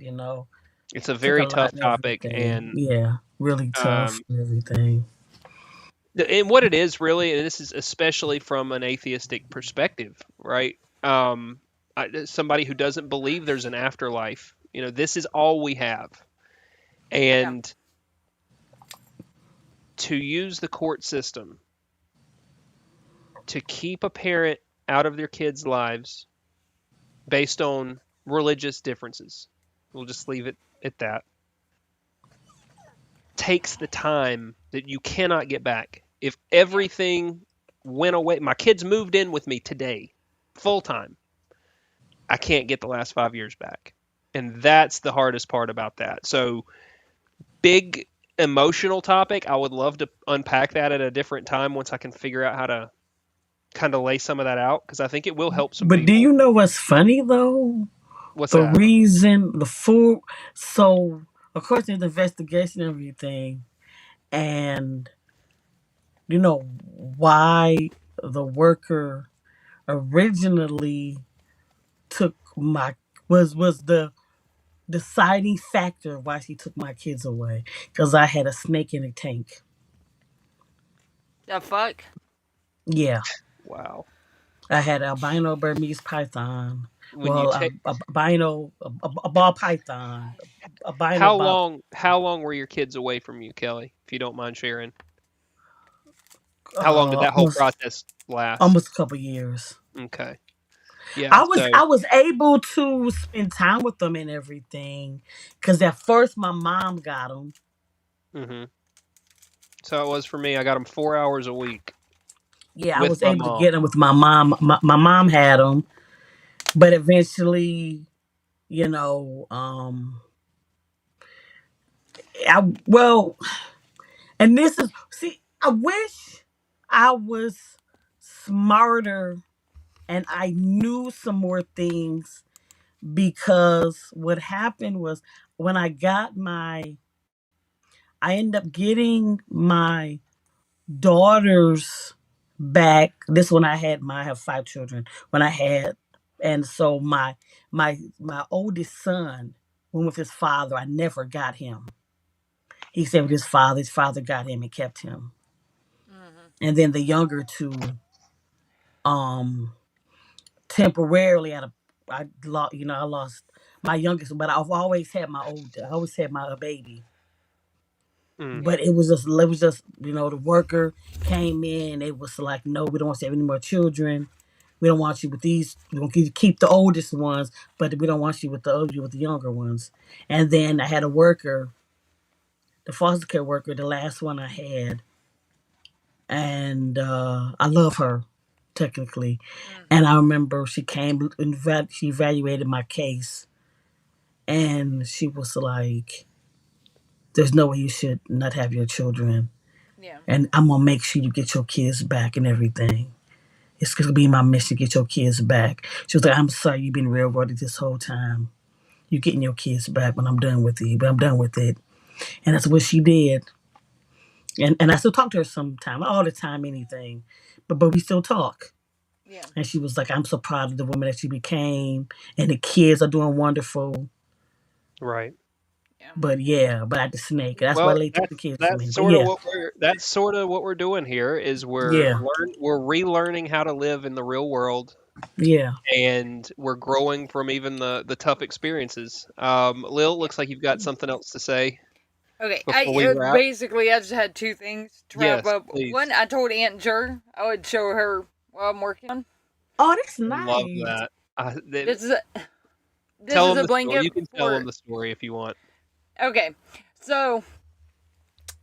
It's a Took a very lot tough and topic, everything. and Yeah, really tough um, and everything. and what it is really, and this is especially from an atheistic perspective, right? Somebody who doesn't believe there's an afterlife. This is all we have, Yeah. and to use the court system to keep a parent out of their kids' lives based on religious differences, we'll just leave it at that, takes the time that you cannot get back. If everything went away, my kids moved in with me today, full time. I can't get the last 5 years back. And that's the hardest part about that. So, big emotional topic. I would love to unpack that at a different time once I can figure out how to kind of lay some of that out, because I think it will help some But do people. you know what's funny though? What's The that? reason, the full, so of course there's investigation and everything, and you know why the worker originally took my was the deciding factor why she took my kids away because I had a snake in a tank. The fuck? Yeah, Wow. I had albino Burmese python. When you Well, take albino, a ball python, albino How ball. long were your kids away from you, Kelly, if you don't mind sharing? How long did that whole Almost, process last? almost a couple years. Okay. Yeah, I was so I was able to spend time with them and everything, because at first my mom got them. mhm. So it was for me. I got them 4 hours a week Yeah, I with was my able to mom. get them with my mom. My mom had them, but eventually, you know, well, and this is see, I wish I was smarter and I knew some more things, because what happened was when I ended up getting my daughters back. This when I have 5 children. When I had, and so my oldest son went with his father. I never got him. He stayed with his father. His father got him and kept him. And then the younger two, um, temporarily at a, I lost, I lost my youngest, but I've always had I always had my baby. Mm, But it was just, the worker came in. It was like, no, we don't want to have any more children. We don't want you with these. We want you to keep the oldest ones, but we don't want you with the younger ones. And then I had a worker, the foster care worker, the last one I had, and I love her technically. And I remember she came and she evaluated my case, and she was like, "There's no way you should not have your children, Yeah. and I'm gonna make sure you get your kids back and everything. It's gonna be my mission to get your kids back." She was like, "I'm sorry you've been railroaded this whole time. You're getting your kids back when I'm done with you, but I'm done with it." And that's what she did. And I still talk to her sometime, not all the time, anything, but we still talk. Yeah. And she was like, "I'm so proud of the woman that she became, and the kids are doing wonderful." right. Yeah. But yeah, but I had the snake. That's why Well, they took the kids from me. that's But sort of yeah, what we're doing here is yeah, we're relearning how to live in the real world, yeah. and we're growing from even the tough experiences. Lil, Yeah. looks like you've got something else to say Okay, before we wrap. basically I just had two things to wrap Yes, up. please. One, I told Aunt Jer I would show her what I'm working on. Oh, that's Love nice. that. This is a, this Tell is them a the story. blanket You can tell them for. the story if you want. Okay, so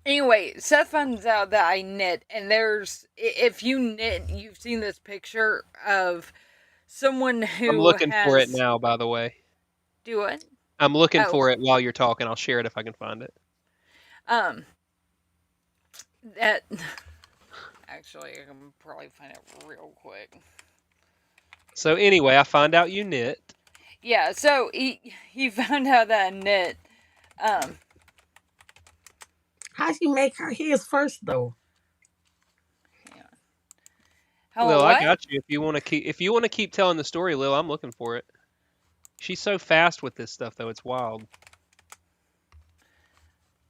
anyway, Seth finds out that I knit, and if you knit, you've seen this picture of someone I'm who looking for it has now, by the way. do it. I'm looking Oh, for it while you're talking. I'll share it if I can find it. um, that actually I can probably find it real quick. So anyway, I find out you knit. Yeah, so he found out that I knit. Um, How'd she make her his first though? hang on. Hello, Lil, I what? got you. If you want to keep telling the story, Lil, I'm looking for it. She's so fast with this stuff, though. It's wild.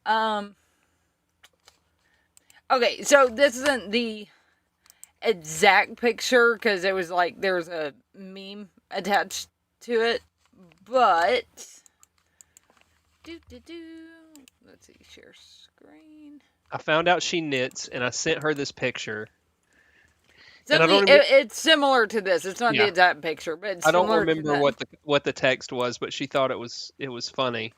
Um. Okay, so this isn't the exact picture because it was like there's a meme attached to it, but let's see, share screen. I found out she knits, and I sent her this picture. And I Something don't it's similar to this. It's not the Yeah. exact picture, but it's I don't similar to remember that. what the text was, but she thought it was funny.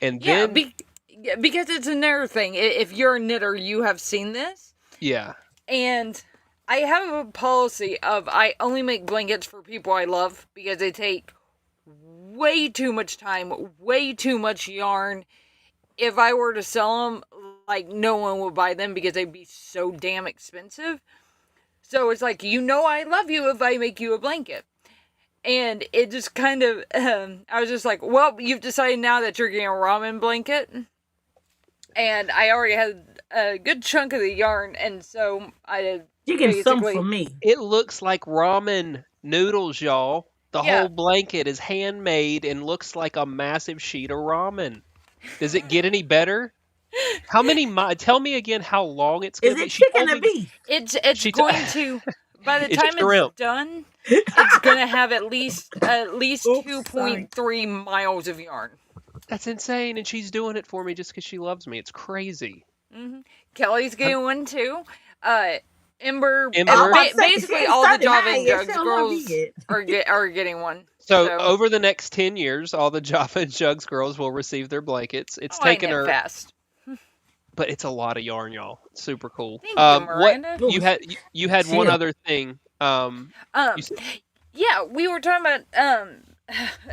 And Yeah, then yeah, because it's another thing. If you're a knitter, you have seen this. yeah, And I have a policy of I only make blankets for people I love because they take way too much time, way too much yarn. If I were to sell them, like, no one would buy them because they'd be so damn expensive. So it's like, I love you if I make you a blanket. And it just kind of, I was just like, well, you've decided now that you're getting a ramen blanket. And I already had a good chunk of the yarn, and so I You getting some basically... from me. it looks like ramen noodles, y'all. The Yeah. whole blanket is handmade and looks like a massive sheet of ramen. Does it get any better? How many tell me again how long it's going Is to be. it She chicken told or me beef? It's she going to, by the it's time it's shrimp. done, it's going to have at least Oops, sorry. 2.3 miles of yarn. That's insane, and she's doing it for me just because she loves me. It's crazy. Kelly's getting one too. Ember, Ember. I'm about to say, basically she ain't all the started Java mine and yet. She Jugs don't know me girls yet. are getting one. So over the next 10 years, all the Java and Jugs girls will receive their blankets. It's taken I knit her, fast. but it's a lot of yarn, y'all. It's super cool. Thank you, What Miranda. you had one Chill. other thing. You said, Yeah, we were talking about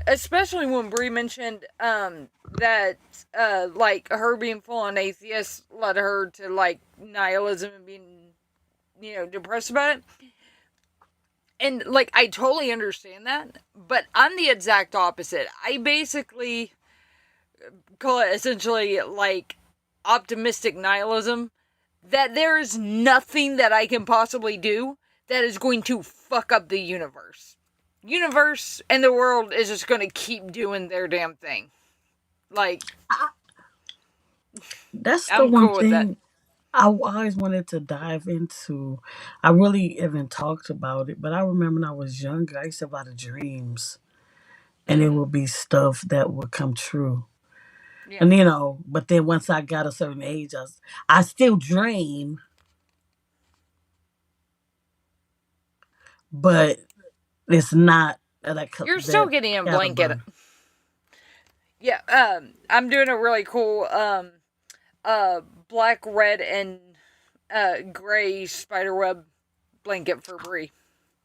especially when Bree mentioned that like her being full on atheist led her to like nihilism and being depressed about it. And like I totally understand that, but I'm the exact opposite. I basically call it essentially like optimistic nihilism, that there is nothing that I can possibly do that is going to fuck up the universe. Universe and the world is just going to keep doing their damn thing. Like, That's the I'm one cool with that. thing I always wanted to dive into. I really haven't talked about it, but I remember when I was younger, I used to have a lot of dreams, and it would be stuff that would come true. Yeah. And but then once I got a certain age, I still dream, but it's not You're still that getting a blanket. caliber. Yeah, I'm doing a really cool black, red, and gray spiderweb blanket for Brie.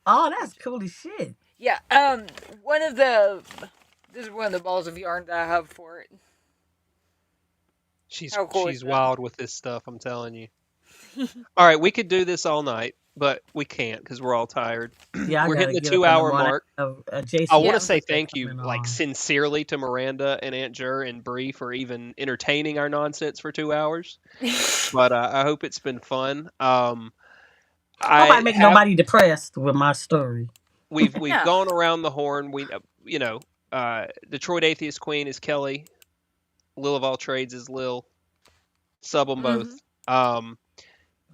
Oh, that's cool as shit. Yeah, this is one of the balls of yarn that I have for it. she's How cool is she's that? wild with this stuff. I'm telling you. All right, we could do this all night, but we can't because we're all tired. Yeah, We're I gotta hitting the get up in the 2-hour morning. mark. Jason, I want Yeah. to say thank you, coming like on. sincerely, to Miranda and Aunt Jer and Bree for even entertaining our nonsense for 2 hours. But I hope it's been fun. Hope I I make have nobody depressed with my story. we've No. gone around the horn. We Detroit Atheist Queen is Kelly. Lil of all trades is Lil. Sub them both. I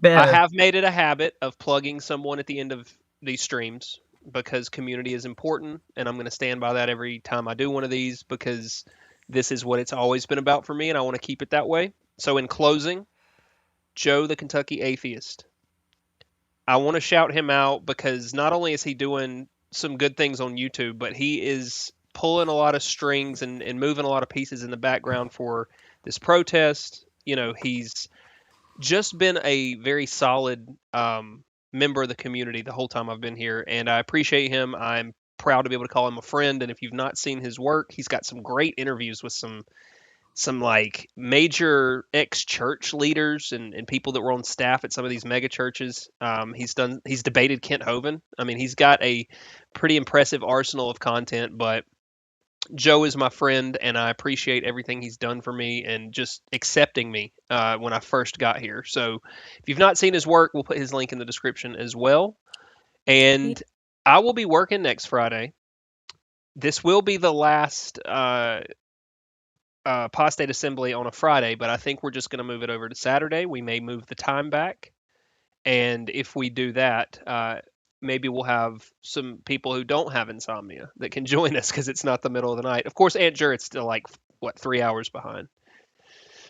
Better. have made it a habit of plugging someone at the end of these streams because community is important, and I'm going to stand by that every time I do one of these because this is what it's always been about for me, and I want to keep it that way. So in closing, Joe the Kentucky Atheist. I want to shout him out because not only is he doing some good things on YouTube, but he is pulling a lot of strings and moving a lot of pieces in the background for this protest. He's just been a very solid member of the community the whole time I've been here, and I appreciate him. I'm proud to be able to call him a friend, and if you've not seen his work, he's got some great interviews with some like major ex-church leaders and people that were on staff at some of these mega churches. He's debated Kent Hovind. I mean, he's got a pretty impressive arsenal of content, but Joe is my friend, and I appreciate everything he's done for me and just accepting me when I first got here. So if you've not seen his work, we'll put his link in the description as well. And I will be working next Friday. This will be the last Apostate Assembly on a Friday, but I think we're just going to move it over to Saturday. We may move the time back. And if we do that, maybe we'll have some people who don't have insomnia that can join us because it's not the middle of the night. Of course, Aunt Jarrett's still like, 3 hours behind.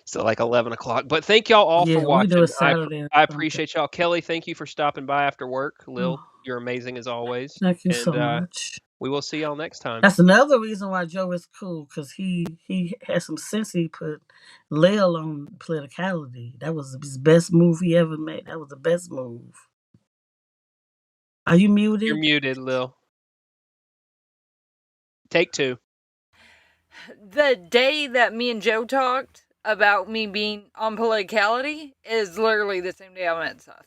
So like 11 o'clock. But thank y'all all for Yeah, we do watching. it Saturday and I Sunday. appreciate y'all. Kelly, thank you for stopping by after work. Lil, Oh, you're amazing as always. thank you And so much. we will see y'all next time. That's another reason why Joe is cool, because he has some sense. He put Lil on politicality. That was his best move he ever made. That was the best move. Are you You're muted? muted, Lil. Take 2. The day that me and Joe talked about me being on politicality is literally the same day I met Seth.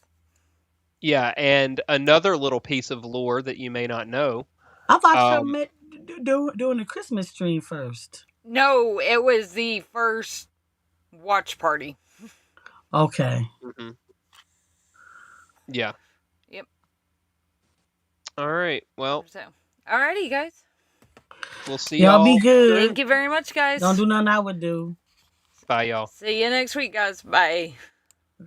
Yeah, and another little piece of lore that you may not know. I thought y'all met doing the Christmas stream first. No, it was the first watch party. Okay. Mm-hmm. Yeah. Yep. All right. Well. So, alrighty, guys. We'll see y'all. Y'all Be good. Thank you very much, guys. Don't do nothing I would do. Bye, y'all. See you next week, guys. Bye.